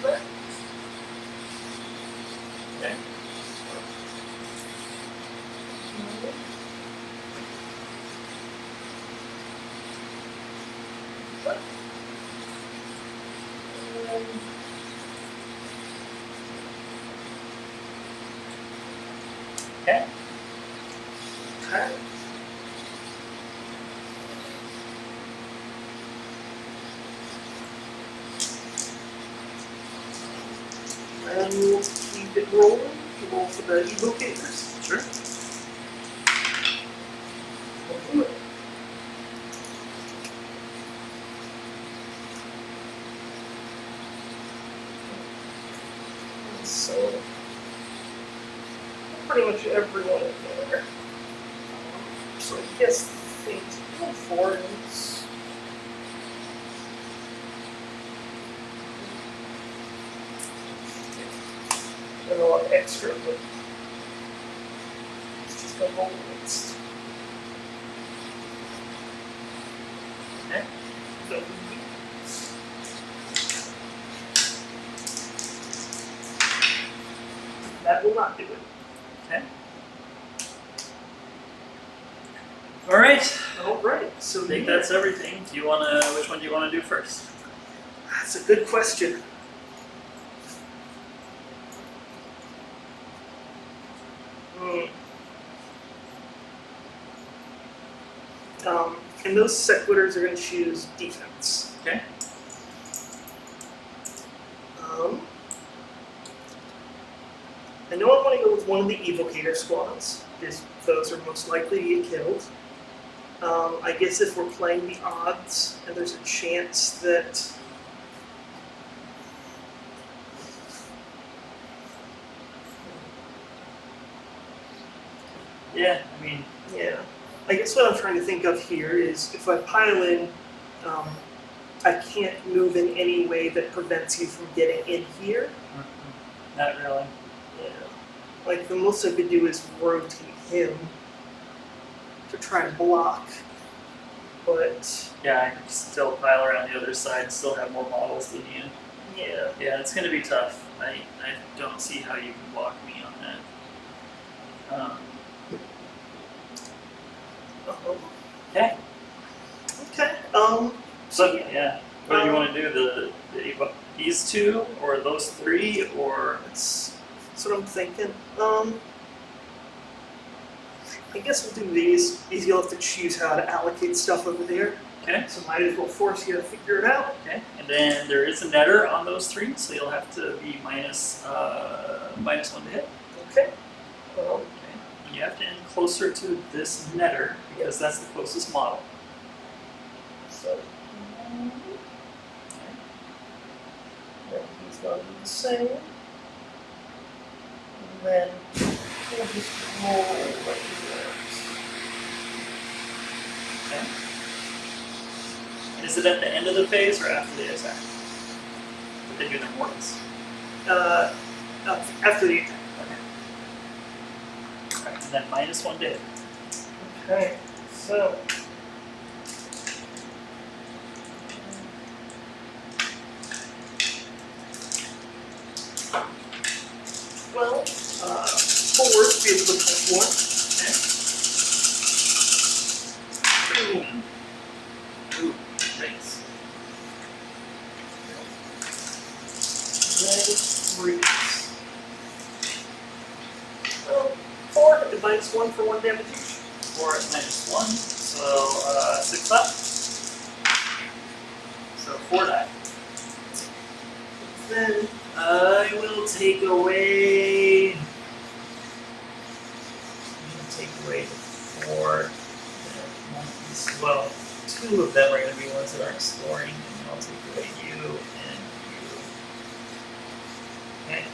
Speaker 1: Okay. Okay.
Speaker 2: Okay. And we'll keep it rolling. Roll for the evocators.
Speaker 1: Sure.
Speaker 2: We'll do it. So, pretty much everyone in there. So I guess things go for is. And a lot extra, but it's just a roll against.
Speaker 1: Okay.
Speaker 2: So, that will not do it.
Speaker 1: Okay. Alright.
Speaker 2: Alright, so
Speaker 1: I think that's everything. Do you wanna, which one do you wanna do first?
Speaker 2: That's a good question. And those sequitors are going to choose defense.
Speaker 1: Okay.
Speaker 2: I know I want to go with one of the evocator squads, because those are most likely to get killed. I guess if we're playing the odds, and there's a chance that
Speaker 1: Yeah, I mean,
Speaker 2: yeah. I guess what I'm trying to think of here is if I pile in, I can't move in any way that prevents you from getting in here.
Speaker 1: not really.
Speaker 2: Yeah. Like the most I could do is rotate him to try and block. But
Speaker 1: Yeah, I can still pile around the other side and still have more models than you.
Speaker 2: yeah.
Speaker 1: Yeah, it's gonna be tough. I don't see how you can block me on that. Okay.
Speaker 2: Okay.
Speaker 1: So yeah, what do you want to do? These two, or those three, or
Speaker 2: that's what I'm thinking. I guess we'll do these. These you'll have to choose how to allocate stuff over there.
Speaker 1: okay,
Speaker 2: So might as well force you to figure it out.
Speaker 1: okay. And then there is a netter on those three, so you'll have to be minus one to hit.
Speaker 2: Okay.
Speaker 1: Okay. You have to end closer to this netter because that's the closest model.
Speaker 2: So then he's going to do the same. And then we'll just roll like
Speaker 1: Okay. Is it at the end of the phase or after the attack? But they do them once.
Speaker 2: that. After the attack.
Speaker 1: Okay. Alright, and then minus one to hit.
Speaker 2: Okay, so. Well, 4 would be a good one.
Speaker 1: Boom. Ooh, nice.
Speaker 2: Then 3. Well, 4 and minus 1 for 1 damage each.
Speaker 1: 4 at minus 1, so 6 up. So 4 die.
Speaker 2: Then
Speaker 1: I will take away. I'm gonna take away the 4. Well, 2 of them are going to be ones that are exploring, and I'll take away you and you. Okay.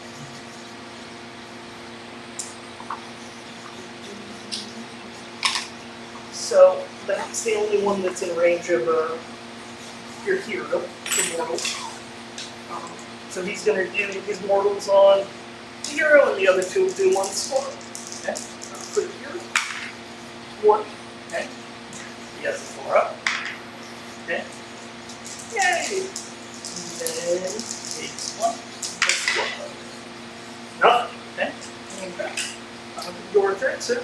Speaker 2: so that It's the only one that's in range of your hero, the mortals. So he's going to do his mortals on the hero, and the other two will do on the squad.
Speaker 1: Okay.
Speaker 2: For the hero. 1.
Speaker 1: Okay. He has a 4 up. Okay.
Speaker 2: Yay! And then
Speaker 1: Takes 1.
Speaker 2: nothing.
Speaker 1: Okay.
Speaker 2: Okay. Your turn, sir.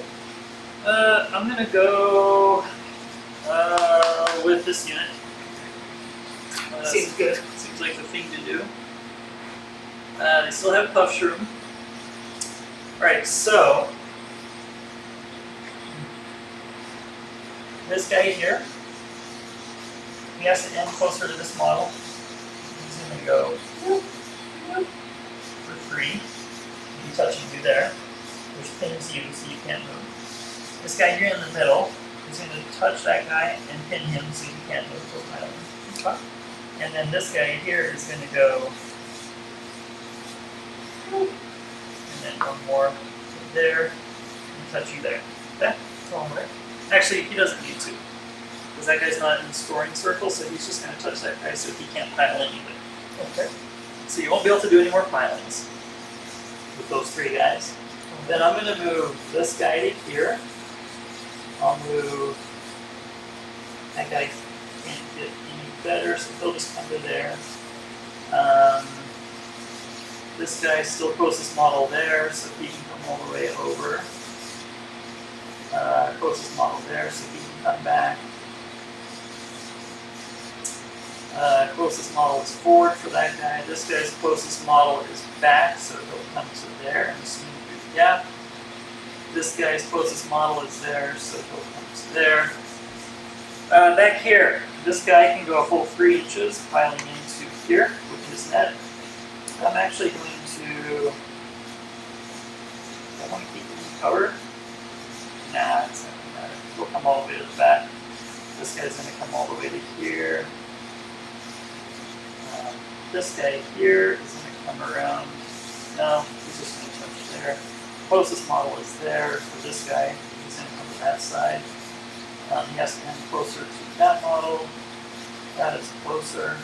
Speaker 1: I'm gonna go with this unit.
Speaker 2: Seems good.
Speaker 1: Seems like the thing to do. They still have puff shroom. Alright, so this guy here, he has to end closer to this model. He's gonna go for 3. He's touching you there, which pins you so you can't move. This guy here in the middle is going to touch that guy and pin him so he can't move. Okay. And then this guy here is going to go, and then one more there, and touch you there. Okay?
Speaker 2: Alright.
Speaker 1: Actually, he doesn't need to, because that guy's not in the scoring circle, so he's just going to touch that guy so he can't pile anything.
Speaker 2: Okay.
Speaker 1: So you won't be able to do any more pilings with those 3 guys. Then I'm going to move this guy to here. I'll move that guy can't get any better, so he'll just come to there. This guy's still closest model there, so he can come all the way over. Closest model there, so he can come back. Closest model is forward for that guy. This guy's closest model is back, so he'll come to there and swing through the gap. This guy's closest model is there, so he'll come to there. Back here, this guy can go a full 3 inches, piling into here with his net. I'm actually going to. I want to keep him covered. Nah, it's not going to matter. He'll come all the way to the back. This guy's going to come all the way to here. This guy here is going to come around. No, he's just going to touch there. Closest model is there for this guy. He's going to come to that side. He has to come closer to that model. That is closer.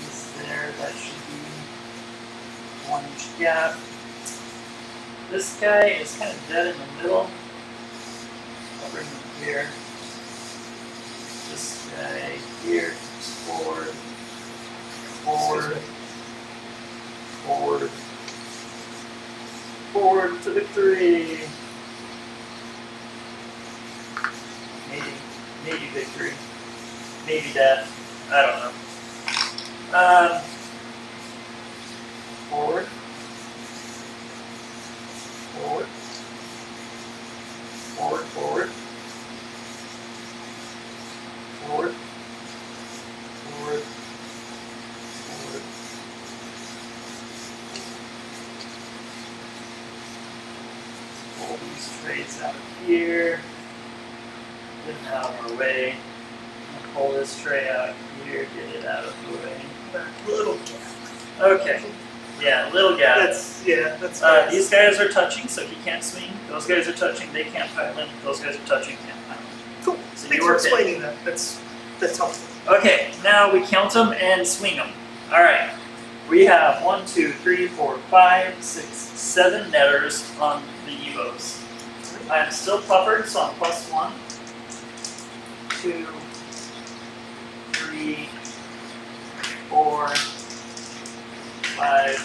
Speaker 1: He's there. That should be 1 inch gap. This guy is kind of dead in the middle. I'll bring him here. This guy here comes forward, forward, forward, forward to victory. Maybe victory. Maybe death. I don't know. Forward. Forward. Forward, forward. Forward. Forward. Forward. Pull these trays out of here. Get it out of our way. And pull this tray out here, get it out of the way.
Speaker 2: Little gap.
Speaker 1: Okay. Yeah, little gap.
Speaker 2: That's nice.
Speaker 1: These guys are touching, so he can't swing. Those guys are touching, they can't pile in. Those guys are touching, can't pile in.
Speaker 2: Cool.
Speaker 1: So
Speaker 2: Thanks
Speaker 1: you
Speaker 2: for
Speaker 1: are
Speaker 2: explaining that. That's helpful.
Speaker 1: Okay, now we count them and swing them. Alright. We have 1, 2, 3, 4, 5, 6, 7 netters on the Evos. I'm still puffered, so I'm +1. 2, 3, 4, 5,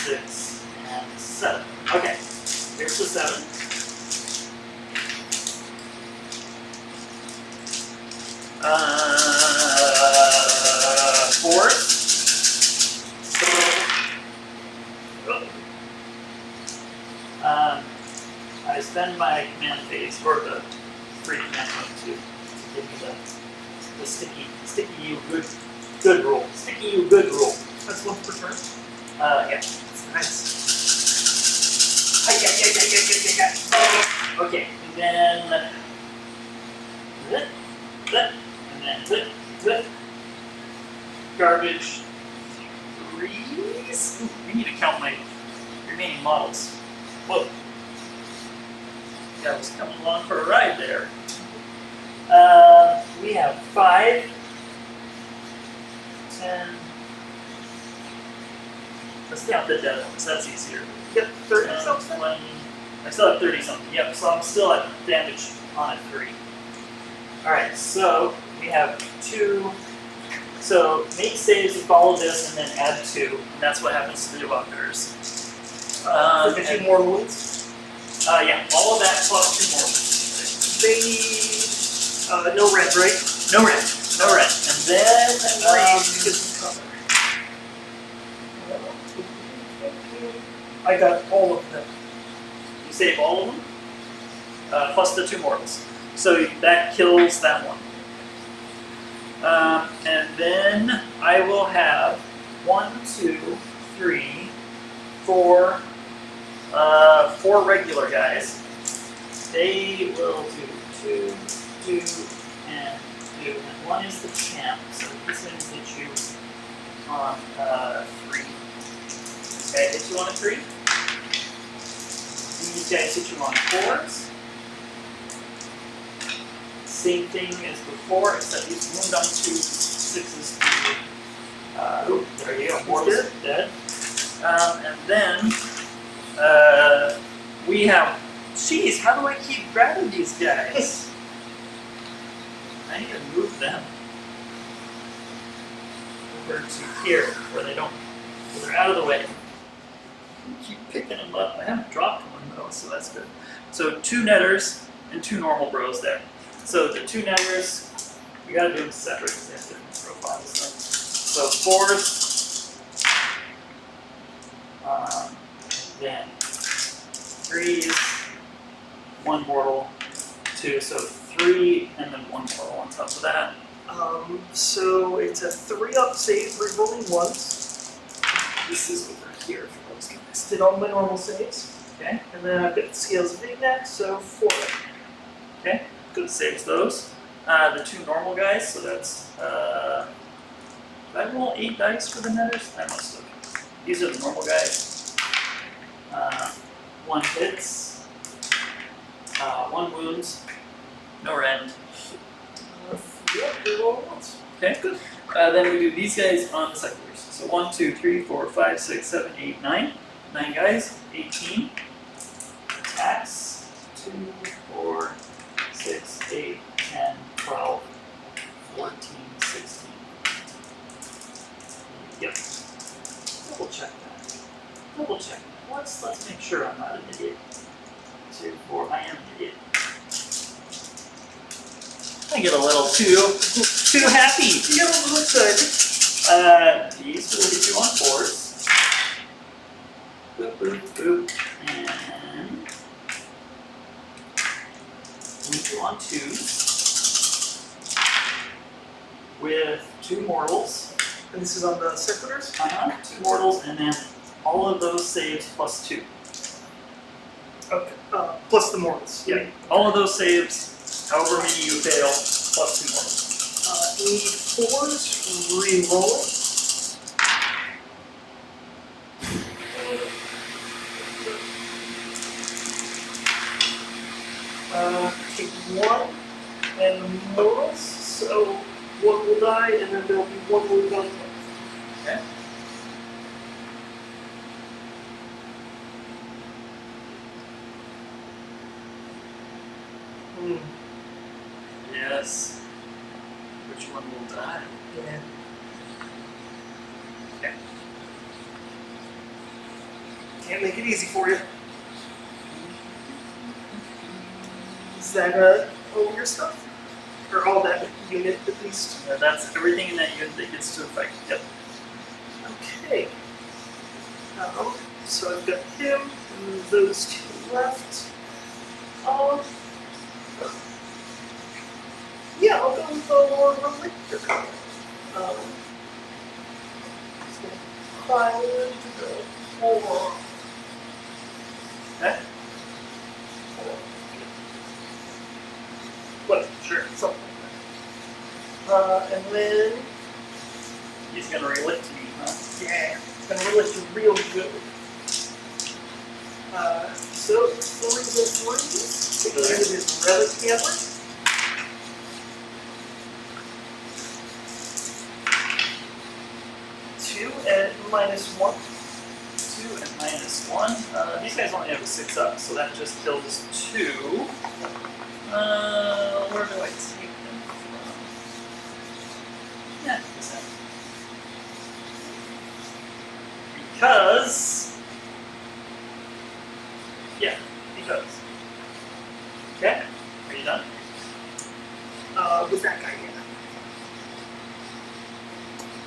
Speaker 1: 6, and 7. Okay, here's the 7. Fourth. I spend my command phase for the free command point to give me the sticky you good rule. Sticky you good rule.
Speaker 2: That's 1 per turn.
Speaker 1: Yeah.
Speaker 2: Nice.
Speaker 1: Okay, and then zip, zip, and then zip, zip. Garbage 3s. Ooh, we need to count my remaining models. Whoa. Yeah, I was coming along for a ride there. We have 5, 10. Let's count the dead ones, that's easier.
Speaker 2: Yep, 30
Speaker 1: 10,
Speaker 2: something.
Speaker 1: 20. I still have 30 something. Yep, so I'm still at damage on a 3. Alright, so we have 2. So make saves to follow this and then add 2. And that's what happens to the walkers.
Speaker 2: For 15 more wounds.
Speaker 1: Yeah, all of that plus 2 more.
Speaker 2: They need no red, right?
Speaker 1: No red. No red. And then
Speaker 2: I got all of them.
Speaker 1: you save all of them, plus the 2 mortals. So that kills that one. And then I will have 1, 2, 3, 4, 4 regular guys. They will do 2, 2, and 2. And 1 is the champ, so he's going to hit you on 3. This guy hits you on a 3. These guys hit you on 4s. Same thing as before, except he's wound on 2, 6s to there you go, 4's dead. And then we have, geez, how do I keep grabbing these guys? I need to move them over to here where they don't, where they're out of the way. Keep picking them up. I haven't dropped one though, so that's good. So 2 netters and 2 normal bros there. So the 2 netters, we gotta do them separate because they have different profiles. So 4s, then 3s, 1 mortal, 2, so 3 and then 1 mortal on top of that.
Speaker 2: So it's a 3-up save, rerolling once. This is over here for those guys. Did all my normal saves.
Speaker 1: Okay.
Speaker 2: And then I've got the scales of Ignac, so 4.
Speaker 1: Okay. Good, saves those. The 2 normal guys, so that's, did I roll 8 dice for the netters? I must have. These are the normal guys. 1 hits, 1 wounds, no rend.
Speaker 2: Yep, reroll once.
Speaker 1: Okay, good. Then we do these guys on the seconders. So 1, 2, 3, 4, 5, 6, 7, 8, 9. 9 guys, 18. Attacks, 2, 4, 6, 8, 10, 12, 14, 16. Yep. Double check that. Double check that. Let's make sure I'm not an idiot. 2, 4, I am an idiot. I get a little too happy.
Speaker 2: You get a little excited.
Speaker 1: These will hit you on 4s. Boop, boop, boop. And hit you on 2s. With 2 mortals.
Speaker 2: And this is on the circulars?
Speaker 1: 2 mortals, and then all of those saves plus 2.
Speaker 2: Okay. Plus the mortals.
Speaker 1: Yeah. All of those saves, however many you fail, plus 2 mortals.
Speaker 2: Need 4s, re-roll it. Take 1 and mortals, so 1 will die, and then there'll be 1 wound on left.
Speaker 1: Okay. Yes. Which one will die?
Speaker 2: Yeah.
Speaker 1: Okay.
Speaker 2: Can't make it easy for you. Is that all your stuff? Or all that unit at least?
Speaker 1: That's everything in that unit that gets to affect. Yep.
Speaker 2: Okay. So I've got him, and those 2 left. Yeah, I'll go with the Lord of Lictor. He's going to pile into the 4.
Speaker 1: Okay.
Speaker 2: 4. What? Sure, something like that. And then,
Speaker 1: He's gonna relift me, huh?
Speaker 2: yeah, it's going to relift you real good. So, 3s and 3s. Taking into this relic hammer. 2 and -1.
Speaker 1: 2 and -1. These guys only have a 6 up, so that just kills 2. Where do I take them from? Yeah, this end. Because. Yeah, because. Okay, are you done?
Speaker 2: With that guy, yeah.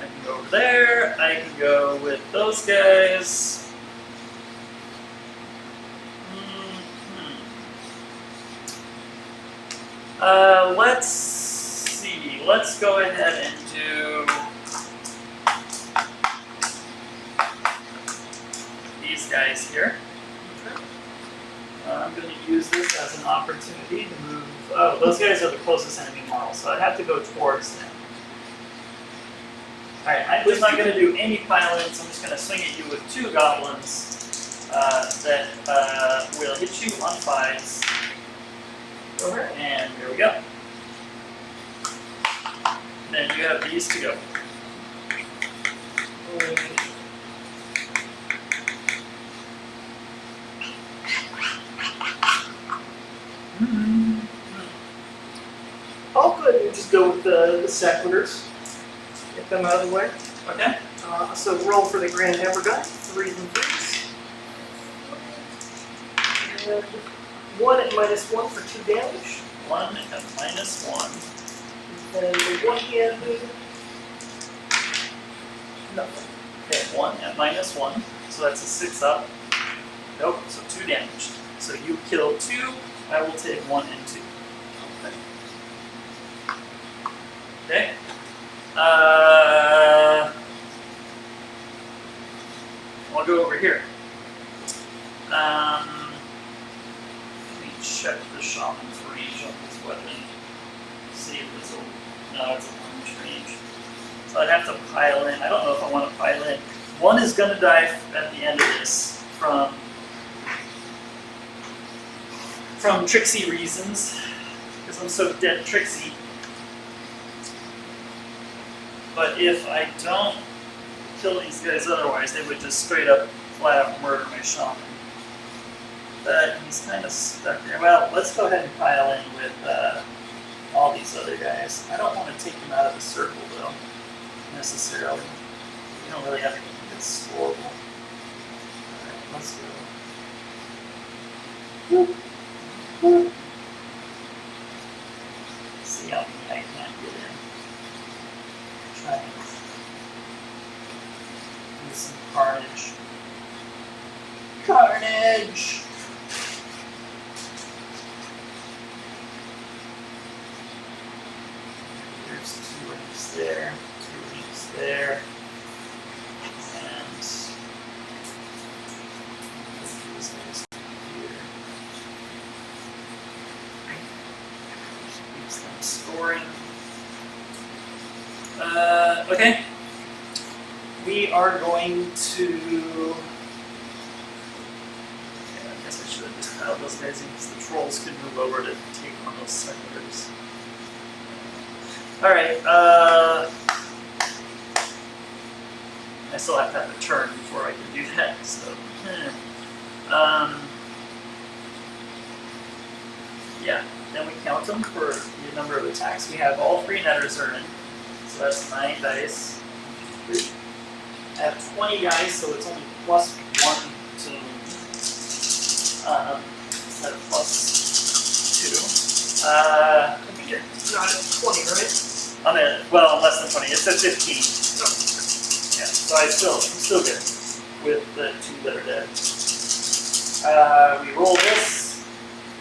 Speaker 1: I can go over there. I can go with those guys. Let's see. Let's go ahead and do these guys here. I'm going to use this as an opportunity to move. Oh, those guys are the closest enemy model, so I have to go towards them. Alright, I'm just not going to do any pile-ins. I'm just going to swing at you with 2 goblins that will hit you on 5s. Over, and here we go. Then you have these to go.
Speaker 2: All good. You just go with the sequiturs. Get them out of the way.
Speaker 1: Okay.
Speaker 2: So roll for the Grand Hammer guy. 3s and 3s. And 1 at -1 for 2 damage.
Speaker 1: 1 at -1.
Speaker 2: And the one-handed. Nothing.
Speaker 1: Okay, 1 at -1. So that's a 6 up. Nope, so 2 damage. So you kill 2, I will take 1 and 2. Okay. I'll go over here. Let me check the shaman's range on his weapon. See if it's a. No, it's a range range. So I'd have to pile in. I don't know if I want to pile in. 1 is going to die at the end of this from tricksy reasons, because I'm so dead tricksy. But if I don't kill these guys otherwise, they would just straight up, flat out murder my shaman. But he's kind of stuck there. Well, let's go ahead and pile in with all these other guys. I don't want to take them out of the circle, though, necessarily. You don't really have to keep it scoreable. Alright, let's go. See how many I can get in. Try and do some carnage. Carnage! There's 2 rings there, 2 rings there, and these guys here. Keeps them scoring. Okay. We are going to. I guess I should have just piled those guys in because the trolls could move over to take on those seconders. Alright, I still have to have a turn before I can do that, so. Yeah, then we count them for the number of attacks. We have all 3 netters are in, so that's 9 dice. I have 20 dice, so it's only plus 1 to instead of plus 2.
Speaker 2: I think you're not at 20, right?
Speaker 1: I'm at, well, less than 20. It's at 15. Yeah, so I'm still good with the 2 that are dead. We roll this.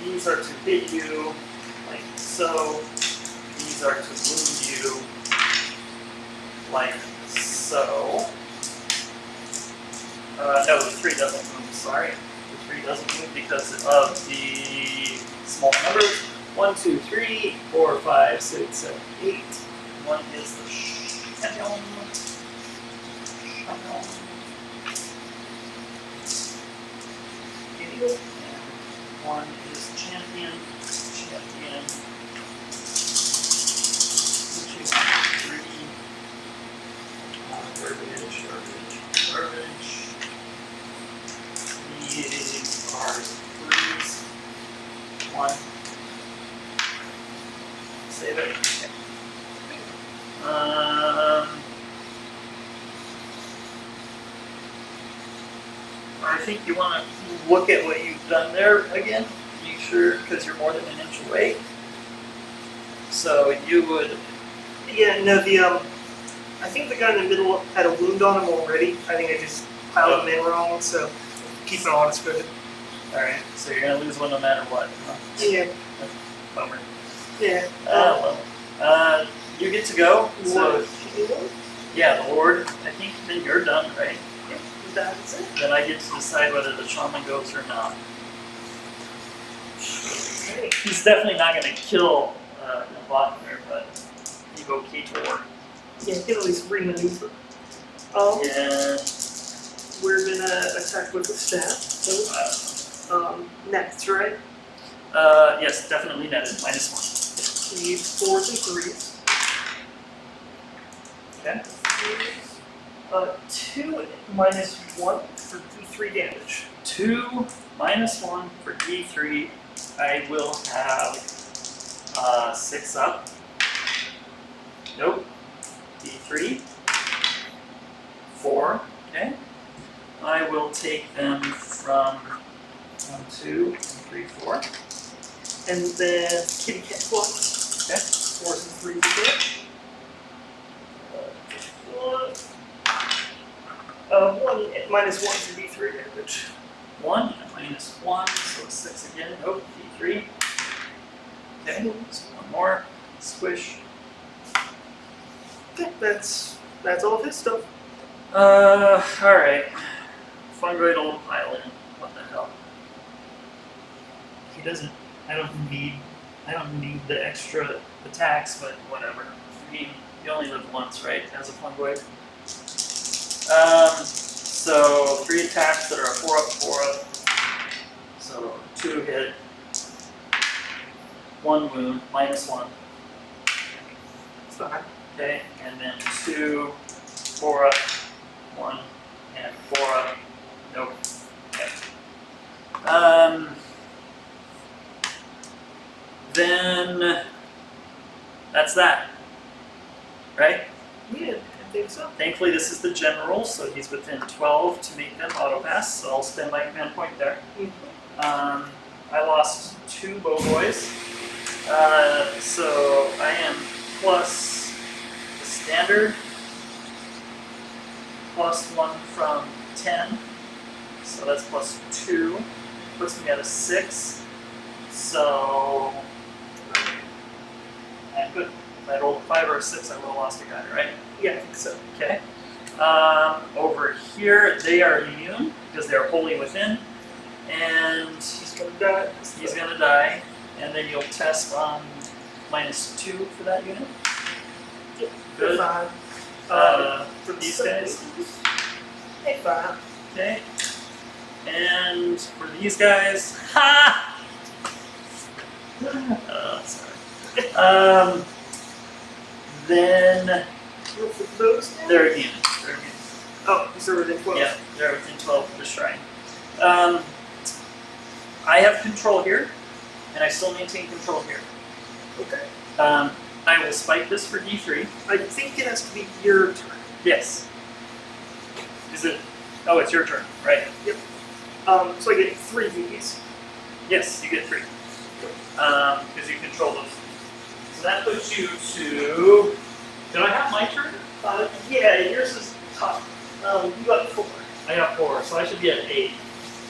Speaker 1: These are to hit you, like so. These are to wound you, like so. No, the 3 doesn't move, sorry. The 3 doesn't move because of the small numbers. 1, 2, 3, 4, 5, 6, 7, 8. 1 is the champion. Getting One is champion. What you want? 3. Garbage. These are 3s. 1. Save it. Okay. I think you want to look at what you've done there again. Make sure, because you're more than an inch away. So you would.
Speaker 2: Yeah, no, I think the guy in the middle had a wound on him already. I think I just piled him in wrong, so keep it on, it's good.
Speaker 1: Alright, so you're going to lose one no matter what. Huh?
Speaker 2: Yeah.
Speaker 1: Bummer.
Speaker 2: Yeah.
Speaker 1: You get to go.
Speaker 2: Lord.
Speaker 1: So, yeah, the Lord. I think then you're done, right?
Speaker 2: That's it.
Speaker 1: Then I get to decide whether the shaman goes or not.
Speaker 2: Okay.
Speaker 1: He's definitely not going to kill Nabotner, but you go K4.
Speaker 2: Yeah, you can at least remaneuver.
Speaker 1: Yeah.
Speaker 2: We're gonna attack with the staff. So, next, right?
Speaker 1: Yes, definitely netted. -1.
Speaker 2: We need 4s and 3s.
Speaker 1: Okay.
Speaker 2: 2 -1 for D3 damage.
Speaker 1: 2 -1 for D3. I will have 6 up. Nope. D3. 4. Okay. I will take them from 1, 2, 3, 4.
Speaker 2: And then kitty cat plus.
Speaker 1: Okay.
Speaker 2: 4s and 3s again. 1 -1 for D3 damage.
Speaker 1: 1 and -1, so 6 again. Nope. D3. Okay. So 1 more. Squish.
Speaker 2: Okay, that's all of his stuff.
Speaker 1: Alright. Fungoid will pile in. What the hell? He doesn't. I don't need the extra attacks, but whatever. I mean, you only live once, right? As a fungoid. So 3 attacks that are a 4 up, 4 up. So 2 hit. 1 wound, -1.
Speaker 2: Fine.
Speaker 1: Okay, and then 2, 4 up, 1, and 4 up. Nope. Okay. Then that's that. Right?
Speaker 2: Yeah, I think so.
Speaker 1: Thankfully, this is the general, so he's within 12 to make them auto pass, so I'll spend my command point there. I lost 2 bow boys, so I am plus the standard, +1 from 10, so that's +2, puts me at a 6, so I'm good. If I rolled a 5 or a 6, I would have lost a guy, right?
Speaker 2: Yeah, I think so.
Speaker 1: Okay. Over here, they are immune because they are wholly within, and
Speaker 2: He's gonna die.
Speaker 1: he's gonna die. And then you'll test on -2 for that unit. Good.
Speaker 2: 5.
Speaker 1: For these guys.
Speaker 2: Hey, 5.
Speaker 1: Okay. And for these guys, ha! Sorry. Then
Speaker 2: Roll for those now?
Speaker 1: they're immune.
Speaker 2: Oh, he's already within 12.
Speaker 1: Yeah, they're within 12 of the shrine. I have control here, and I still maintain control here.
Speaker 2: Okay.
Speaker 1: I will spike this for D3.
Speaker 2: I think it has to be your turn.
Speaker 1: Yes. Is it? Oh, it's your turn, right?
Speaker 2: Yep. So I get 3 V's.
Speaker 1: Yes, you get 3. Because you control those. So that puts you to. Did I have my turn?
Speaker 2: Yeah, yours is tough. You got 4.
Speaker 1: I got 4, so I should be at 8.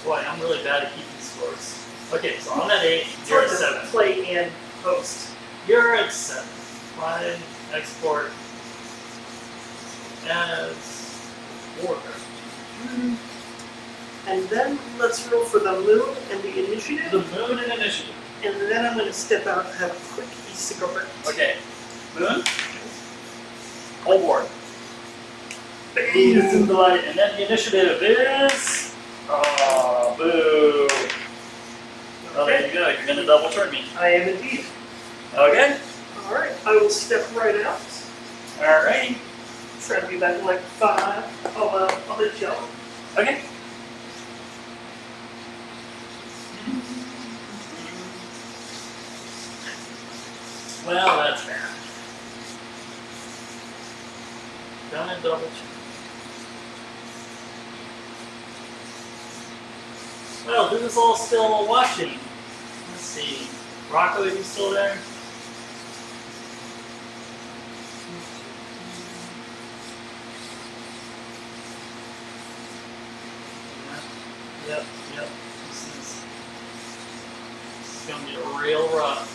Speaker 1: Boy, I'm really bad at keeping scores. Okay, so I'm at 8.
Speaker 2: It's
Speaker 1: You're
Speaker 2: hard
Speaker 1: at
Speaker 2: to
Speaker 1: 7.
Speaker 2: play and host.
Speaker 1: You're at 7. Fine. Export as order.
Speaker 2: And then let's roll for the moon and the initiative.
Speaker 1: The moon and initiative.
Speaker 2: And then I'm going to step out and have a quick e-cigarette.
Speaker 1: Okay. Moon. Whole board.
Speaker 2: Bam!
Speaker 1: And then the initiative is. Oh, boo. Oh, there you go. You're gonna double turn me.
Speaker 2: I am indeed.
Speaker 1: Okay.
Speaker 2: Alright, I will step right out.
Speaker 1: Alrighty.
Speaker 2: Try to be back in like 5. I'll hit you.
Speaker 1: Okay. Well, that's bad. Gonna double check. Well, who's all still watching? Let's see. Rocco, are you still there? Yep. This is gonna be a real rough.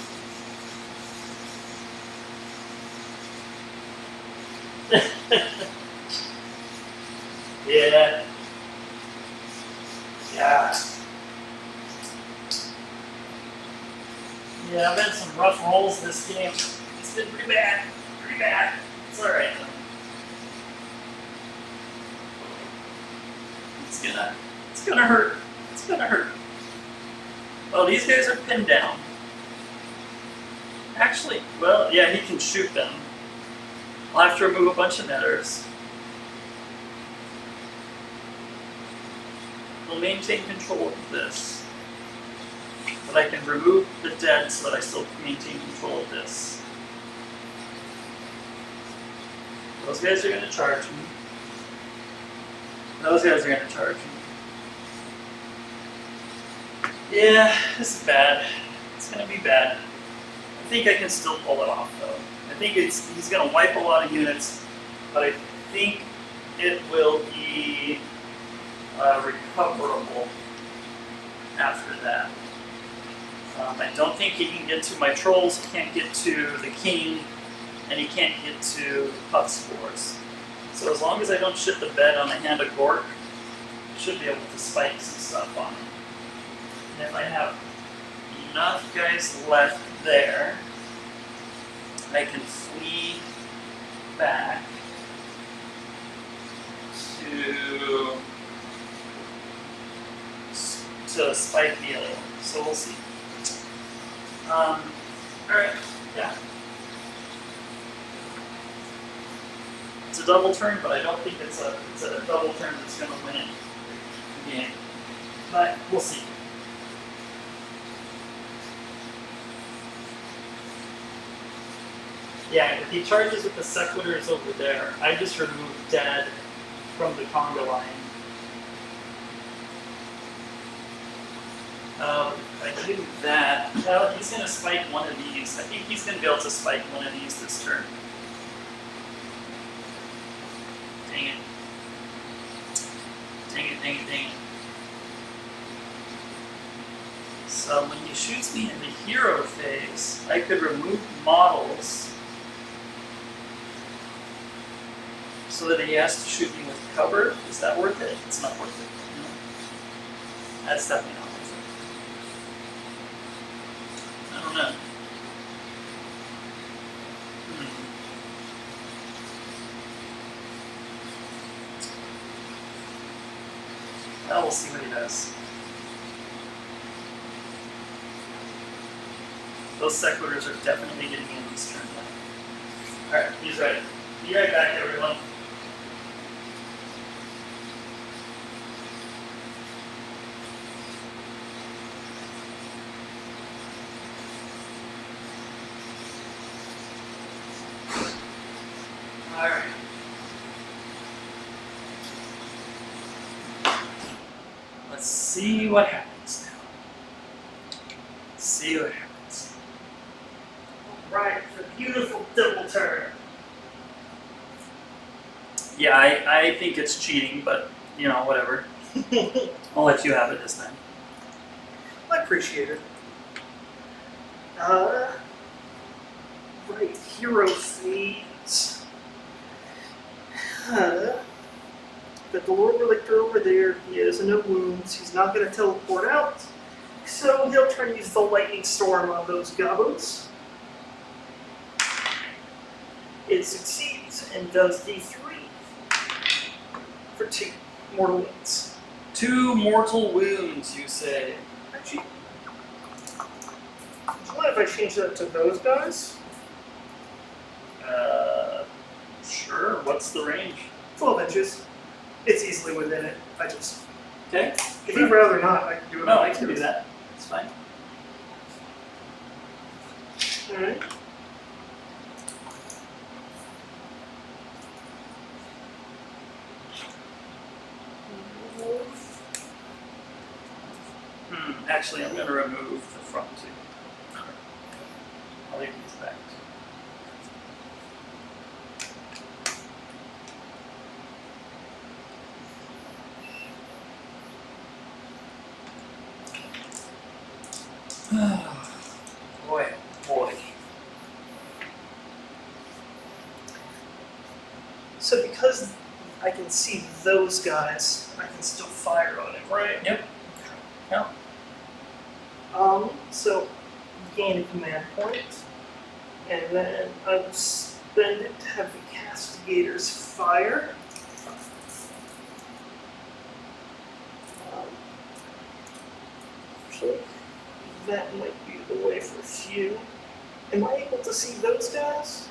Speaker 1: Yeah. Yeah, I've had some rough rolls this game. It's been pretty bad. It's alright though. It's gonna hurt. Oh, these guys are pinned down. Actually, well, yeah, he can shoot them. I'll have to remove a bunch of netters. We'll maintain control of this. But I can remove the dead so that I still maintain control of this. Those guys are going to charge me. Those guys are going to charge me. Yeah, this is bad. It's going to be bad. I think I can still pull it off though. I think he's going to wipe a lot of units, but I think it will be recoverable after that. I don't think he can get to my trolls, he can't get to the king, and he can't get to puff spores. So as long as I don't shit the bed on the hand of Gork, I should be able to spike some stuff on him. And if I have enough guys left there, I can flee back to spike the other one. So we'll see. Alright, yeah. It's a double turn, but I don't think it's a double turn that's going to win it the game. But we'll see. Yeah, if he charges with the sequiturs over there, I just remove dead from the conga line. If I do that, well, he's going to spike one of these. I think he's going to be able to spike one of these this turn. Dang it. So when he shoots me in the hero phase, I could remove models so that he has to shoot me with cover. Is that worth it? It's not worth it. No. That's definitely not worth it. I don't know. Well, we'll see what he does. Those sequiturs are definitely getting in this turn now. Alright, he's ready. Be right back, everyone. Alright. Let's see what happens now. See what happens. Alright, the beautiful double turn. Yeah, I think it's cheating, but, you know, whatever. I'll let you have it this time.
Speaker 2: I appreciate it. Right, hero phase. Got the Lord Relictor over there. He has no wounds. He's not going to teleport out. So he'll try to use the Lightning Storm on those goblins. It succeeds and does D3 for 2 mortal wounds.
Speaker 1: 2 mortal wounds, you say?
Speaker 2: Actually, What if I change that to those guys?
Speaker 1: Sure. What's the range?
Speaker 2: 12 inches. It's easily within it. I just,
Speaker 1: Okay.
Speaker 2: if you'd rather not, I can do it.
Speaker 1: No, I can do that. It's fine.
Speaker 2: Alright.
Speaker 1: Actually, I'm going to remove the front two. I'll leave these back. Boy, boy.
Speaker 2: So because I can see those guys, I can still fire on it, right?
Speaker 1: Yep. Yep.
Speaker 2: So gain a command point, and then I will spend it to have the castigators fire. Actually, that might be the way for a few. Am I able to see those guys?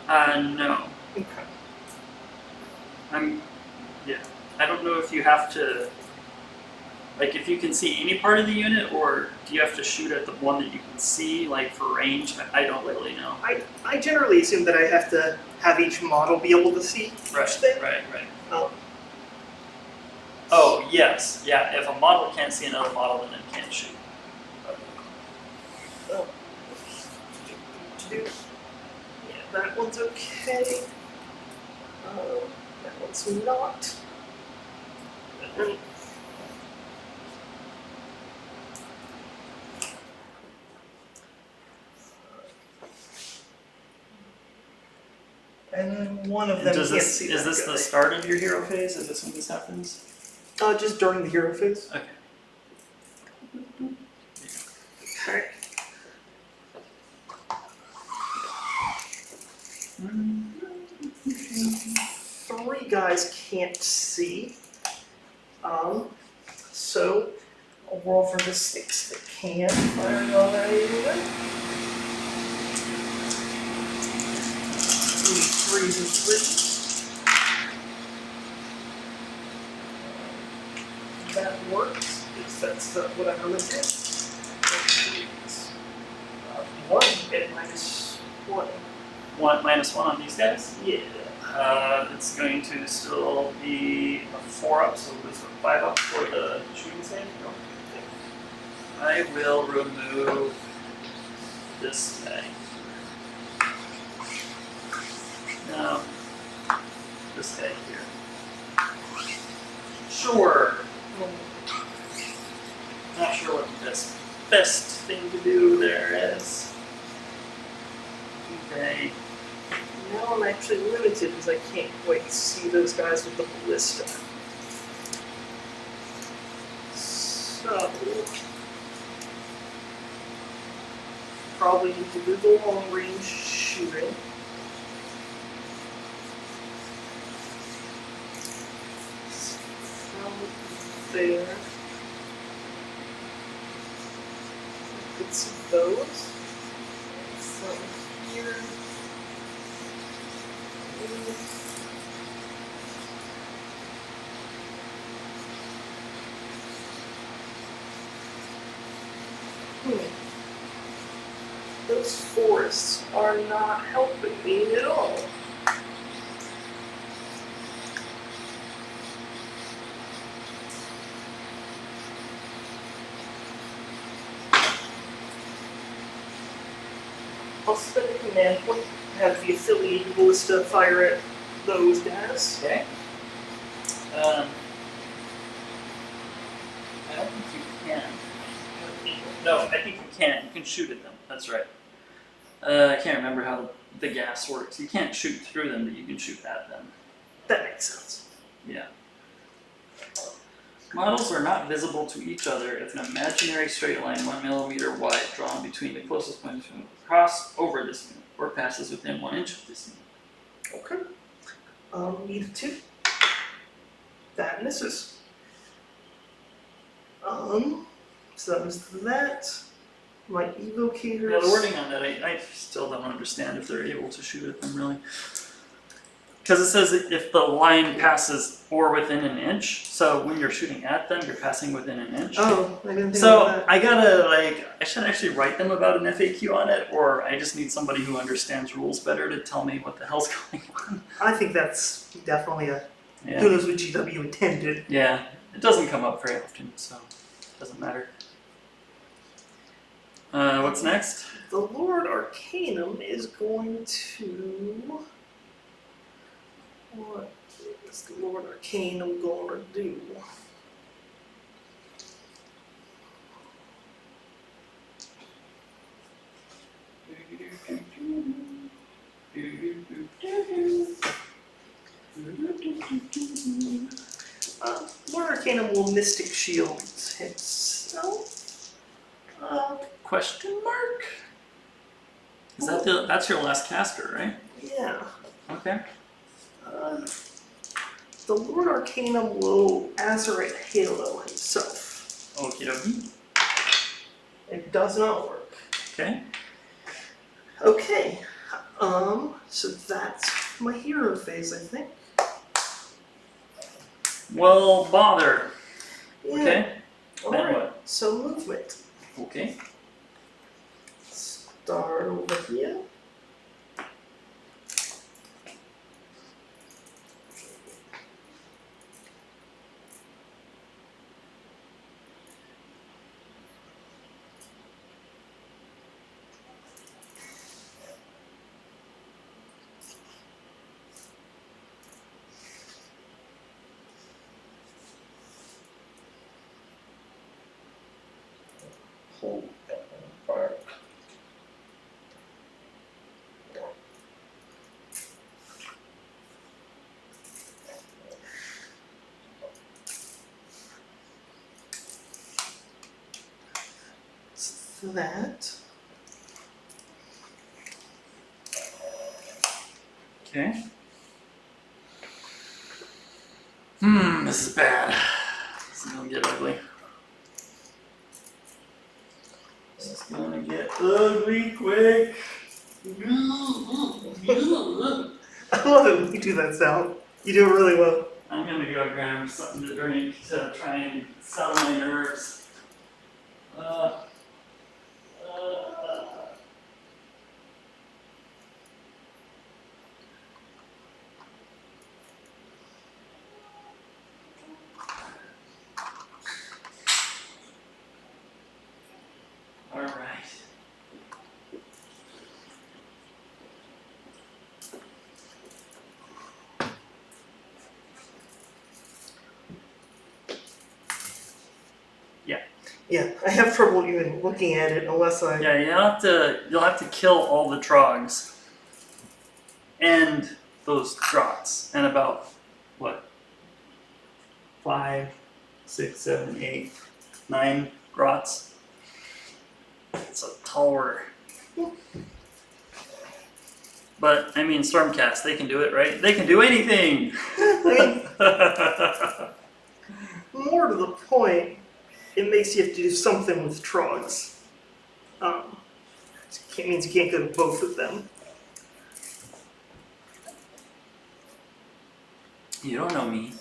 Speaker 1: No.
Speaker 2: Okay.
Speaker 1: Yeah. I don't know if you have to, like, if you can see any part of the unit, or do you have to shoot at the one that you can see, like, for range? I don't really know.
Speaker 2: I generally assume that I have to have each model be able to see each thing.
Speaker 1: Right.
Speaker 2: Oh.
Speaker 1: Oh, yes. Yeah, if a model can't see another model, then it can't shoot.
Speaker 2: Oh. Yeah, that one's okay. That one's not. And then one of them
Speaker 1: Is
Speaker 2: can't see
Speaker 1: this
Speaker 2: that
Speaker 1: the
Speaker 2: guy.
Speaker 1: start of your hero phase? Is this when this happens?
Speaker 2: Just during the hero phase.
Speaker 1: Okay.
Speaker 2: Okay. Three guys can't see. So I'll roll for the 6 that can. Firing on that unit. 3 3s and 3s. That works, because that's whatever this is. One and -1.
Speaker 1: -1 on these guys?
Speaker 2: Yeah.
Speaker 1: It's going to still be a 4 up, so it's a 5 up for the shooting save. I will remove this guy. No, this guy here. Sure. Not sure what the best thing to do there is. Okay.
Speaker 2: Now I'm actually limited because I can't quite see those guys with the ballista. So probably need to do the long range shooting. From there. I could see those. From here. Those forests are not helping me at all. I'll spend a command point, have the affiliated ballista fire at those guys.
Speaker 1: Okay. I don't think you can. No, I think you can. You can shoot at them. That's right. I can't remember how the gas works. You can't shoot through them, but you can shoot at them.
Speaker 2: That makes sense.
Speaker 1: Yeah. Models are not visible to each other if an imaginary straight line 1 millimeter wide drawn between the closest points will cross over this unit or passes within 1 inch of this unit.
Speaker 2: Okay. Need a 2. That misses. So that was that. my evocators.
Speaker 1: Yeah, the wording on that, I still don't understand if they're able to shoot at them really. Because it says if the line passes or within an inch, so when you're shooting at them, you're passing within an inch.
Speaker 2: Oh, I didn't think
Speaker 1: So
Speaker 2: about that.
Speaker 1: I gotta I should actually write them about an FAQ on it, or I just need somebody who understands rules better to tell me what the hell's going on.
Speaker 2: I think that's definitely a. Who
Speaker 1: Yeah,
Speaker 2: knows what GW intended?
Speaker 1: yeah, it doesn't come up very often, so it doesn't matter. What's next?
Speaker 2: The Lord Arcanum is going to. What is the Lord Arcanum going to do? Lord Arcanum will Mystic Shield himself.
Speaker 1: Question mark? Is that that's your last caster, right?
Speaker 2: Yeah.
Speaker 1: Okay.
Speaker 2: The Lord Arcanum will Azurite Halo himself.
Speaker 1: Okie dokie.
Speaker 2: It does not work.
Speaker 1: Okay.
Speaker 2: Okay. So that's my hero phase, I think.
Speaker 1: Well, bother.
Speaker 2: Yeah.
Speaker 1: Okay. Then
Speaker 2: Alright.
Speaker 1: what?
Speaker 2: So movement.
Speaker 1: Okay.
Speaker 2: Start over here. Hold down fire. So that.
Speaker 1: Okay. This is bad. This is gonna get ugly. This is gonna get ugly quick.
Speaker 2: I love it when you do that sound. You do it really well.
Speaker 1: I'm gonna go grab something to drink to try and settle my nerves. All right.
Speaker 2: Yeah, I have trouble even looking at it unless I.
Speaker 1: Yeah, you'll have to kill all the trogs. And those drots. And about what? 5, 6, 7, 8, 9 grots. It's a tall order. But I mean Stormcast, they can do it, right? They can do anything!
Speaker 2: More to the point, it makes you have to do something with trogs. It means you can't go to both of them.
Speaker 1: You don't know me.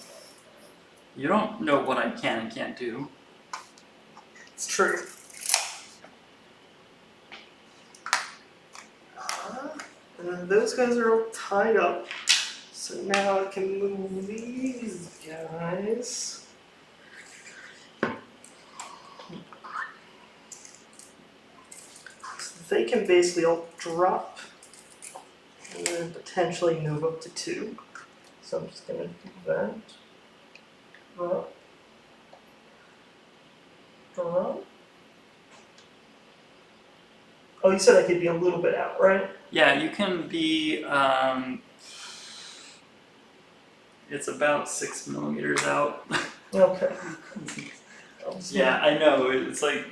Speaker 1: You don't know what I can and can't do.
Speaker 2: It's true. And those guys are all tied up. So now I can move these guys. So they can basically all drop and then potentially move up to 2. So I'm just going to do that. Drop. Drop. Oh, you said I could be a little bit out, right?
Speaker 1: Yeah, you can be, it's about 6 millimeters out.
Speaker 2: Okay.
Speaker 1: Yeah, I know, it's like,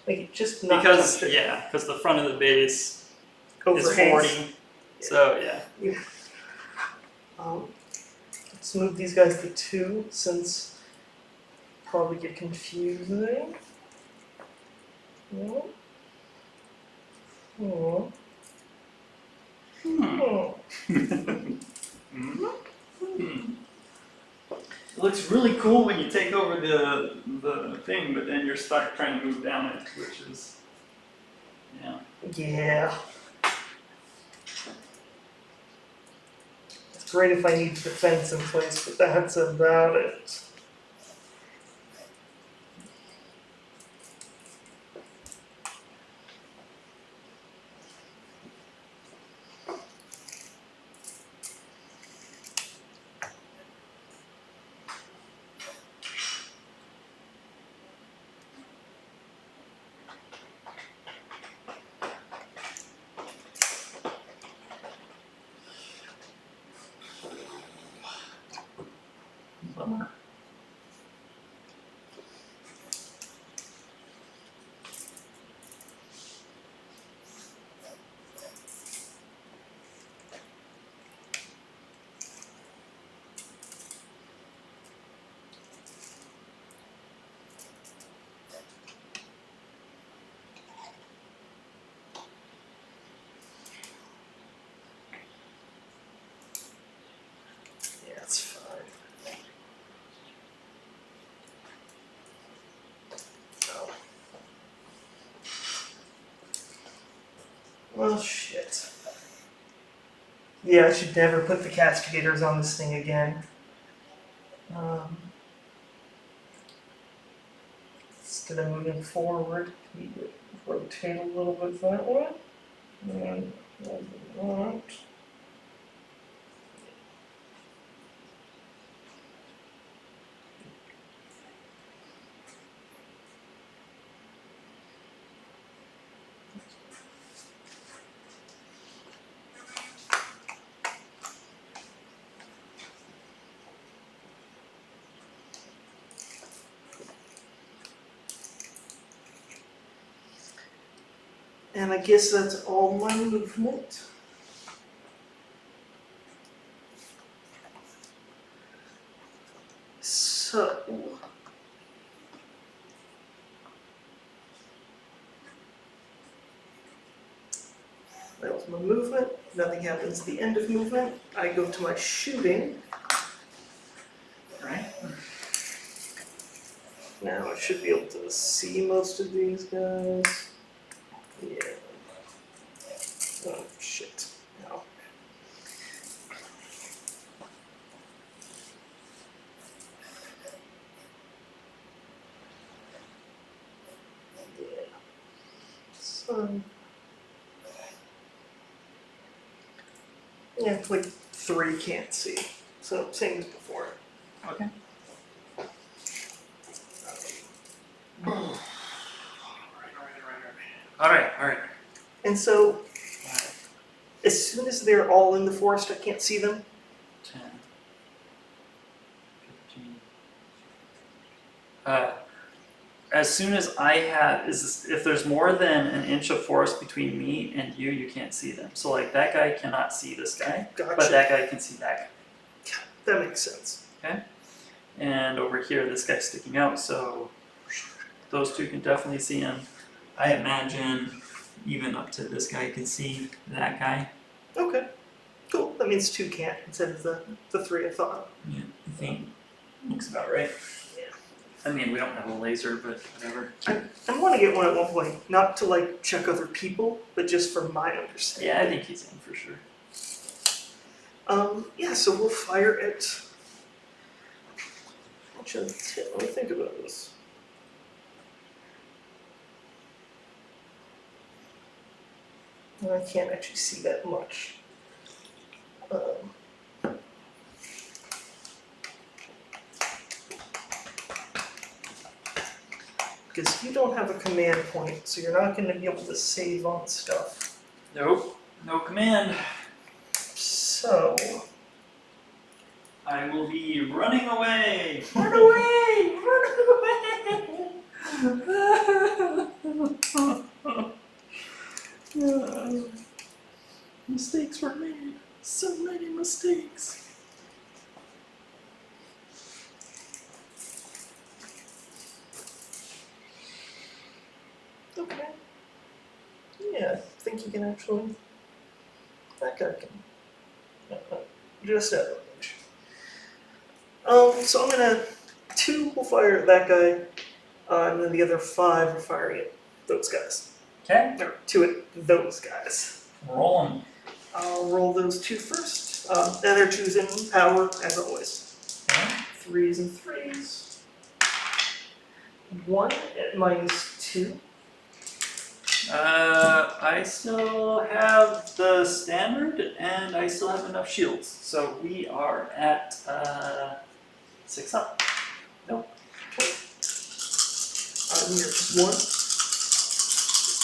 Speaker 2: Like just not
Speaker 1: because,
Speaker 2: touch it.
Speaker 1: yeah, because the front of the base is
Speaker 2: Overhangs.
Speaker 1: 40, so yeah.
Speaker 2: Let's move these guys to 2 since probably get confusing. Oh. Oh.
Speaker 1: Hmm.
Speaker 2: Oh.
Speaker 1: It looks really cool when you take over the thing, but then you're stuck trying to move down it, which is, yeah.
Speaker 2: Yeah. It's great if I need defense in place, but that's about it.
Speaker 1: Bummer.
Speaker 2: Yeah, it's fine. Oh. Well, shit. Yeah, I should never put the cascaders on this thing again. Instead of moving forward, we rotate a little bit that way. And that. And I guess that's all my movement. So, that was my movement. Nothing happens at the end of movement. I go to my shooting.
Speaker 1: Right?
Speaker 2: Now I should be able to see most of these guys. Yeah. Oh, shit. No. Yeah. So. Yeah, like 3 can't see. So, same as before.
Speaker 1: Okay. Alright.
Speaker 2: And so, as soon as they're all in the forest, I can't see them.
Speaker 1: 10, 15. As soon as I have, if there's more than an inch of forest between me and you, you can't see them. So like that guy cannot see this guy,
Speaker 2: Gotcha.
Speaker 1: but that guy can see that guy.
Speaker 2: That makes sense.
Speaker 1: Okay? And over here, this guy's sticking out, so those two can definitely see him. I imagine even up to this guy can see that guy.
Speaker 2: Okay. Cool. That means 2 can't instead of the 3 I thought.
Speaker 1: Yeah, I think looks about right.
Speaker 2: Yeah.
Speaker 1: I mean, we don't have a laser, but whatever.
Speaker 2: I want to get one at one point, not to like check other people, but just for my understanding.
Speaker 1: Yeah, I think he's in for sure.
Speaker 2: Yeah, so we'll fire it. Let me think about this. I can't actually see that much. Because you don't have a command point, so you're not going to be able to save on stuff.
Speaker 1: Nope, no command.
Speaker 2: So,
Speaker 1: I will be running away. Run away! Run away! Mistakes were made. So many mistakes.
Speaker 2: okay. can actually. That guy can. Just out of range. So I'm gonna 2 will fire at that guy, and then the other 5 are firing at those guys.
Speaker 1: Okay,
Speaker 2: Or 2 at those guys.
Speaker 1: roll 'em.
Speaker 2: I'll roll those 2 first. And they're choosing power as always.
Speaker 1: Okay.
Speaker 2: 3s and 3s. 1 at -2.
Speaker 1: I still have the standard, and I still have enough shields, so we are at 6 up. Nope.
Speaker 2: Here's 1.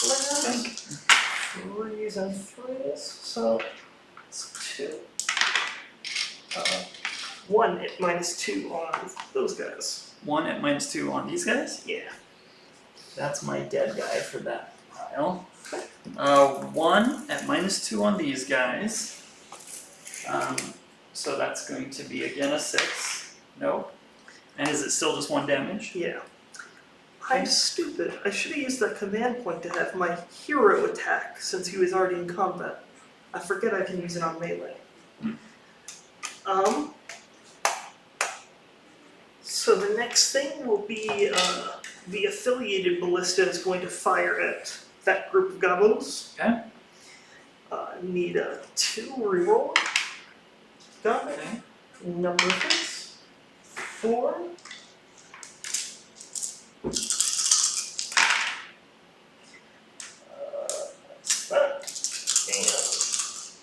Speaker 2: Last. 3s and 3s. So it's 2. 1 at -2 on those guys.
Speaker 1: 1 at -2 on these guys.
Speaker 2: Yeah.
Speaker 1: That's my dead guy for that pile. 1 at -2 on these guys. So that's going to be again a 6. Nope. And is it still just 1 damage?
Speaker 2: Yeah. I'm stupid. I should have used that command point to have my hero attack since he was already in combat. I forget I can use it on melee. So the next thing will be the affiliated ballista is going to fire at that group of gobos.
Speaker 1: Okay.
Speaker 2: Need a 2 reroll. Got it.
Speaker 1: Okay.
Speaker 2: Number of hits. 4.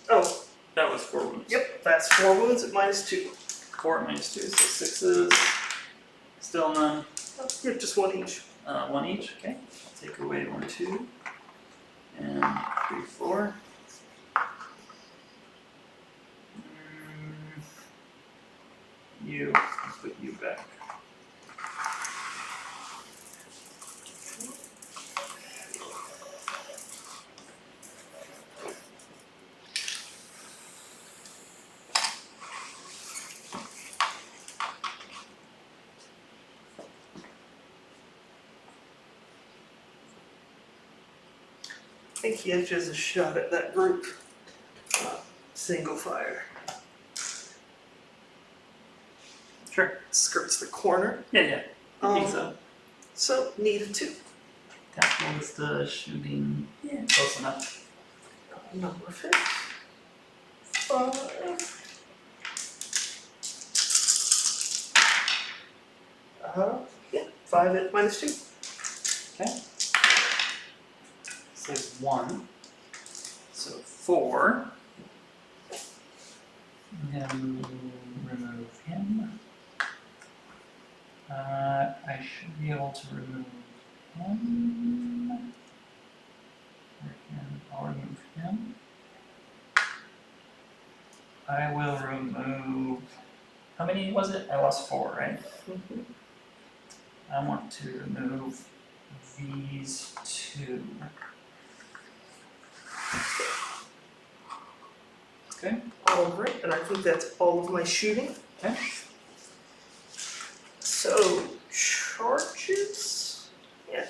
Speaker 2: Oh,
Speaker 1: That was 4 wounds.
Speaker 2: yep, that's 4 wounds at -2.
Speaker 1: 4 at -2, so 6s. Still none.
Speaker 2: Oh, yeah, just 1 each.
Speaker 1: 1 each. Okay. I'll take away 1, 2, and 3, 4. Let's put you back.
Speaker 2: I think he edges a shot at that group. Single fire.
Speaker 1: Sure.
Speaker 2: Skirts the corner.
Speaker 1: Yeah. I think so.
Speaker 2: So, need a 2.
Speaker 1: Tap ballista shooting. Yeah, close enough.
Speaker 2: Number of hits. 5. Yeah, 5 at -2.
Speaker 1: Okay. Says 1. So 4. I'm gonna remove him. I should be able to remove him. I'll remove him. I will remove. How many was it? I lost 4, right?
Speaker 2: Mm-hmm.
Speaker 1: I want to remove these 2. Okay.
Speaker 2: Alright, and I think that's all of my shooting.
Speaker 1: Okay.
Speaker 2: So, charges? Yeah.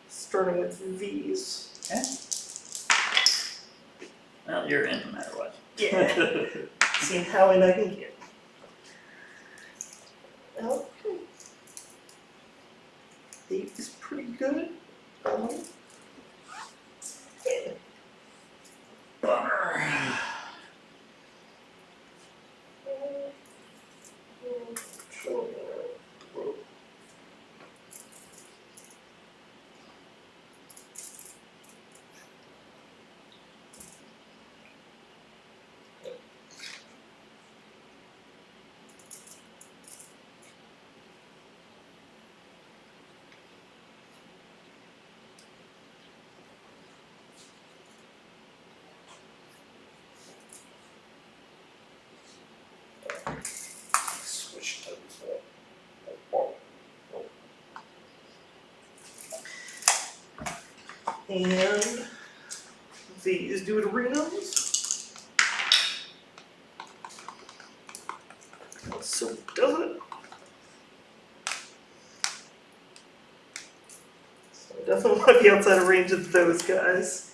Speaker 2: Starting with these.
Speaker 1: Okay. Well, you're in no matter what.
Speaker 2: Yeah. Seeing how in I can get. Okay. These pretty good. Yeah.
Speaker 1: Bummer.
Speaker 2: Switch those up. And these deuterinos. So does it? So definitely want to be outside of range of those guys.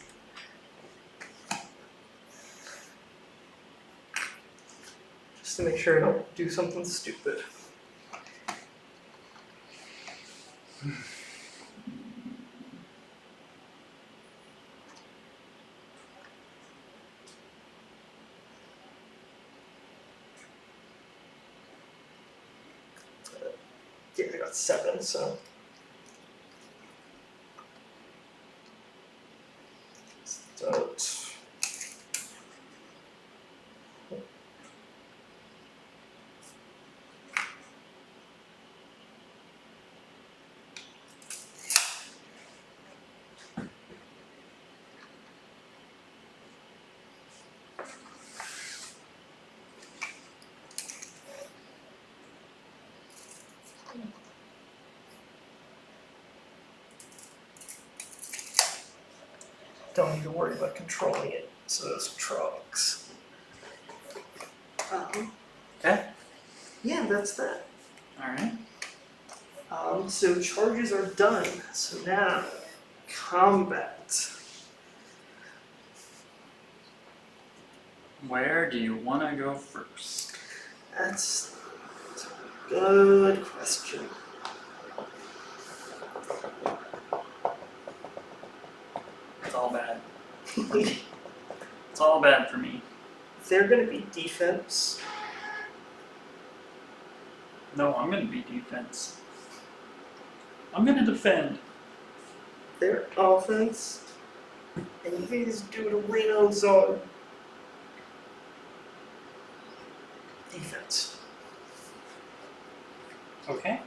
Speaker 2: just to make sure I don't do something stupid. Yeah, I got 7, so. Start. Don't need to worry about controlling it, so those trucks.
Speaker 1: Okay.
Speaker 2: Yeah, that's that.
Speaker 1: Alright.
Speaker 2: So charges are done. So now, combat.
Speaker 1: Where do you want to go first?
Speaker 2: That's a good question.
Speaker 1: It's all bad. It's all bad for me.
Speaker 2: They're going to be defense.
Speaker 1: No, I'm going to be defense. I'm going to defend.
Speaker 2: They're offense. And these dude Reno's are defense.
Speaker 1: Okay.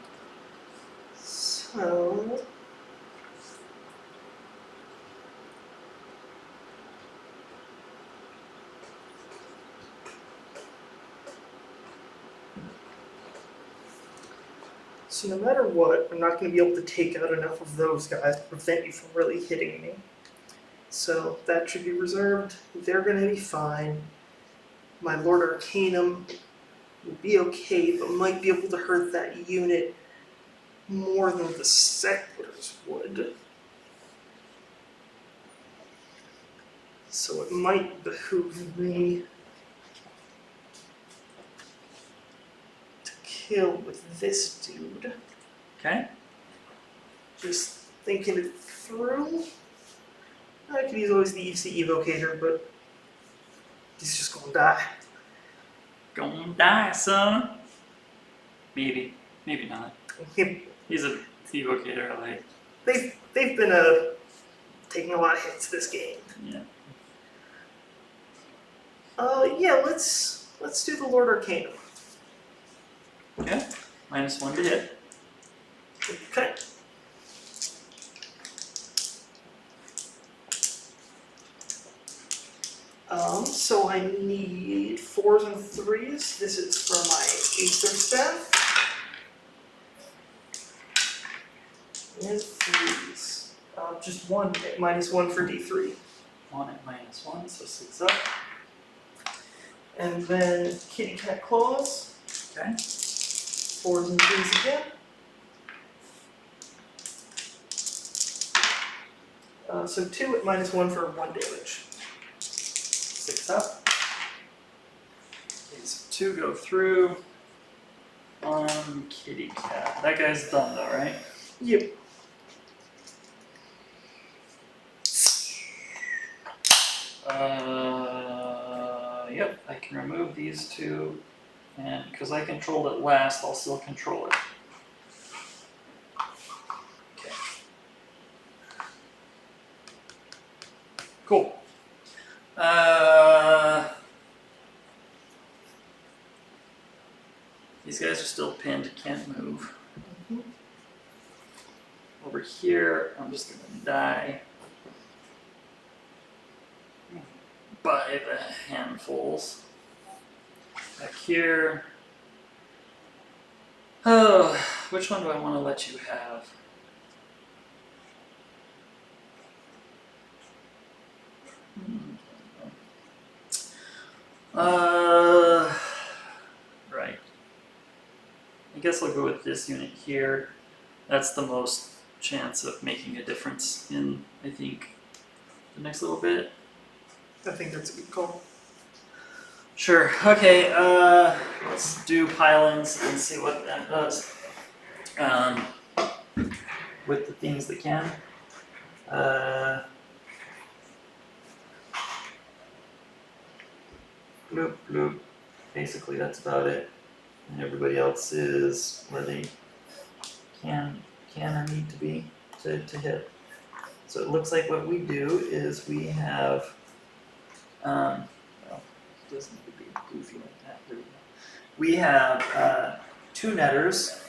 Speaker 2: So no matter what, I'm not going to be able to take out enough of those guys to prevent you from really hitting me. So that should be reserved. They're going to be fine. My Lord Arcanum will be okay, but might be able to hurt that unit more than the Settlers would. So it might behoove me to kill with this dude.
Speaker 1: Okay.
Speaker 2: Just thinking it through. I could use always the EC Evocator, but he's just gonna die.
Speaker 1: Gonna die, son. Maybe. Maybe not. He's a evocator, like.
Speaker 2: They've been taking a lot of hits this game.
Speaker 1: Yeah.
Speaker 2: Yeah, let's do the Lord Arcanum.
Speaker 1: Okay. -1 to hit.
Speaker 2: Okay. So I need 4s and 3s. This is for my Aether Staff. And 3s. Just one at -1 for D3.
Speaker 1: 1 at -1, so 6 up.
Speaker 2: And then Kitty Cat Claws.
Speaker 1: Okay.
Speaker 2: 4s and 3s again. So 2 at -1 for 1 damage.
Speaker 1: 6 up. These 2 go through. On Kitty Cat. That guy's done though, right?
Speaker 2: Yep.
Speaker 1: Yep, I can remove these 2, and because I controlled it last, I'll still control it. Okay. Cool. These guys are still pinned, can't move. Over here, I'm just gonna die by the handfuls. Back here. Oh, which one do I want to let you have? Right. I guess I'll go with this unit here. That's the most chance of making a difference in, I think, the next little bit.
Speaker 2: I think that's a good call.
Speaker 1: Sure. Okay. Let's do pylons and see what that does. With the things that can. Bloop bloop. Basically, that's about it. And everybody else is where they can or need to be to hit. So it looks like what we do is we have. Well, it doesn't need to be goofy like that. There we go. We have 2 netters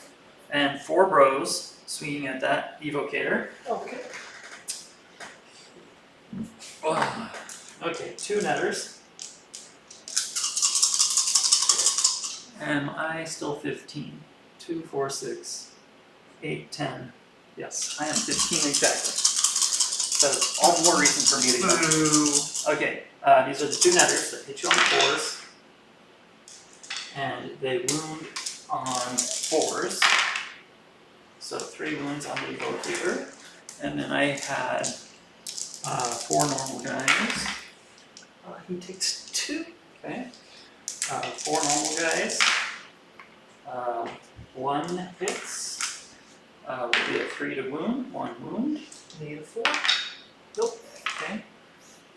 Speaker 1: and 4 bros swinging at that evocator.
Speaker 2: Okay.
Speaker 1: Oh, okay, 2 netters. Am I still 15? 2, 4, 6, 8, 10. Yes, I am 15 exactly. So all the more reason for me to go.
Speaker 2: Boo.
Speaker 1: Okay, these are the 2 netters that hit you on 4s. And they wound on 4s. So 3 wounds on the evocator. And then I had 4 normal guys.
Speaker 2: He takes 2.
Speaker 1: Okay. 4 normal guys. 1 hits. Will be a 3 to wound. 1 wound.
Speaker 2: Need a 4. Nope.
Speaker 1: Okay.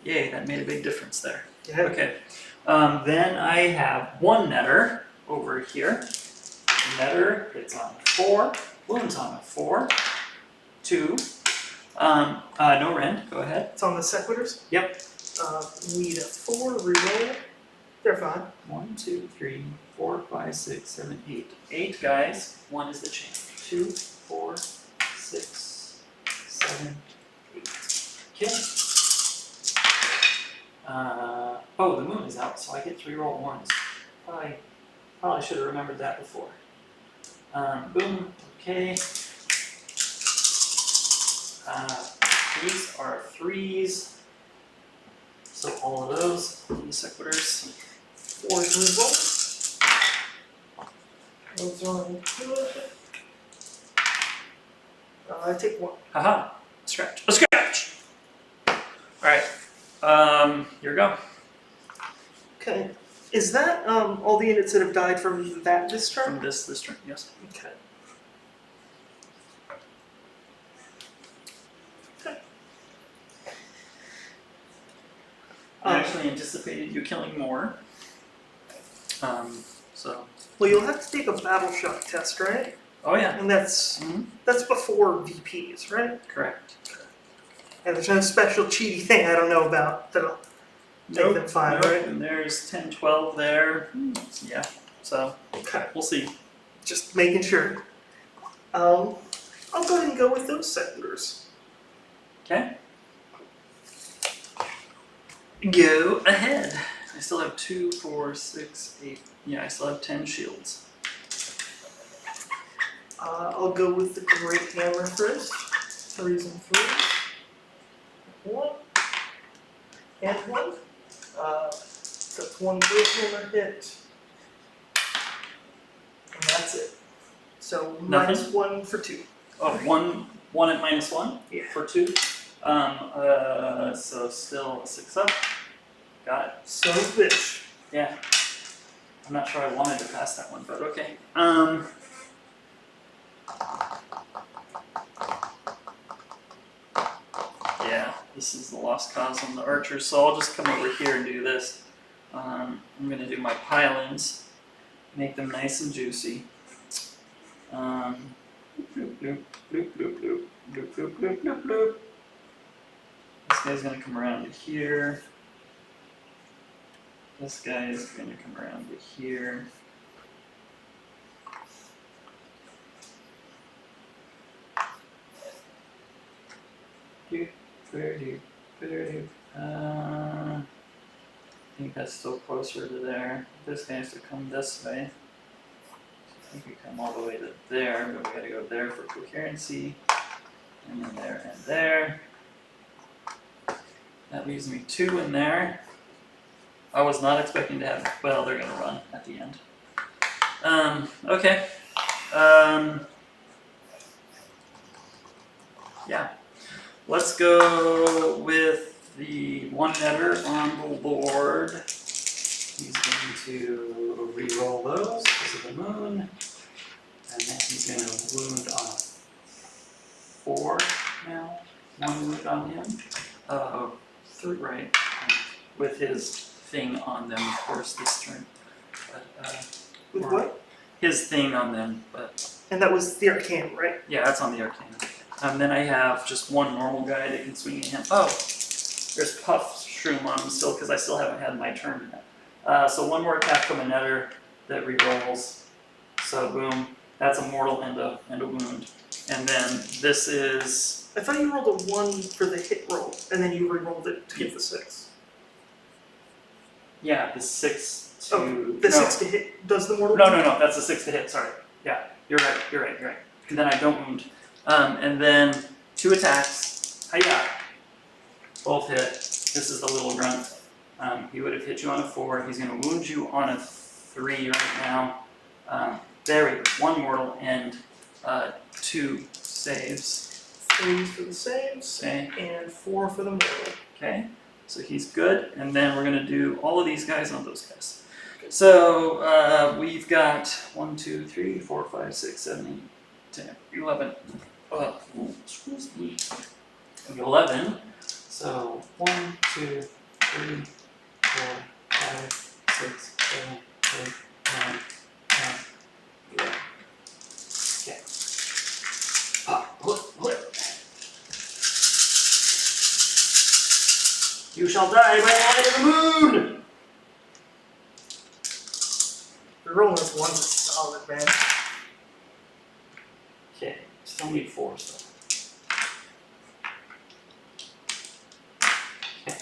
Speaker 1: Yay, that made a big difference there.
Speaker 2: Yeah.
Speaker 1: Okay. Then I have 1 netter over here. Netter hits on a 4. Wounds on a 4. 2. No rend. Go ahead.
Speaker 2: It's on the sequiturs.
Speaker 1: Yep.
Speaker 2: Need a 4. Reroll. They're fine.
Speaker 1: 1, 2, 3, 4, 5, 6, 7, 8. 8 guys. 1 is the chain. 2, 4, 6, 7, 8. Okay. Oh, the moon is out, so I get 3 roll 1s. Probably should have remembered that before. Boom. Okay. These are 3s. So all of those, the sequiturs.
Speaker 2: 4 is reroll. Those are good. I take 1.
Speaker 1: Haha. A scratch. A scratch! Alright. Here we go.
Speaker 2: Okay. Is that all the units that have died from this turn?
Speaker 1: From this turn, yes.
Speaker 2: Okay.
Speaker 1: I actually anticipated you killing more. So.
Speaker 2: Well, you'll have to take a battle shock test, right?
Speaker 1: Oh yeah.
Speaker 2: And that's before VPs, right?
Speaker 1: Correct.
Speaker 2: And there's no special cheaty thing I don't know about that'll make them fine, right?
Speaker 1: And there's 10, 12 there. Yeah. So
Speaker 2: Okay.
Speaker 1: we'll see.
Speaker 2: Just making sure. I'll go ahead and go with those settlers.
Speaker 1: Okay. Go ahead. I still have 2, 4, 6, 8. Yeah, I still have 10 shields.
Speaker 2: I'll go with the Great Hammer first. 3s and 3s. 1. And 1. So it's 1 Great Hammer hit. And that's it. So
Speaker 1: Nothing?
Speaker 2: -1 for 2.
Speaker 1: Oh, one at -1
Speaker 2: Yeah.
Speaker 1: for 2. So still a 6 up. Got it.
Speaker 2: So bitch.
Speaker 1: Yeah. I'm not sure I wanted to pass that one, but okay. Yeah, this is the lost cause on the archers, so I'll just come over here and do this. I'm gonna do my pylons, make them nice and juicy. Bloop, bloop, bloop, bloop, bloop, bloop, bloop, bloop, bloop, bloop. This guy's gonna come around to here. This guy is gonna come around to here. I think that's still closer to there. This guy has to come this way. I think we come all the way to there, but we gotta go there for coherency. And then there and there. That leaves me 2 in there. I was not expecting to have, well, they're gonna run at the end. Okay. Yeah. Let's go with the 1 netter on the board. He's going to re-roll those because of the moon. And then he's going to wound on a 4 now. 1 wound on him. 3, right. With his thing on them, of course, this turn. But,
Speaker 2: With what?
Speaker 1: His thing on them, but
Speaker 2: And that was the arcane, right?
Speaker 1: yeah, that's on the arcane. Then I have just one normal guy that can swing at him. Oh, there's Puff Shroom on him still because I still haven't had my turn yet. So one more attack from a netter that re-rolls. So boom, that's a mortal and a wound. And then this is...
Speaker 2: I thought you rolled a 1 for the hit roll, and then you re-rolled it to get the 6.
Speaker 1: Yeah, the 6 to...
Speaker 2: Oh, the 6 to hit does the mortal?
Speaker 1: No, that's a 6 to hit, sorry. Yeah, you're right. And then I don't wound. And then 2 attacks. Hiya! Both hit. This is the little grunt. He would have hit you on a 4. He's going to wound you on a 3 right now. There we go. 1 mortal and 2 saves.
Speaker 2: 3 for the saves,
Speaker 1: Okay.
Speaker 2: and 4 for the mortal.
Speaker 1: Okay. So he's good. And then we're going to do all of these guys on those guys. So we've got 1, 2, 3, 4, 5, 6, 7, 8, 10, 11. Excuse me. 11. So 1, 2, 3, 4, 5, 6, 7, 8, 9, 10, 11. Okay. You shall die by the light of the moon!
Speaker 2: The rolling this 1's is solid, man.
Speaker 1: Okay, still need 4 still. Okay.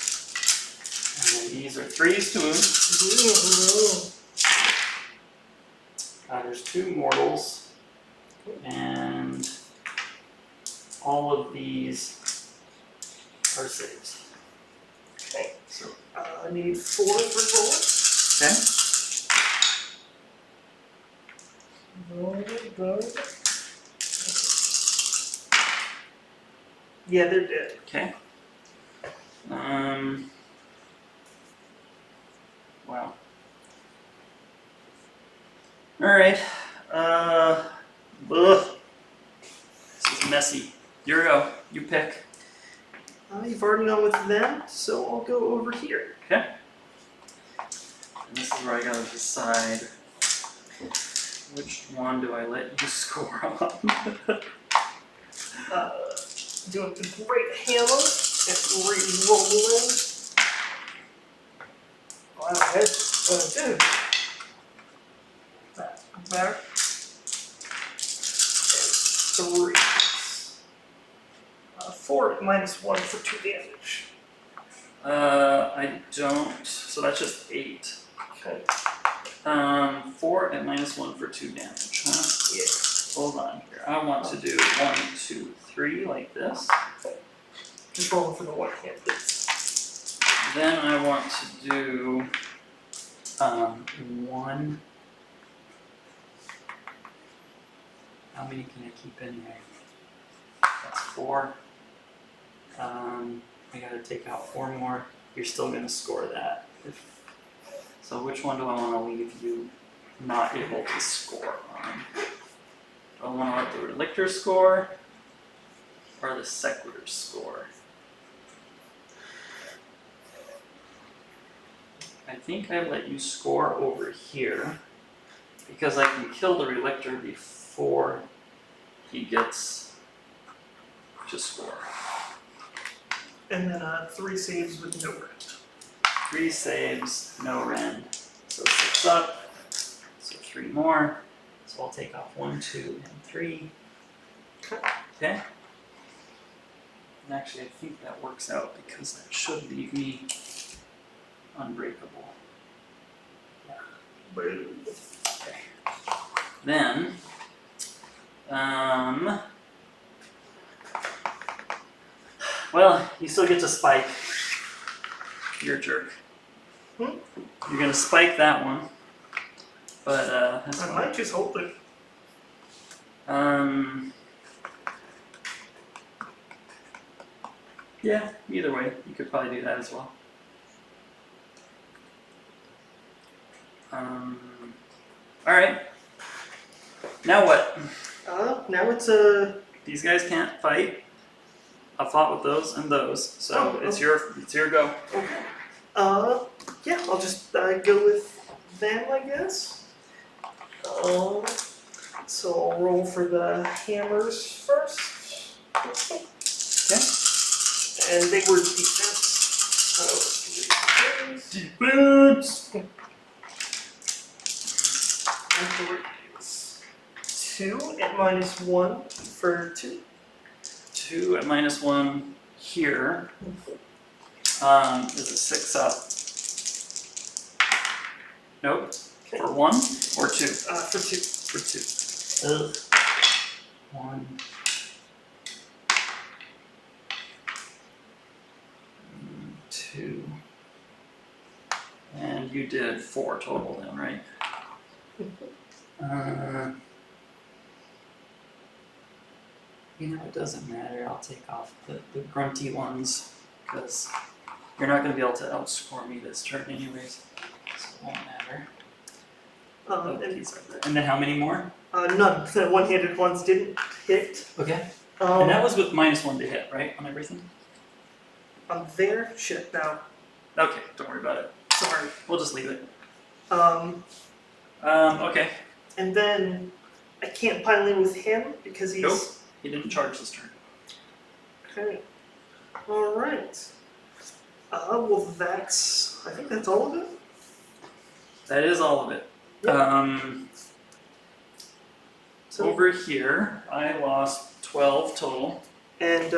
Speaker 1: And then these are 3s to wound. There's 2 mortals. And all of these are saves.
Speaker 2: Okay.
Speaker 1: So,
Speaker 2: I need 4 for roll.
Speaker 1: okay.
Speaker 2: Good. Yeah, they're dead.
Speaker 1: Okay. Wow. Alright. This is messy. Here we go. You pick.
Speaker 2: You've already gone with them, so I'll go over here.
Speaker 1: Okay. And this is where I gotta decide which one do I let you score on.
Speaker 2: Doing the great hammer and re-rolling. Wow, that's dude. That's better. And 3. 4 minus 1 for 2 damage.
Speaker 1: I don't. So that's just 8.
Speaker 2: Okay.
Speaker 1: 4 and minus 1 for 2 damage, huh?
Speaker 2: Yeah.
Speaker 1: Hold on here. I want to do 1, 2, 3 like this.
Speaker 2: Just rolling for the 1 hand, please.
Speaker 1: Then I want to do 1. How many can I keep in there? That's 4. I gotta take out 4 more. You're still gonna score that. So which one do I want to leave you not able to score on? Do I want to let the Relictor score or the Sequitur score? I think I let you score over here because I can kill the Relictor before he gets to score.
Speaker 2: And then 3 saves with no rend.
Speaker 1: 3 saves, no rend. So 6 up. So 3 more. So I'll take off 1, 2, and 3. Okay. And actually, I think that works out because that should leave me unbreakable. Yeah.
Speaker 2: Boom.
Speaker 1: Okay. Then, well, you still get to spike. You're a jerk. You're gonna spike that one, but that's
Speaker 2: I
Speaker 1: fine.
Speaker 2: might just hold it.
Speaker 1: Yeah, either way, you could probably do that as well. Alright. Now what?
Speaker 2: Now it's
Speaker 1: These guys can't fight. I fought with those and those, so
Speaker 2: Oh,
Speaker 1: it's your go.
Speaker 2: okay. Yeah, I'll just go with them, I guess. So I'll roll for the hammers first.
Speaker 1: Okay.
Speaker 2: And they were defense.
Speaker 1: Boots!
Speaker 2: And there is 2 at -1 for 2.
Speaker 1: 2 at -1 here. Is it 6 up? Nope.
Speaker 2: Okay.
Speaker 1: For 1 or 2?
Speaker 2: For 2.
Speaker 1: For 2. Ugh. 1. 2. And you did 4 total then, right? You know, it doesn't matter. I'll take off the grunty ones because you're not going to be able to outscore me this turn anyways. So it won't matter. And then how many more?
Speaker 2: None. The one-handed ones didn't hit.
Speaker 1: Okay. And that was with -1 to hit, right? On everything?
Speaker 2: On there? Shit, no.
Speaker 1: Okay, don't worry about it.
Speaker 2: Sorry.
Speaker 1: We'll just leave it. Okay.
Speaker 2: And then I can't pile in with him because he's...
Speaker 1: Nope. He didn't charge this turn.
Speaker 2: Okay. Alright. Well that's... I think that's all of it.
Speaker 1: That is all of it.
Speaker 2: Yep. So,
Speaker 1: Over here, I lost 12 total.
Speaker 2: and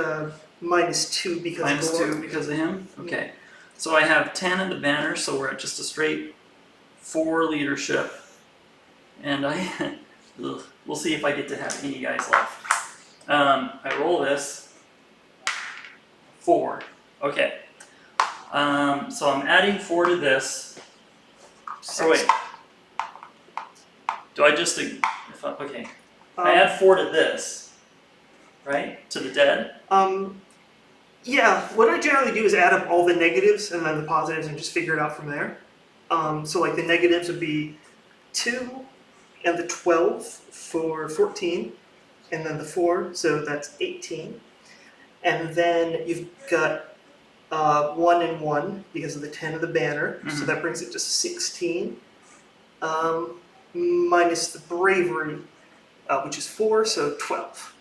Speaker 2: -2 because of the
Speaker 1: -2 because of him? Okay. So I have 10 in the banner, so we're at just a straight 4 leadership. And we'll see if I get to have any guys left. I roll this. 4. Okay. So I'm adding 4 to this. So wait. Do I just... okay. I add 4 to this. Right? To the dead?
Speaker 2: Yeah, what I generally do is add up all the negatives and then the positives and just figure it out from there. So like the negatives would be 2 and the 12 for 14, and then the 4, so that's 18. And then you've got 1 and 1 because of the 10 of the banner, so that brings it to 16. Minus the bravery, which is 4, so 12.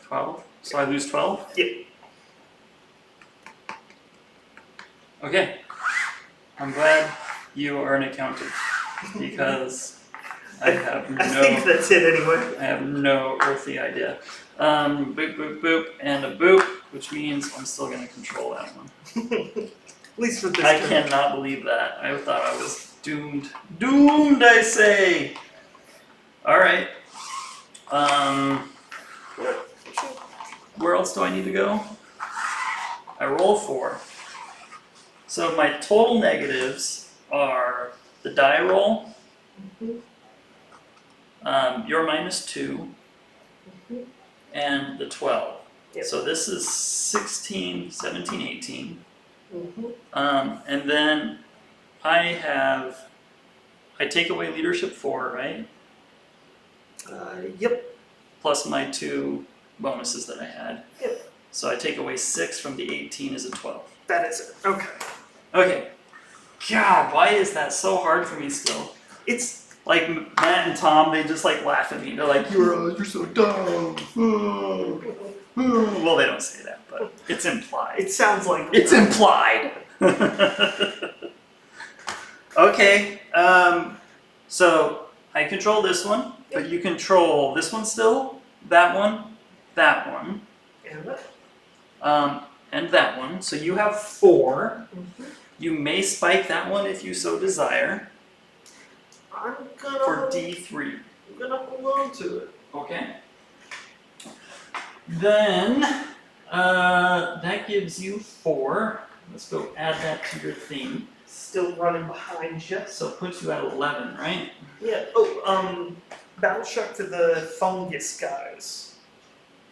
Speaker 1: 12? So I lose 12?
Speaker 2: Yep.
Speaker 1: Okay. I'm glad you are an accountant because I have
Speaker 2: I think that's it anyway.
Speaker 1: I have no earthly idea. Boop, boop, boop, and a boop, which means I'm still going to control that one.
Speaker 2: At least for this
Speaker 1: I
Speaker 2: turn.
Speaker 1: cannot believe that. I thought I was doomed. Doomed, I say! Alright. Where else do I need to go? I roll 4. So my total negatives are the die roll, your -2, and the 12.
Speaker 2: Yep.
Speaker 1: So this is 16, 17, 18.
Speaker 2: Mm-hmm.
Speaker 1: And then I take away leadership 4, right?
Speaker 2: Yep.
Speaker 1: Plus my 2 bonuses that I had.
Speaker 2: Yep.
Speaker 1: So I take away 6 from the 18 is a 12.
Speaker 2: That is it. Okay.
Speaker 1: Okay. God, why is that so hard for me still?
Speaker 2: It's
Speaker 1: Like Matt and Tom, they just like laugh at me. They're like, you're so dumb. Well, they don't say that, but it's implied.
Speaker 2: It sounds like
Speaker 1: It's implied. Okay. So I control this one, but you control this one still, that one, and that one. So you have 4.
Speaker 2: Mm-hmm.
Speaker 1: You may spike that one if you so desire
Speaker 2: I'm
Speaker 1: for D3.
Speaker 2: gonna hold on to it.
Speaker 1: Okay. Then that gives you 4. Let's go add that to your thing.
Speaker 2: Still running behind you.
Speaker 1: So it puts you at 11, right?
Speaker 2: Yeah. Oh, battle shock to the fungus guys.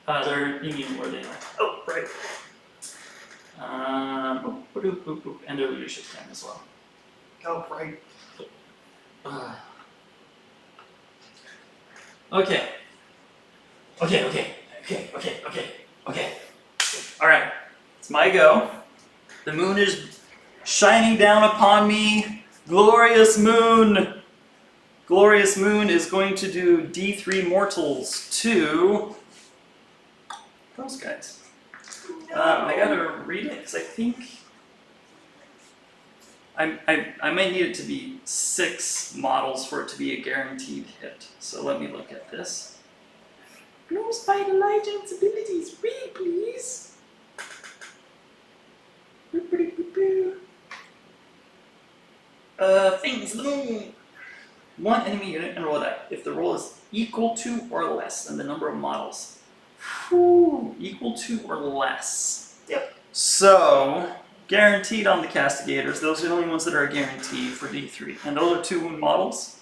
Speaker 1: You mean where they are.
Speaker 2: Oh, right.
Speaker 1: And their leadership 10 as well.
Speaker 2: Oh, right.
Speaker 1: Okay. Alright, it's my go. The moon is shining down upon me. Glorious moon! Glorious moon is going to do D3 mortals to those guys. I gotta read it because I think I might need it to be 6 models for it to be a guaranteed hit. So let me look at this. Gloomspite Elijah's abilities, read please. Things, the moon. One enemy unit and roll a die. If the roll is equal to or less than the number of models. Whew, equal to or less.
Speaker 2: Yep.
Speaker 1: So, guaranteed on the castigators. Those are the only ones that are a guarantee for D3. And those are 2 wound models.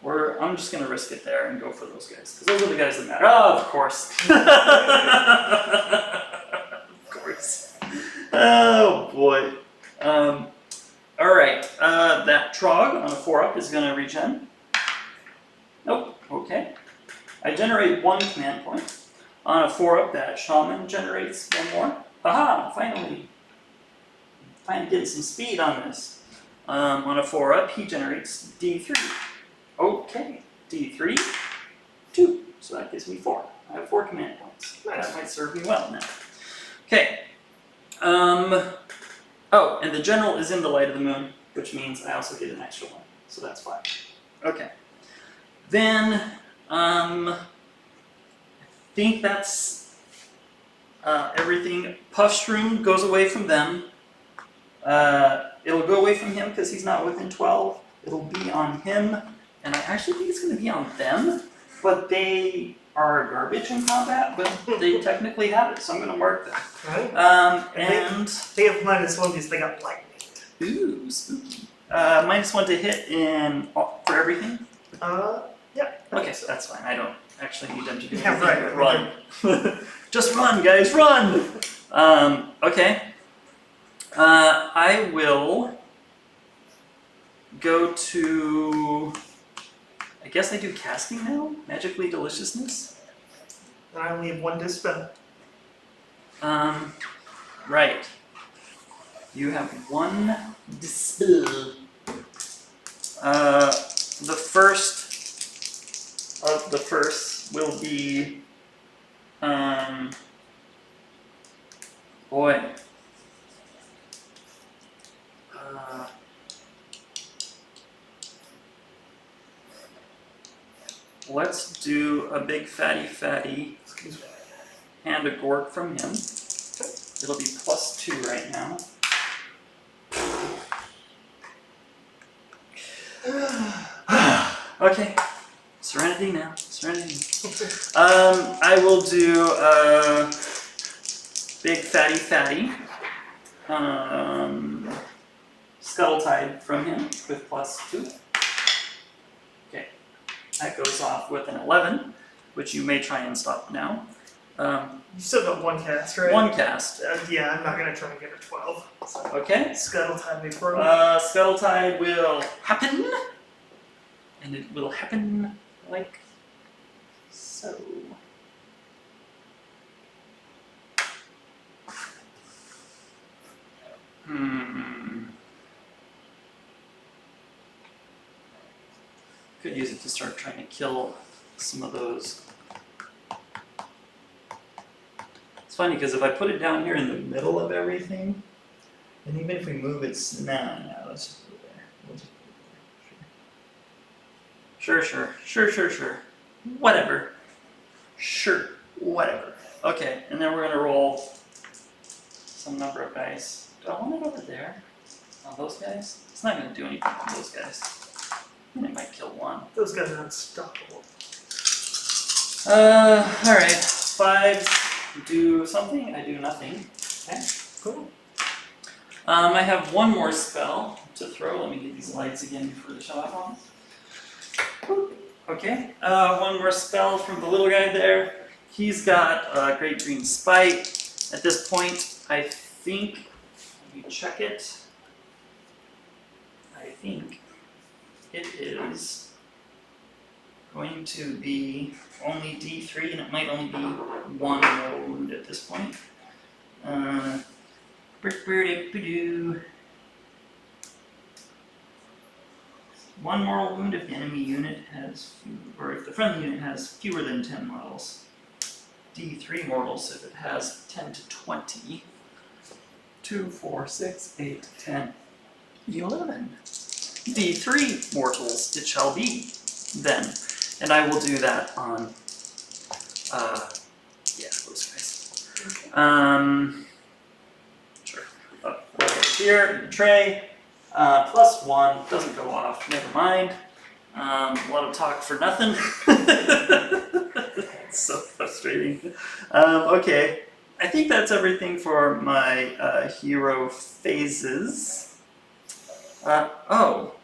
Speaker 1: Or I'm just going to risk it there and go for those guys. Because those are the guys that matter. Oh, of course. Of course. Oh, boy. Alright. That Trog on a 4-up is going to regen. Nope. Okay. I generate 1 command point. On a 4-up, that Shaman generates 1 more. Aha! Finally getting some speed on this. On a 4-up, he generates D3. Okay, D3, 2. So that gives me 4. I have 4 command points.
Speaker 2: Nice.
Speaker 1: That might serve me well now. Okay. Oh, and the general is in the light of the moon, which means I also get an extra 1. So that's 5. Okay. Then, I think that's everything. Puffshroom goes away from them. It'll go away from him because he's not within 12. It'll be on him. And I actually think it's going to be on them, but they are garbage in combat, but they technically have it, so I'm going to mark them.
Speaker 2: Right.
Speaker 1: And
Speaker 2: they have -1 because they got lightning.
Speaker 1: ooh, spooky. -1 to hit for everything.
Speaker 2: Yeah.
Speaker 1: Okay, so that's fine. I don't actually need them to do
Speaker 2: Yeah,
Speaker 1: anything.
Speaker 2: right.
Speaker 1: Run. Just run, guys, run. Okay. I will go to. I guess I do casting now? Magically Deliciousness?
Speaker 2: And I only have 1 dispel.
Speaker 1: Right. You have 1 dispel. The first of the first will be, boy. Let's do a big fatty and a gork from him. It'll be +2 right now. Okay, Serenity now. Serenity. I will do a big fatty. Scuttle-tide from him with +2. That goes off with an 11, which you may try and stop now.
Speaker 2: You still got 1 cast, right?
Speaker 1: 1 cast.
Speaker 2: Yeah, I'm not going to try and get a 12. So.
Speaker 1: Okay.
Speaker 2: Scuttle time me pro.
Speaker 1: Scuttle-tide will happen. And it will happen like so. Could use it to start trying to kill some of those. It's funny because if I put it down here in the middle of everything, and even if we move it, no, let's just put it there. We'll just put it there. Sure. Whatever. Sure, whatever. Okay, and then we're gonna roll some number of dice. Do I want it over there? On those guys? It's not gonna do anything on those guys. I might kill 1.
Speaker 2: Those guys are unstoppable.
Speaker 1: Alright. 5s do something, I do nothing. Okay.
Speaker 2: Cool.
Speaker 1: I have 1 more spell to throw. Let me get these lights again before the shut off on. Okay. 1 more spell from the little guy there. He's got Great Green Spite. At this point, I think, let me check it. I think it is going to be only D3, and it might only be 1 mortal wound at this point. One mortal wound if the enemy unit has, or if the friendly unit has fewer than 10 models. D3 mortals if it has 10 to 20. 2, 4, 6, 8, 10, 11. D3 mortals it shall be then. And I will do that on, yeah, those guys. Sure. Over here in the tray. +1, doesn't go off, never mind. A lot of talk for nothing. It's so frustrating. Okay, I think that's everything for my hero phases. Oh,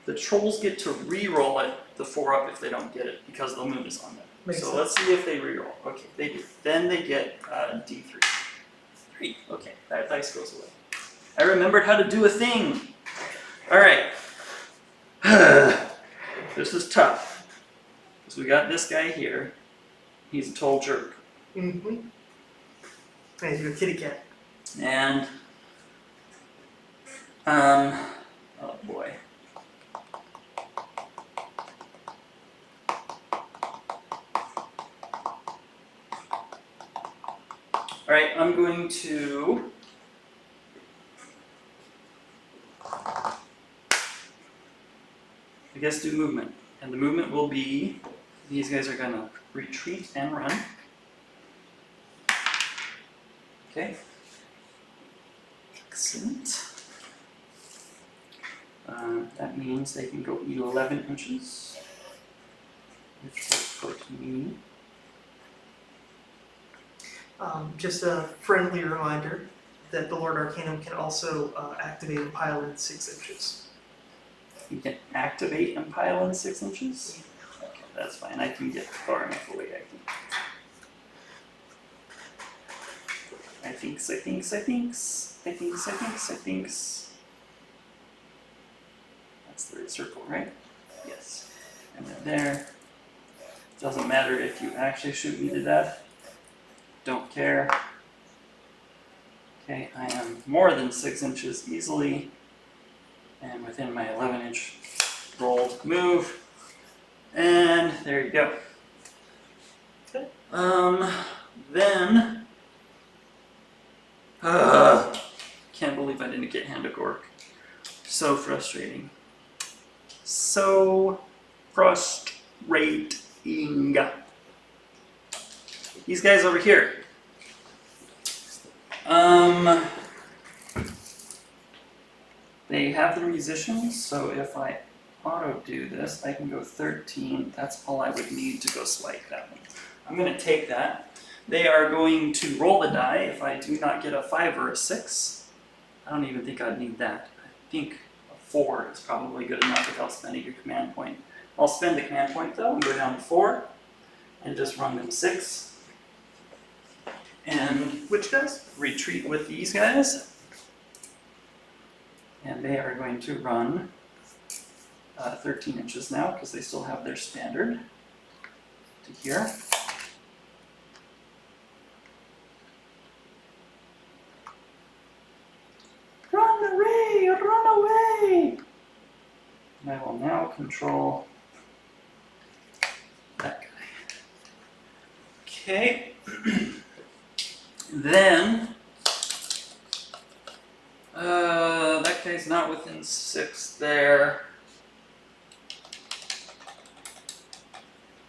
Speaker 1: the trolls get to re-roll it, the 4-up, if they don't get it, because the moon is on them.
Speaker 2: Makes
Speaker 1: So
Speaker 2: sense.
Speaker 1: let's see if they re-roll. Okay, they do. Then they get D3. 3. Okay, that dice goes away. I remembered how to do a thing. All right. This is tough. Because we got this guy here. He's a total jerk.
Speaker 2: Mm-hmm. And you're a kitty cat.
Speaker 1: And, oh boy. All right, I'm going to I guess do movement. And the movement will be, these guys are gonna retreat and run. Okay. Excellent. That means they can go 11 inches, which will put me.
Speaker 2: Just a friendly reminder that the Lord Arcanum can also activate and pile in 6 inches.
Speaker 1: You can activate and pile in 6 inches? Okay, that's fine. I can get far enough away, I think. I think. That's the right circle, right? Yes. And then there. Doesn't matter if you actually shoot me to death. Don't care. Okay, I am more than 6 inches easily. And within my 11-inch rolled move. And there you go.
Speaker 2: Okay.
Speaker 1: Then can't believe I didn't get Hand of Gork. So frustrating. So frustrating. These guys over here. They have the musicians, so if I auto do this, I can go 13. That's all I would need to go spike that one. I'm going to take that. They are going to roll the die if I do not get a 5 or a 6. I don't even think I'd need that. I think a 4 is probably good enough without spending your command point. I'll spend the command point though and go down to 4 and just run them 6. And
Speaker 2: Which guys?
Speaker 1: retreat with these guys. And they are going to run 13 inches now because they still have their standard to here. Run away! Run away! And I will now control that guy. Okay. Then that guy's not within 6 there.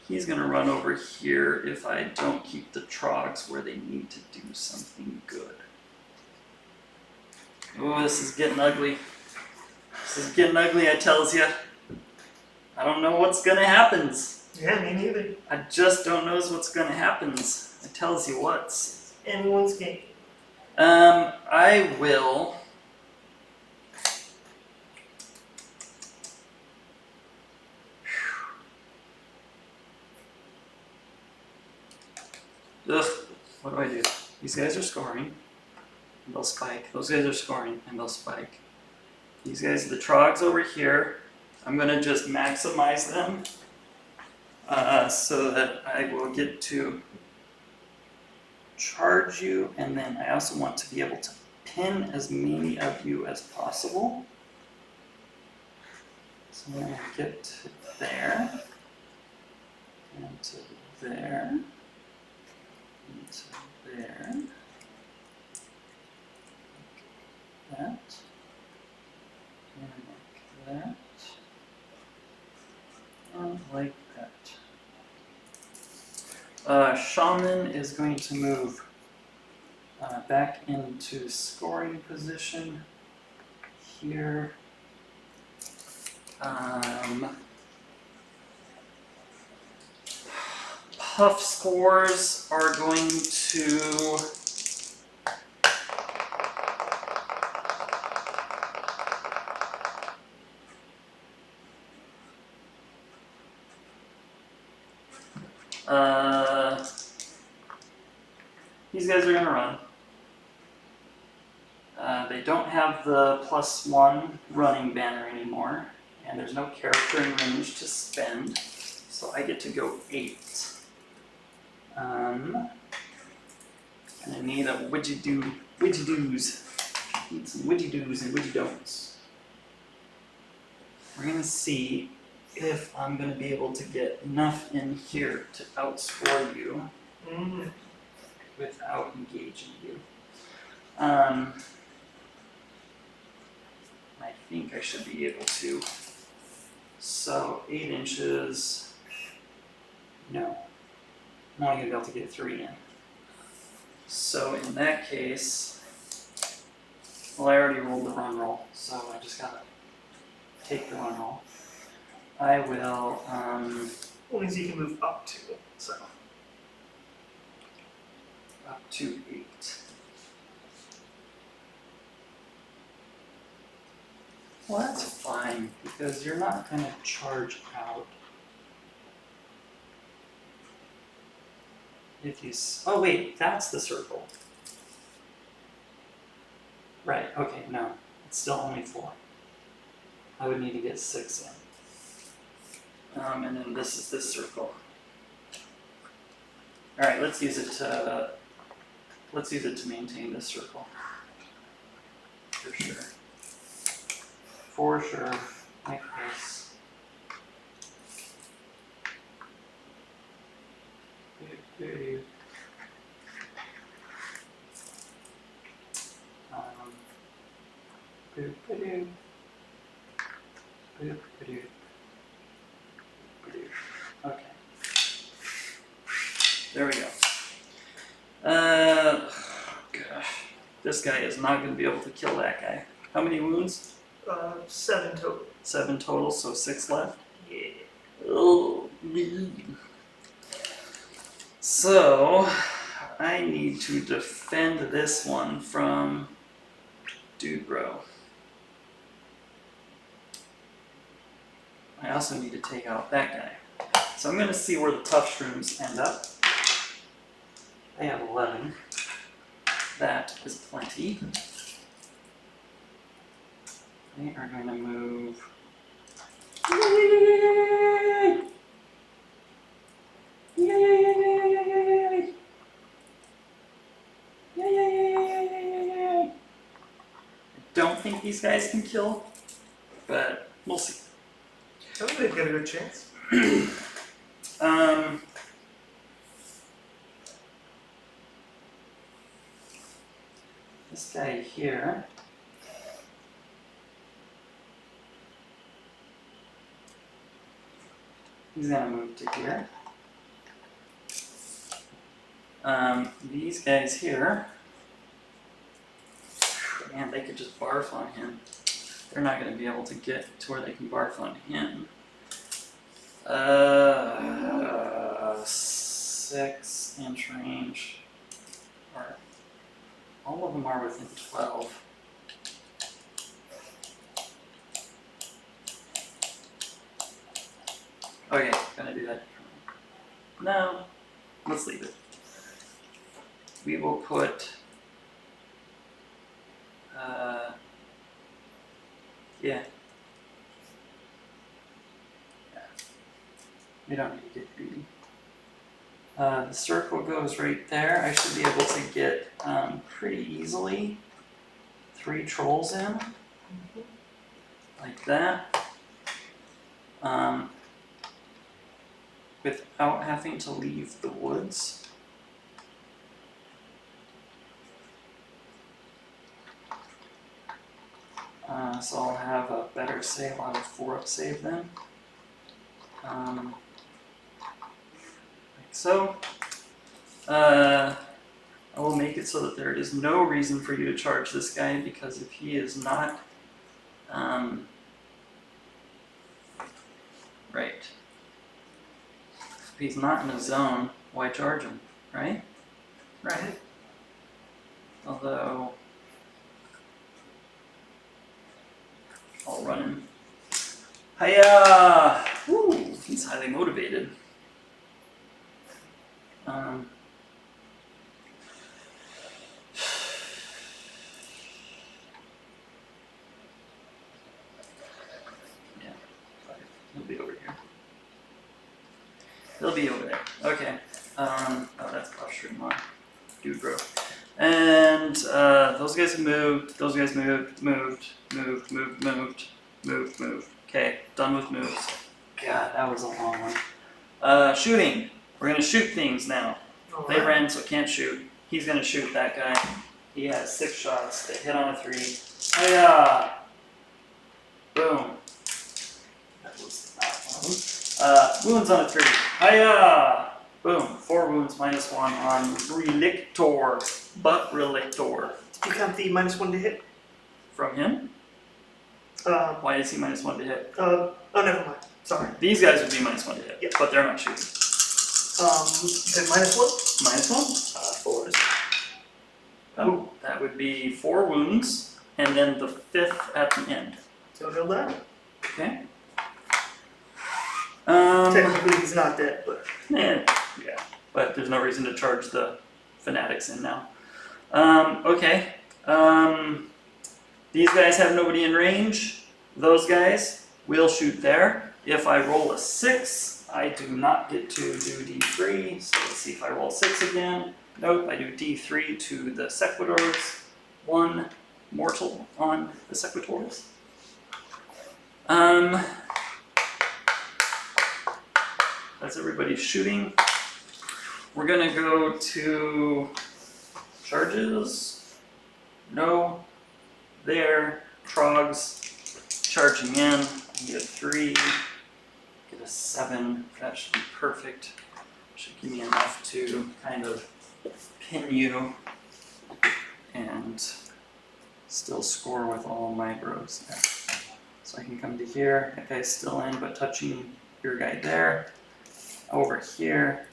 Speaker 1: He's gonna run over here if I don't keep the trogs where they need to do something good. Oh, this is getting ugly. This is getting ugly, I tells ya. I don't know what's gonna happen.
Speaker 2: Yeah, me neither.
Speaker 1: I just don't know what's gonna happen. I tells you what's.
Speaker 2: Anyone's game.
Speaker 1: I will. Ugh, what do I do? These guys are scoring, and they'll spike. Those guys are scoring, and they'll spike. These guys, the trogs over here, I'm gonna just maximize them so that I will get to charge you, and then I also want to be able to pin as many of you as possible. So I'm going to get to there, and to there, and to there, like that, and like that, and like that. Shaman is going to move back into scoring position here. Puff scores are going to these guys are gonna run. They don't have the +1 running banner anymore, and there's no character in range to spend, so I get to go 8. Gonna need a widgy doos. Need some widgy doos and widgy don'ts. We're gonna see if I'm gonna be able to get enough in here to outscore you without engaging you. I think I should be able to. So 8 inches. No. I'm only gonna be able to get 3 in. So in that case, well, I already rolled the run roll, so I just gotta take the run roll. I will,
Speaker 2: Well, means you can move up to, so.
Speaker 1: up to 8. Well, that's fine, because you're not gonna charge out. If you, oh wait, that's the circle. Right, okay, no, it's still only 4. I would need to get 6 in. And then this is this circle. Alright, let's use it to maintain this circle. For sure. For sure, like this. Okay. There we go. Gosh. This guy is not going to be able to kill that guy. How many wounds?
Speaker 2: 7 total.
Speaker 1: 7 total, so 6 left?
Speaker 2: Yeah.
Speaker 1: Oh. So, I need to defend this one from Dude Bro. I also need to take out that guy. So I'm going to see where the tough shrooms end up. They have 11. That is plenty. They are going to move. Yay! Yay! Yay! I don't think these guys can kill, but we'll see.
Speaker 2: I think they've got a good chance.
Speaker 1: This guy here. He's gonna move to here. These guys here, man, they could just barf on him. They're not gonna be able to get to where they can barf on him. 6-inch range. Or all of them are within 12. Okay, gonna do that. No, let's leave it. We will put, yeah. We don't need to get greedy. The circle goes right there. I should be able to get pretty easily 3 trolls in. Like that. Without having to leave the woods. So I'll have a better save. I'll have a 4-up save then. Like so. I will make it so that there is no reason for you to charge this guy, because if he is not right. If he's not in a zone, why charge him, right?
Speaker 2: Right.
Speaker 1: Although I'll run him. Hiya! Woo! He's highly motivated. Yeah, he'll be over here. He'll be over there. Okay. Oh, that's posturing on dude bro. And those guys have moved. Those guys moved. Moved. Okay, done with moves. God, that was a long one. Shooting. We're gonna shoot things now. They ran, so can't shoot. He's gonna shoot that guy. He has 6 shots. They hit on a 3. Hiya! Boom. That was not one. Wounds on a 3. Hiya! Boom. 4 wounds, -1 on Relictor. But Relictor.
Speaker 2: Did you count the -1 to hit?
Speaker 1: From him? Why is he -1 to hit?
Speaker 2: Oh, never mind. Sorry.
Speaker 1: These guys would be -1 to hit,
Speaker 2: Yep.
Speaker 1: but they're not shooting.
Speaker 2: You said -1?
Speaker 1: -1?
Speaker 2: 4s.
Speaker 1: Oh, that would be 4 wounds, and then the 5th at the end.
Speaker 2: So drill that.
Speaker 1: Okay.
Speaker 2: Technically he's not dead, but...
Speaker 1: Yeah, but there's no reason to charge the fanatics in now. Okay. These guys have nobody in range. Those guys will shoot there. If I roll a 6, I do not get to do D3. So let's see if I roll 6 again. Nope, I do D3 to the Sequitors. 1 mortal on the Sequitors. That's everybody shooting. We're gonna go to charges. No. There. Trogs. Charging in. Get a 3. Get a 7. That should be perfect. Should give me enough to kind of pin you and still score with all my bros. So I can come to here. That guy's still in, but touching your guy there. Over here.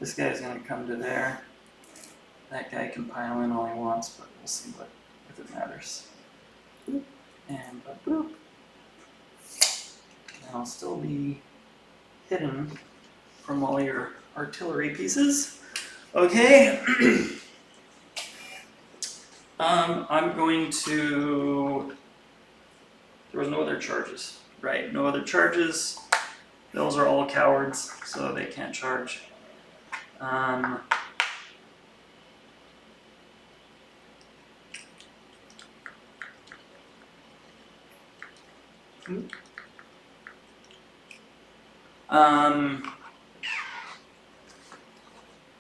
Speaker 1: This guy's gonna come to there. That guy can pile in all he wants, but we'll see if it matters. Boop. And boop. And I'll still be hidden from all your artillery pieces. Okay. I'm going to... There was no other charges. Right, no other charges. Those are all cowards, so they can't charge.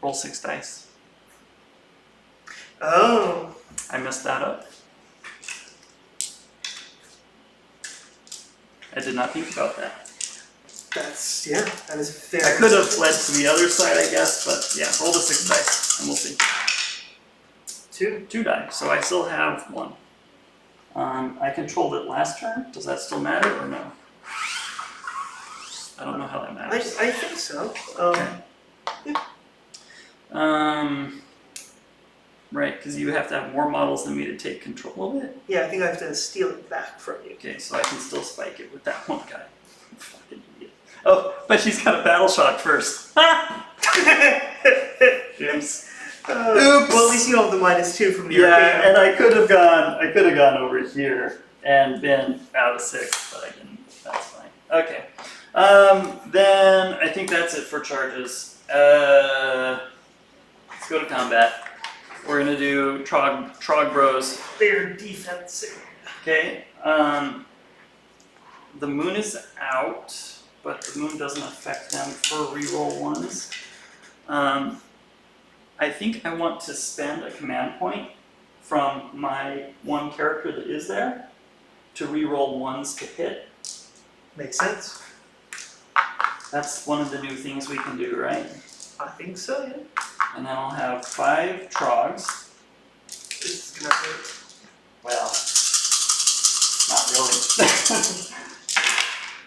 Speaker 1: Roll 6 dice.
Speaker 2: Oh.
Speaker 1: I messed that up. I did not think about that.
Speaker 2: That is fair.
Speaker 1: I could have fled to the other side, I guess, but yeah, roll the 6 dice, and we'll see. 2 die, so I still have 1. I controlled it last turn. Does that still matter or no? I don't know how that matters.
Speaker 2: I think so.
Speaker 1: Right, because you have to have more models than me to take control of it.
Speaker 2: Yeah, I think I have to steal it back from you.
Speaker 1: Okay, so I can still spike it with that one guy. Fucking idiot. Oh, but she's got a battle shock first. Oops.
Speaker 2: Well, at least you don't have the -2 from the
Speaker 1: Yeah,
Speaker 2: Arcana.
Speaker 1: and I could have gone over here and been out of 6, but I didn't. That's fine. Okay. Then I think that's it for charges. Let's go to combat. We're gonna do Trog Bros.
Speaker 2: They're defensive.
Speaker 1: Okay. The moon is out, but the moon doesn't affect them for reroll ones. I think I want to spend a command point from my one character that is there to reroll ones to hit.
Speaker 2: Makes sense.
Speaker 1: That's one of the new things we can do, right?
Speaker 2: I think so, yeah.
Speaker 1: And then I'll have 5 Trogs.
Speaker 2: This is gonna hurt.
Speaker 1: Well, not really.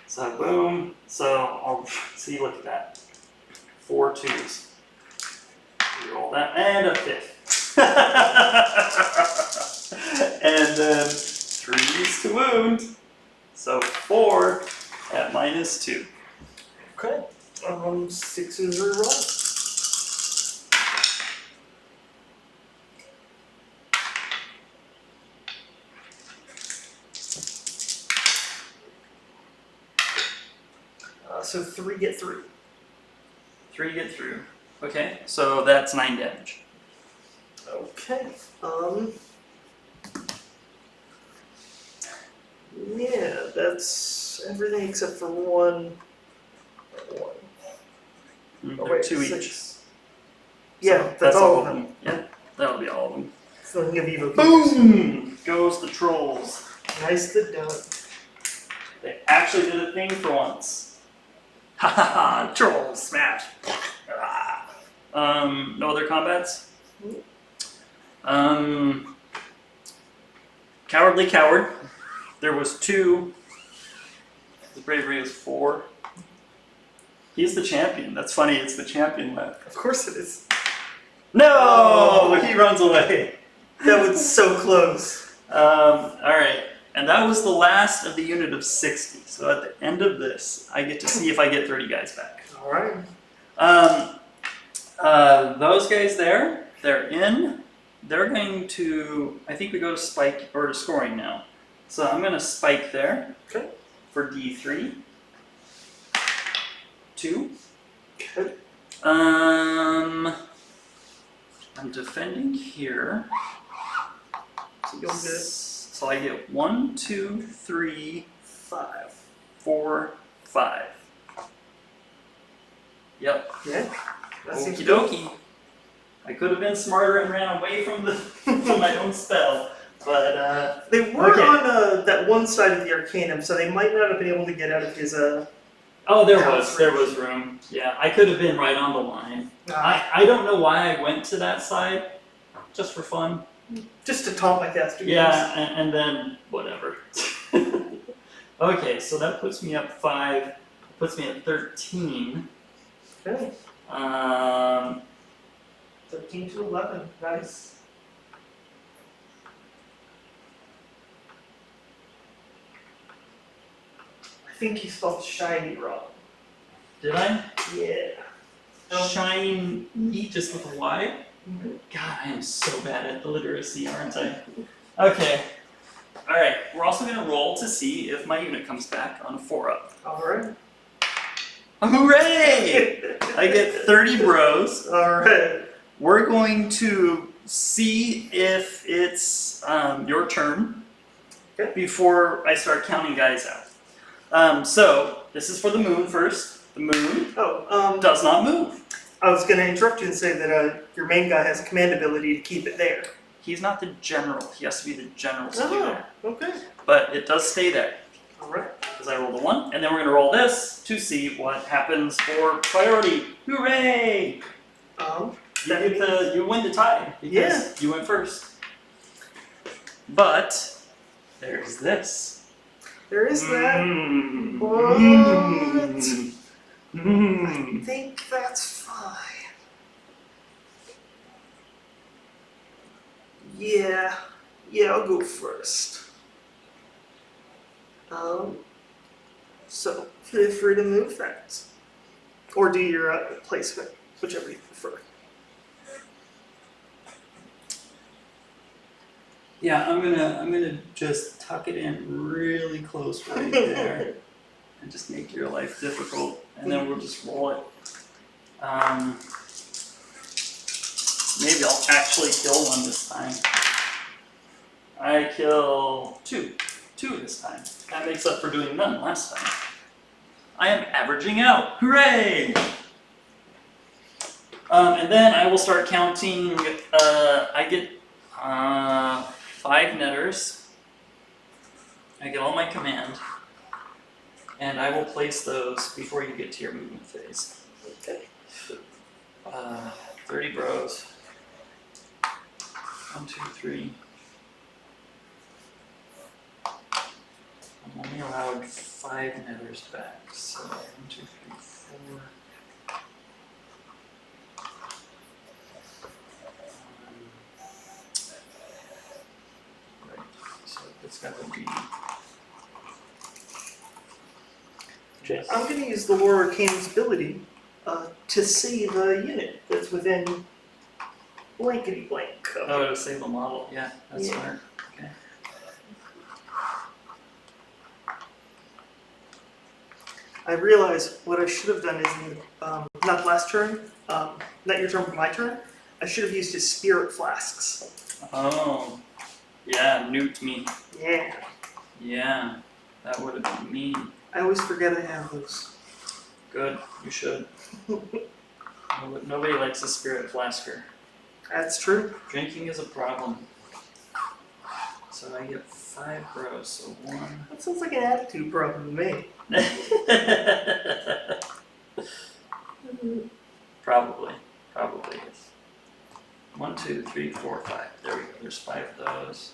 Speaker 1: So boom. So I'll see. Look at that. 4 2s. Roll that and a 5th. And then 3s to wound. So 4 at -2.
Speaker 2: Okay. 6s reroll. So 3 get through.
Speaker 1: 3 get through. Okay, so that's 9 damage.
Speaker 2: Okay. Yeah, that's everything except for one. Oh,
Speaker 1: They're
Speaker 2: wait,
Speaker 1: 2 each.
Speaker 2: 6. Yeah,
Speaker 1: So
Speaker 2: that's all of them.
Speaker 1: Yeah, that'll be all of them.
Speaker 2: So give you
Speaker 1: Boom! Goes the trolls.
Speaker 2: Nicely done.
Speaker 1: They actually did a thing for once. Ha ha ha! Trolls smash. No other combats. Cowardly Coward. There was 2. His bravery is 4. He's the champion. That's funny. It's the champion left.
Speaker 2: Of course it is.
Speaker 1: No! He runs away.
Speaker 2: That was so close.
Speaker 1: Alright, and that was the last of the unit of 60. So at the end of this, I get to see if I get 30 guys back.
Speaker 2: Alright.
Speaker 1: Those guys there, they're in. They're going to, I think we go to spike, or to scoring now. So I'm going to spike there.
Speaker 2: Okay.
Speaker 1: For D3. 2.
Speaker 2: Okay.
Speaker 1: I'm defending here.
Speaker 2: You'll get it.
Speaker 1: So I get 1, 2, 3, 5, 4, 5. Yep.
Speaker 2: Yeah. That seems
Speaker 1: Okie
Speaker 2: good.
Speaker 1: dokie. I could have been smarter and ran away from the from my own spell, but
Speaker 2: They were
Speaker 1: okay.
Speaker 2: on that one side of the Arcanum, so they might not have been able to get out of his.
Speaker 1: oh, there was room. Yeah, I could have been right on the line. I don't know why I went to that side, just for fun.
Speaker 2: Just to taunt my caster.
Speaker 1: Yeah, and then whatever. Okay, so that puts me up 5. Puts me at 13.
Speaker 2: Okay. 13 to 11. Nice. I think you spelled shiny wrong.
Speaker 1: Did I?
Speaker 2: Yeah.
Speaker 1: Shine just with a Y?
Speaker 2: Mm-hmm.
Speaker 1: God, I am so bad at the literacy, aren't I? Okay. Alright, we're also going to roll to see if my unit comes back on a 4-up.
Speaker 2: Alright.
Speaker 1: Hooray! I get 30 bros.
Speaker 2: Alright.
Speaker 1: We're going to see if it's your turn before I start counting guys out. So, this is for the moon first. The moon does not move.
Speaker 2: I was going to interrupt you and say that your main guy has a command ability to keep it there.
Speaker 1: He's not the general. He has to be the general to do that.
Speaker 2: Okay.
Speaker 1: But it does stay there.
Speaker 2: Alright.
Speaker 1: Because I rolled a 1, and then we're going to roll this to see what happens for priority. Hooray! You win the tie because you went first. But there's this.
Speaker 2: There is that. What? I think that's fine. Yeah, I'll go first. So feel free to move that, or do your placement, whichever you prefer.
Speaker 1: Yeah, I'm gonna just tuck it in really close right there, and just make your life difficult, and then we'll just roll it. Maybe I'll actually kill one this time. I kill two this time. That makes up for doing none last time. I am averaging out. Hooray! And then I will start counting. I get 5 netters. I get all my command. And I will place those before you get to your movement phase.
Speaker 2: Okay.
Speaker 1: 30 bros. 1, 2, 3. I'm only allowed 5 netters back. So 1, 2, 3, 4. Right. So it's got to be.
Speaker 2: Okay, I'm going to use the Lore Arcane's ability to save a unit that's within blankety blank.
Speaker 1: Oh, to save a model. Yeah, that's
Speaker 2: Yeah.
Speaker 1: smart. Okay.
Speaker 2: I realize what I should have done is, not last turn, not your turn but my turn, I should have used his spirit flasks.
Speaker 1: Oh, yeah, nuked me.
Speaker 2: Yeah,
Speaker 1: Yeah, that would have been mean.
Speaker 2: I always forget I have those.
Speaker 1: Good, you should. Nobody likes a spirit flasker.
Speaker 2: That's true.
Speaker 1: Drinking is a problem. So I get 5 bros, so 1.
Speaker 2: That sounds like an attitude problem to me.
Speaker 1: Probably is. 1, 2, 3, 4, 5. There we go. There's 5 of those.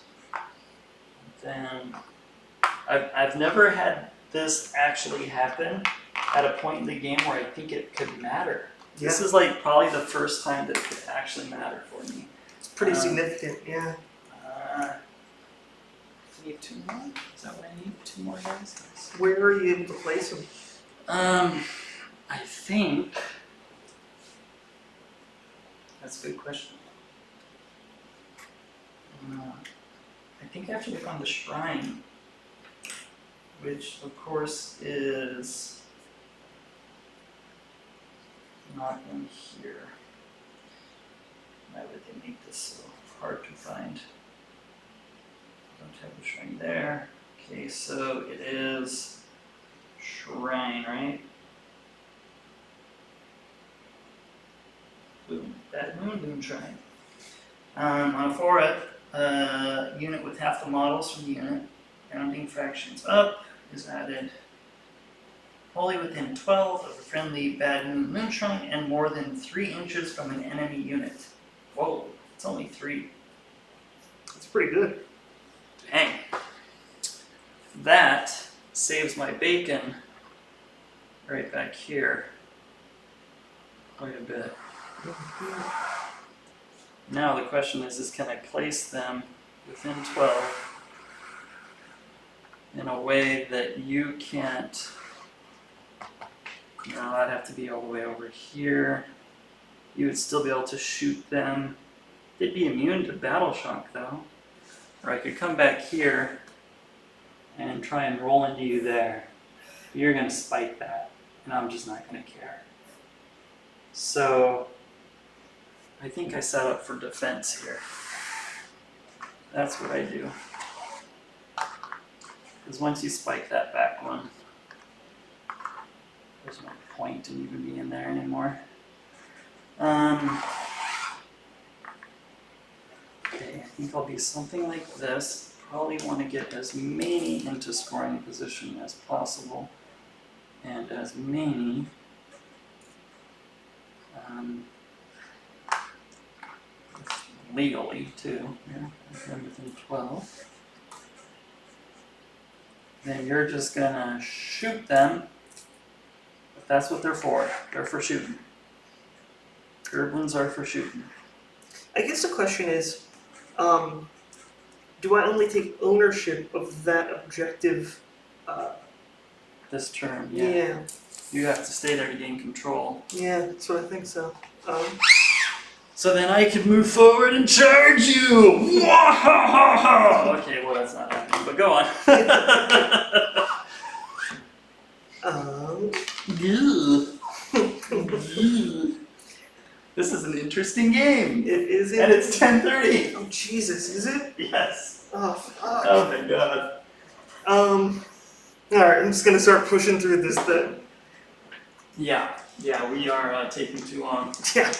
Speaker 1: Then I've never had this actually happen at a point in the game where I think it could matter.
Speaker 2: Yeah.
Speaker 1: This is like probably the first time that it could actually matter for me.
Speaker 2: It's pretty significant, yeah.
Speaker 1: Need 2 more? Is that what I need? 2 more guys?
Speaker 2: Where are you able to place them?
Speaker 1: I think that's a good question. I think I have to look on the shrine, which of course is not in here. Why would they make this so hard to find? Don't have the shrine there. Okay, so it is shrine, right? Boom. Bad moon shrine. On a 4 unit with half the models from the unit, rounding fractions up, is added wholly within 12 of a friendly bad moon shrine and more than 3 inches from an enemy unit. Whoa, it's only 3.
Speaker 2: It's pretty good.
Speaker 1: Dang. That saves my bacon right back here quite a bit. Now the question is can I place them within 12 in a way that you can't, I'd have to be all the way over here. You would still be able to shoot them. They'd be immune to battle shock though. Or I could come back here and try and roll into you there. You're going to spike that, and I'm just not going to care. So I think I set up for defense here. That's what I do. Because once you spike that back one, there's no point in even being there anymore. Okay, I think I'll do something like this. Probably want to get as many into scoring position as possible, and as many legally too. Yeah, within 12. Then you're just gonna shoot them. But that's what they're for. They're for shooting. Goblins are for shooting.
Speaker 2: I guess the question is, do I only take ownership of that objective?
Speaker 1: This turn, yeah. You have to stay there to gain control.
Speaker 2: Yeah, that's what I think so.
Speaker 1: So then I can move forward and charge you! Okay, well that's not happening, but go on. This is an interesting game.
Speaker 2: It is.
Speaker 1: And it's 10:30.
Speaker 2: Oh Jesus, is it?
Speaker 1: Yes.
Speaker 2: Oh fuck.
Speaker 1: Oh my god.
Speaker 2: Alright, I'm just gonna start pushing through this then.
Speaker 1: Yeah, we are taking too long.
Speaker 2: Yeah.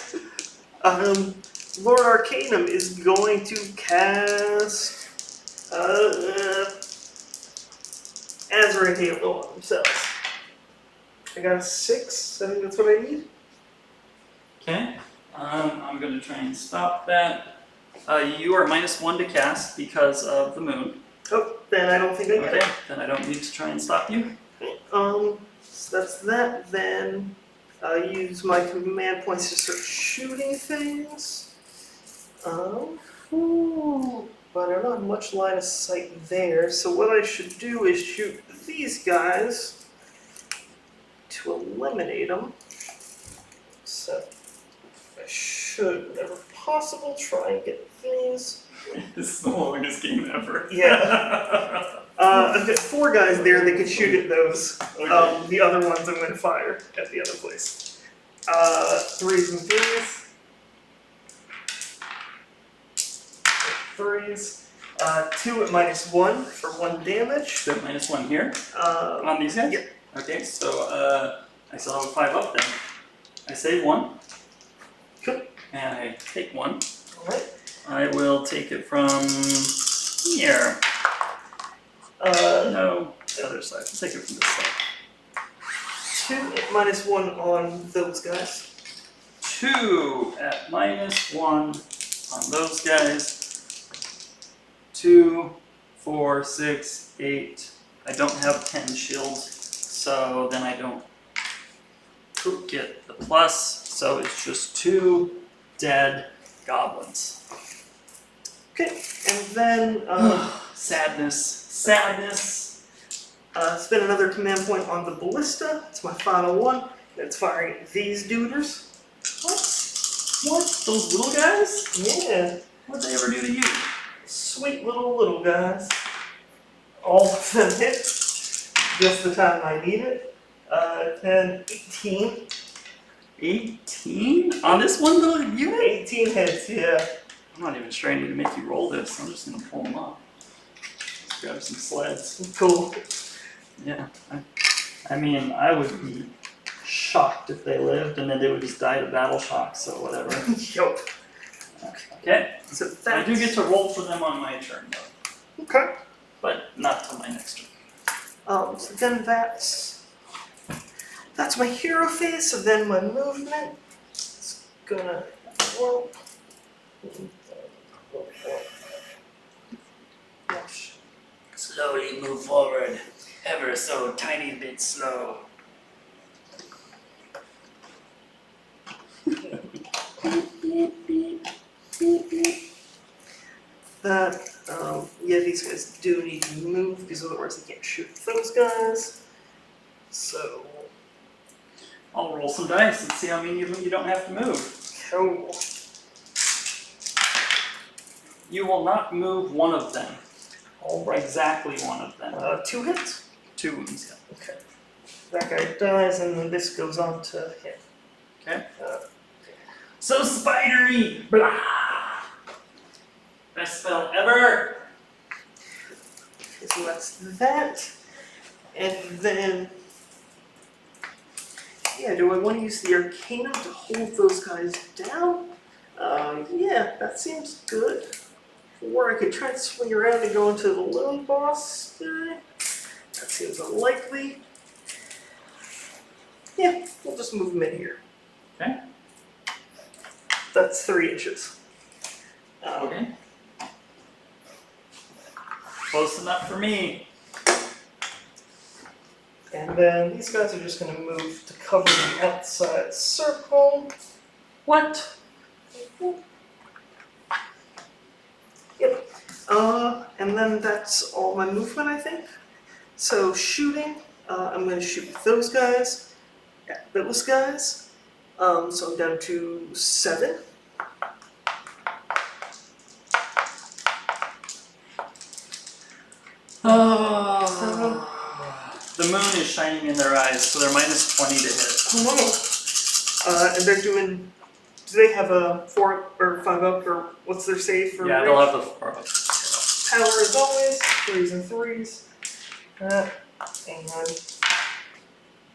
Speaker 2: Lord Arcanum is going to cast Azure Halo on themselves. I got a 6. I think that's what I need.
Speaker 1: Okay. I'm going to try and stop that. You are -1 to cast because of the moon.
Speaker 2: Oh, then I don't think I get
Speaker 1: Okay, then I don't need to try and stop you.
Speaker 2: it. So that's that. Then use my command points to start shooting things. But I don't have much line of sight there. So what I should do is shoot these guys to eliminate them. So I should, whenever possible, try and get these.
Speaker 1: This is the longest game ever.
Speaker 2: Yeah. I've got 4 guys there that can shoot at those.
Speaker 1: Okay.
Speaker 2: The other ones I'm going to fire at the other place. 3s and 3s. 3s. 2 at -1 for 1 damage.
Speaker 1: So -1 here on these guys?
Speaker 2: Yeah.
Speaker 1: Okay, so I still have a 5 up then. I save 1.
Speaker 2: Cool.
Speaker 1: And I take 1.
Speaker 2: Alright.
Speaker 1: I will take it from here. No, the other side. I'll take it from this side.
Speaker 2: 2 at -1 on those guys.
Speaker 1: 2 at -1 on those guys. 2, 4, 6, 8. I don't have 10 shields, so then I don't get the plus. So it's just 2 dead goblins.
Speaker 2: Okay, and then
Speaker 1: Sadness.
Speaker 2: spend another command point on the ballista. It's my final one. It's firing at these duders.
Speaker 1: What? Those little guys?
Speaker 2: Yeah,
Speaker 1: What'd they ever do to you?
Speaker 2: sweet little guys. All of them hit just the time I need it. And 18.
Speaker 1: 18? On this one little unit?
Speaker 2: 18 hits, yeah.
Speaker 1: I'm not even trying to make you roll this. I'm just gonna pull them off. Let's grab some sleds.
Speaker 2: Cool.
Speaker 1: Yeah. I mean, I would be shocked if they lived, and then they would just die of battle shock. So whatever.
Speaker 2: Yup.
Speaker 1: Okay.
Speaker 2: So
Speaker 1: I
Speaker 2: that's...
Speaker 1: do get to roll for them on my turn, though,
Speaker 2: Okay.
Speaker 1: but not till my next turn.
Speaker 2: So then that's my hero phase. So then my movement is gonna work.
Speaker 1: Slowly move forward, ever so tiny bit slow.
Speaker 2: That yeah, these guys do need to move because otherwise they can't shoot those guys. So
Speaker 1: I'll roll some dice and see how many of them you don't have to move.
Speaker 2: cool.
Speaker 1: You will not move one of them. Exactly one of them.
Speaker 2: 2 hits.
Speaker 1: 2 wounds, yeah.
Speaker 2: Okay. That guy dies, and then this goes on to him.
Speaker 1: Okay. So spidery! Blah! Best spell ever!
Speaker 2: Okay, so that's that. And then, yeah, do I want to use the Arcanum to hold those guys down? Yeah, that seems good. Or I could try and swing around and go into the lone boss guy. That seems unlikely. Yeah, we'll just move him in here.
Speaker 1: Okay.
Speaker 2: That's 3 inches.
Speaker 1: Okay. Close enough for me.
Speaker 2: And then these guys are just going to move to cover the outside circle.
Speaker 1: What?
Speaker 2: Yep. And then that's all my movement, I think. So shooting, I'm going to shoot those guys at those guys. So I'm down to 7.
Speaker 1: The moon is shining in their eyes, so they're minus 20 to hit.
Speaker 2: And they're doing. Do they have a 4 or 5 up, or what's their save for?
Speaker 1: Yeah,
Speaker 2: range?
Speaker 1: they'll have the 4 up.
Speaker 2: Power as always, 3s and 3s. And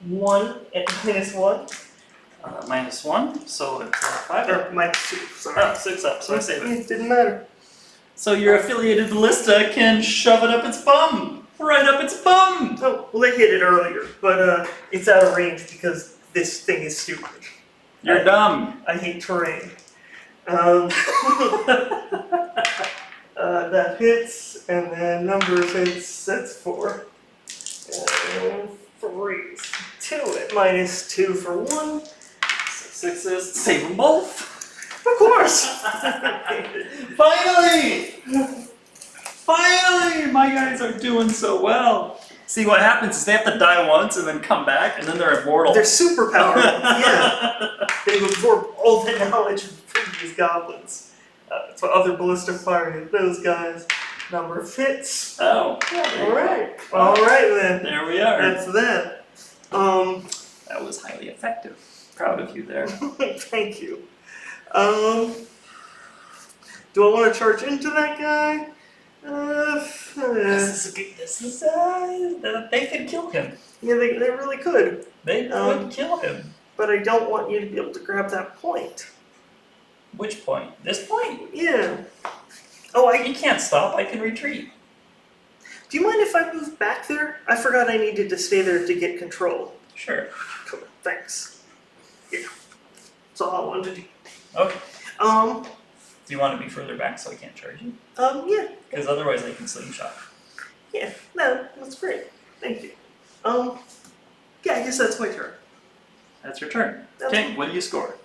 Speaker 2: 1 at -1.
Speaker 1: Minus 1, so it's 5
Speaker 2: Or
Speaker 1: up.
Speaker 2: -2, sorry.
Speaker 1: Oh, 6 up, so I save it.
Speaker 2: It didn't matter.
Speaker 1: So your affiliated ballista can shove it up its bum! Right up its bum!
Speaker 2: Oh, well, they hit it earlier, but it's out of range because this thing is stupid.
Speaker 1: You're dumb.
Speaker 2: I hate terrain. That hits, and then numbers hits, that's 4. And 3s. 2 at -2 for 1.
Speaker 1: 6s, save them both!
Speaker 2: Of course!
Speaker 1: Finally! Finally! My guys are doing so well. See, what happens is they have to die once and then come back, and then they're immortal.
Speaker 2: They're super powerful, yeah. They absorb all the knowledge of previous goblins. That's what other ballista firing at those guys. Number of hits.
Speaker 1: Oh.
Speaker 2: Alright. Alright then.
Speaker 1: There we are.
Speaker 2: That's that.
Speaker 1: That was highly effective. Proud of you there.
Speaker 2: Thank you. Do I want to charge into that guy?
Speaker 1: They could kill him.
Speaker 2: Yeah, they really could.
Speaker 1: They could kill him.
Speaker 2: But I don't want you to be able to grab that point.
Speaker 1: Which point? This point?
Speaker 2: Yeah. Oh,
Speaker 1: He can't stop. I can retreat.
Speaker 2: do you mind if I move back there? I forgot I needed to stay there to get control.
Speaker 1: Sure.
Speaker 2: Cool, thanks. Yeah. That's all I wanted to do.
Speaker 1: Okay.
Speaker 2: Um,
Speaker 1: Do you want to be further back so I can't charge you?
Speaker 2: yeah.
Speaker 1: Because otherwise I can slingshot.
Speaker 2: Yeah, no, that's great. Thank you. Yeah, I guess that's my turn.
Speaker 1: That's your turn.
Speaker 2: That's
Speaker 1: Okay, what do you score?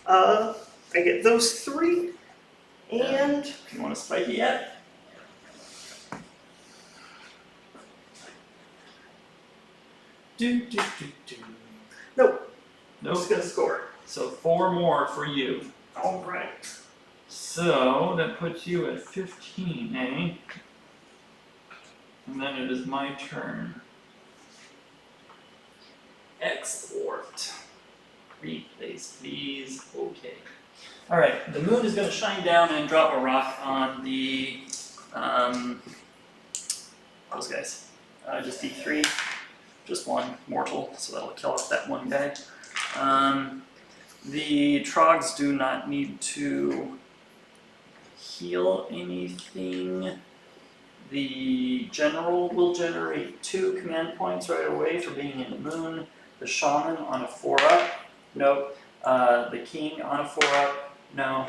Speaker 2: I get those 3, and
Speaker 1: You want to spike it yet? Do.
Speaker 2: nope, I'm
Speaker 1: Nope.
Speaker 2: just gonna score.
Speaker 1: So 4 more for you.
Speaker 2: All right.
Speaker 1: So that puts you at 15, eh? And then it is my turn. Export. Replace these. Okay. Alright, the moon is going to shine down and drop a rock on the. Those guys. Just D3. Just one mortal, so that'll kill off that one guy. The trogs do not need to heal anything. The general will generate 2 command points right away for being in the moon. The shaman on a 4-up, nope. The king on a 4-up, no.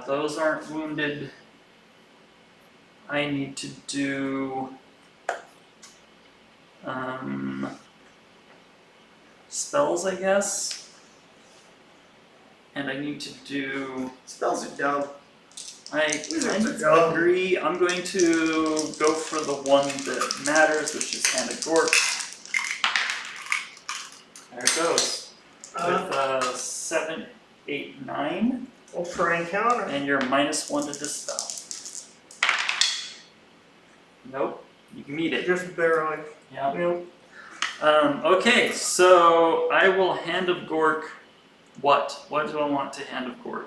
Speaker 1: Those aren't wounded. I need to do spells, I guess. And I need to do.
Speaker 2: Spells are dumb.
Speaker 1: I agree. I'm going to go for the one that matters, which is Hand of Gork. There it goes. With 7, 8, 9.
Speaker 2: We'll try and counter.
Speaker 1: And you're -1 to dispel. Nope. You can meet it.
Speaker 2: Just barely.
Speaker 1: Yeah.
Speaker 2: You
Speaker 1: Okay, so I will Hand of Gork. What? What do I want to Hand of Gork?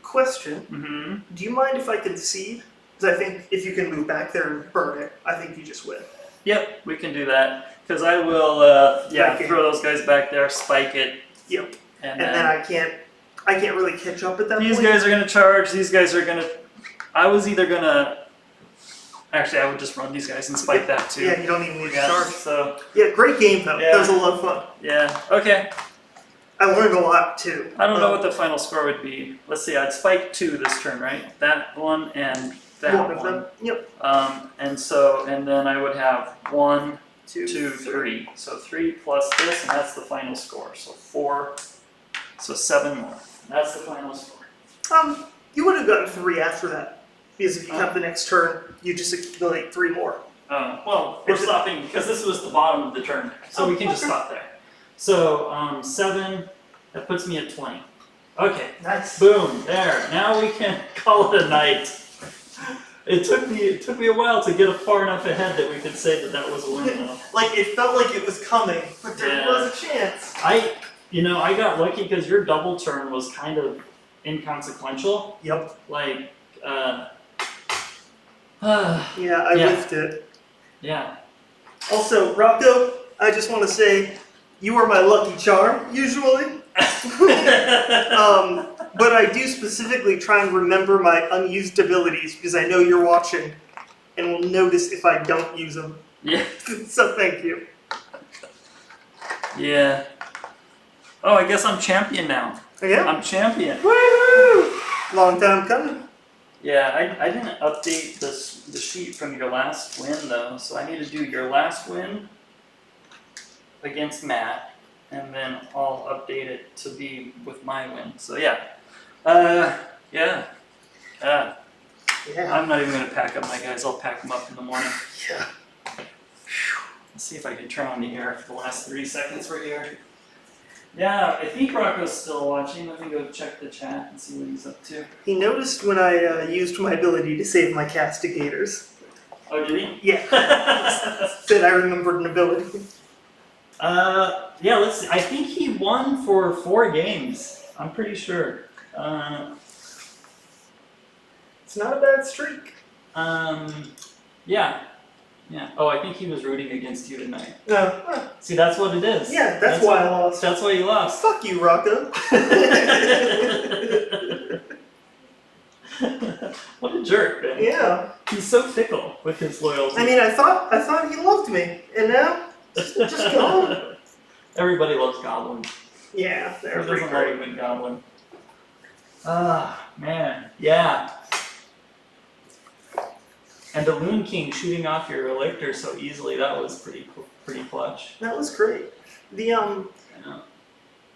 Speaker 2: Question.
Speaker 1: Mm-hmm.
Speaker 2: Do you mind if I concede? Because I think if you can move back there and burn it, I think you just win.
Speaker 1: Yep, we can do that. Because I will,
Speaker 2: Okay.
Speaker 1: throw those guys back there, spike it.
Speaker 2: Yep.
Speaker 1: And
Speaker 2: And then I can't really catch up at that
Speaker 1: these
Speaker 2: point.
Speaker 1: guys are gonna charge. These guys are gonna. I was either gonna. Actually, I would just run these guys and spike that too.
Speaker 2: Yeah, you don't even need to
Speaker 1: Yeah,
Speaker 2: charge.
Speaker 1: so
Speaker 2: Yeah, great game though.
Speaker 1: Yeah.
Speaker 2: That was a lot of fun.
Speaker 1: yeah, okay.
Speaker 2: I learned a lot too.
Speaker 1: I don't know what the final score would be. Let's see. I'd spike 2 this turn, right? That one and that
Speaker 2: One of
Speaker 1: one.
Speaker 2: them. Yep.
Speaker 1: And then I would have 1, 2, 3. So 3 plus this, and that's the final score. So 4. So 7 more. That's the final score.
Speaker 2: You would have gotten 3 after that. Because if you have the next turn, you just accumulate 3 more.
Speaker 1: Well, we're stopping because this was the bottom of the turn, so we can just stop there. So 7. That puts me at 20. Okay.
Speaker 2: Nice.
Speaker 1: Boom. There. Now we can call it a night. It took me a while to get far enough ahead that we could say that was a win though.
Speaker 2: Like, it felt like it was coming, but there was a chance.
Speaker 1: I got lucky because your double turn was kind of inconsequential.
Speaker 2: Yep.
Speaker 1: Like,
Speaker 2: Yeah, I whiffed it.
Speaker 1: Yeah.
Speaker 2: Also, Rocco, I just want to say, you are my lucky charm, usually. But I do specifically try and remember my unused abilities because I know you're watching and will notice if I don't use them.
Speaker 1: Yeah.
Speaker 2: So thank you.
Speaker 1: Yeah. Oh, I guess I'm champion now.
Speaker 2: Yeah?
Speaker 1: I'm champion.
Speaker 2: Woo! Long time coming.
Speaker 1: Yeah, I didn't update the sheet from your last win though, so I need to do your last win against Matt, and then I'll update it to be with my win. So yeah. Yeah.
Speaker 2: Yeah.
Speaker 1: I'm not even gonna pack up my guys, I'll pack them up in the morning.
Speaker 2: Yeah.
Speaker 1: Let's see if I can turn on the air for the last 3 seconds we're here. Yeah, I think Rocco's still watching. Let me go check the chat and see what he's up to.
Speaker 2: He noticed when I used my ability to save my castigators.
Speaker 1: Oh, did he?
Speaker 2: Yeah. Said I remembered an ability.
Speaker 1: Yeah, let's see. I think he won for 4 games. I'm pretty sure.
Speaker 2: It's not a bad streak.
Speaker 1: Yeah. Yeah. Oh, I think he was rooting against you tonight.
Speaker 2: No.
Speaker 1: See, that's what it is.
Speaker 2: Yeah, that's why I lost.
Speaker 1: That's why you lost.
Speaker 2: Fuck you, Rocco.
Speaker 1: What a jerk, man.
Speaker 2: Yeah.
Speaker 1: He's so fickle with his loyalty.
Speaker 2: I mean, I thought he loved me, and now just gone.
Speaker 1: Everybody loves Goblin.
Speaker 2: Yeah, they're
Speaker 1: Who
Speaker 2: pretty
Speaker 1: doesn't love
Speaker 2: great.
Speaker 1: a good Goblin? Ah, man. Yeah. And the Loon King shooting off your Elector so easily, that was pretty clutch.
Speaker 2: That was great. The
Speaker 1: Yeah.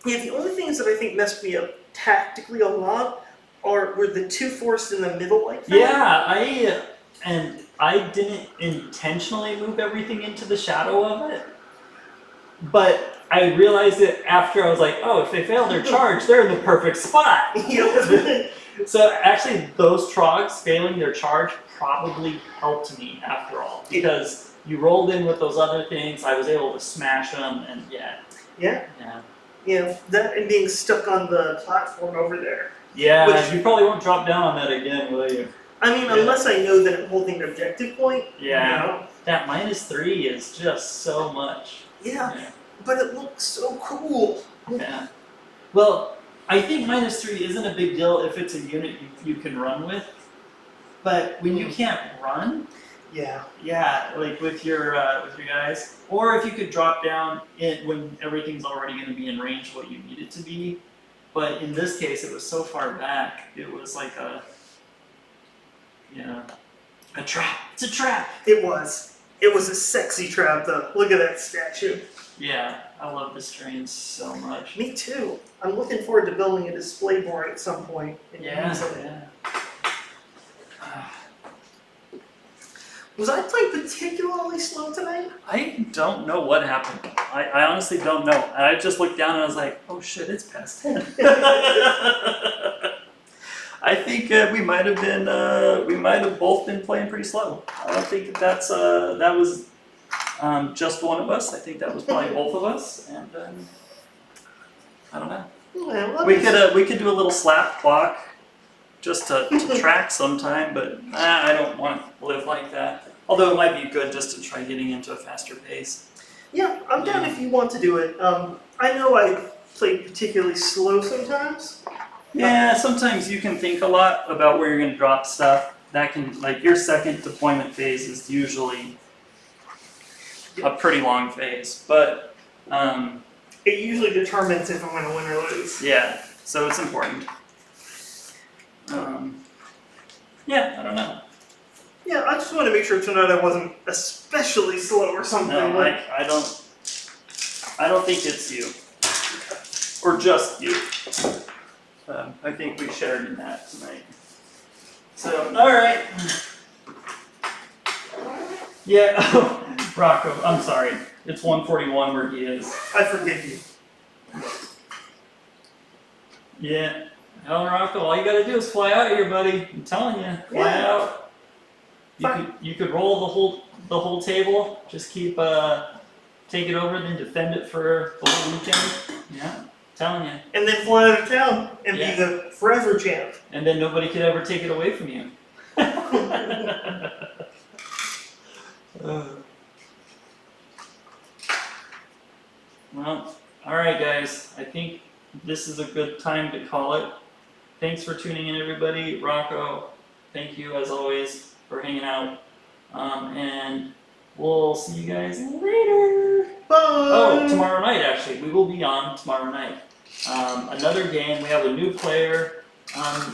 Speaker 2: Yeah, the only things that I think messed me up tactically a lot were the 2 forced in the middle like that.
Speaker 1: Yeah, I didn't intentionally move everything into the shadow of it, but I realized it after. I was like, oh, if they fail their charge, they're in the perfect spot.
Speaker 2: Yeah.
Speaker 1: So actually, those Trogs failing their charge probably helped me after all, because you rolled in with those other things. I was able to smash them, and yeah.
Speaker 2: Yeah, that and being stuck on the platform over there.
Speaker 1: Yeah,
Speaker 2: Which-
Speaker 1: you probably won't drop down on that again, will you?
Speaker 2: I mean, unless I know that I'm holding an objective point.
Speaker 1: Yeah.
Speaker 2: You know?
Speaker 1: That -3 is just so much.
Speaker 2: Yeah, but it looks so cool.
Speaker 1: Yeah. Well, I think -3 isn't a big deal if it's a unit you can run with, but when you can't run,
Speaker 2: Yeah.
Speaker 1: like with your guys, or if you could drop down when everything's already going to be in range of what you need it to be. But in this case, it was so far back, it was like a trap. It's a trap.
Speaker 2: It was. It was a sexy trap, though. Look at that statue.
Speaker 1: Yeah, I love this terrain so much.
Speaker 2: Me too. I'm looking forward to building a display board at some point. And using it. Was I playing particularly slow tonight?
Speaker 1: I don't know what happened. I honestly don't know. And I just looked down and I was like, oh shit, it's past 10. I think we might have both been playing pretty slow. I don't think that was just one of us. I think that was probably both of us, and I don't know.
Speaker 2: Yeah,
Speaker 1: We could do a little slap clock just to track sometime, but I don't want to live like that. Although it might be good just to try getting into a faster pace.
Speaker 2: Yeah, I'm down if you want to do it. I know I play particularly slow sometimes.
Speaker 1: Yeah, sometimes you can think a lot about where you're going to drop stuff. That can, like, your second deployment phase is usually a pretty long phase, but
Speaker 2: It usually determines if I'm going to win or lose.
Speaker 1: yeah, so it's important. Yeah, I don't know.
Speaker 2: Yeah, I just want to make sure tonight I wasn't especially slow or something.
Speaker 1: No, I don't think it's you, or just you. I think we shared in that tonight. So, all right. Yeah, Rocco, I'm sorry. It's 1:41 where he is.
Speaker 2: I forgive you.
Speaker 1: Yeah. Hell, Rocco, all you gotta do is fly out here, buddy. I'm telling you, fly out. You could roll the whole table. Just keep take it over, then defend it for the whole weekend. Yeah, telling you.
Speaker 2: And then fly out of town and
Speaker 1: Yeah.
Speaker 2: be the forever champ.
Speaker 1: And then nobody could ever take it away from you. Well, alright guys, I think this is a good time to call it. Thanks for tuning in everybody. Rocco, thank you as always for hanging out. And we'll see you guys later.
Speaker 2: Bye!
Speaker 1: Oh, tomorrow night actually. We will be on tomorrow night. Another game, we have a new player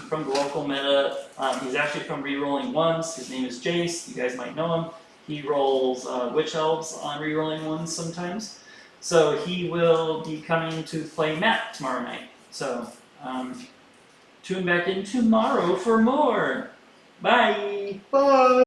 Speaker 1: from the local meta. He's actually from Rerolling Ones. His name is Jace. You guys might know him. He rolls Witch Elves on Rerolling Ones sometimes. So he will be coming to play Matt tomorrow night. So tune back in tomorrow for more. Bye!
Speaker 2: Bye!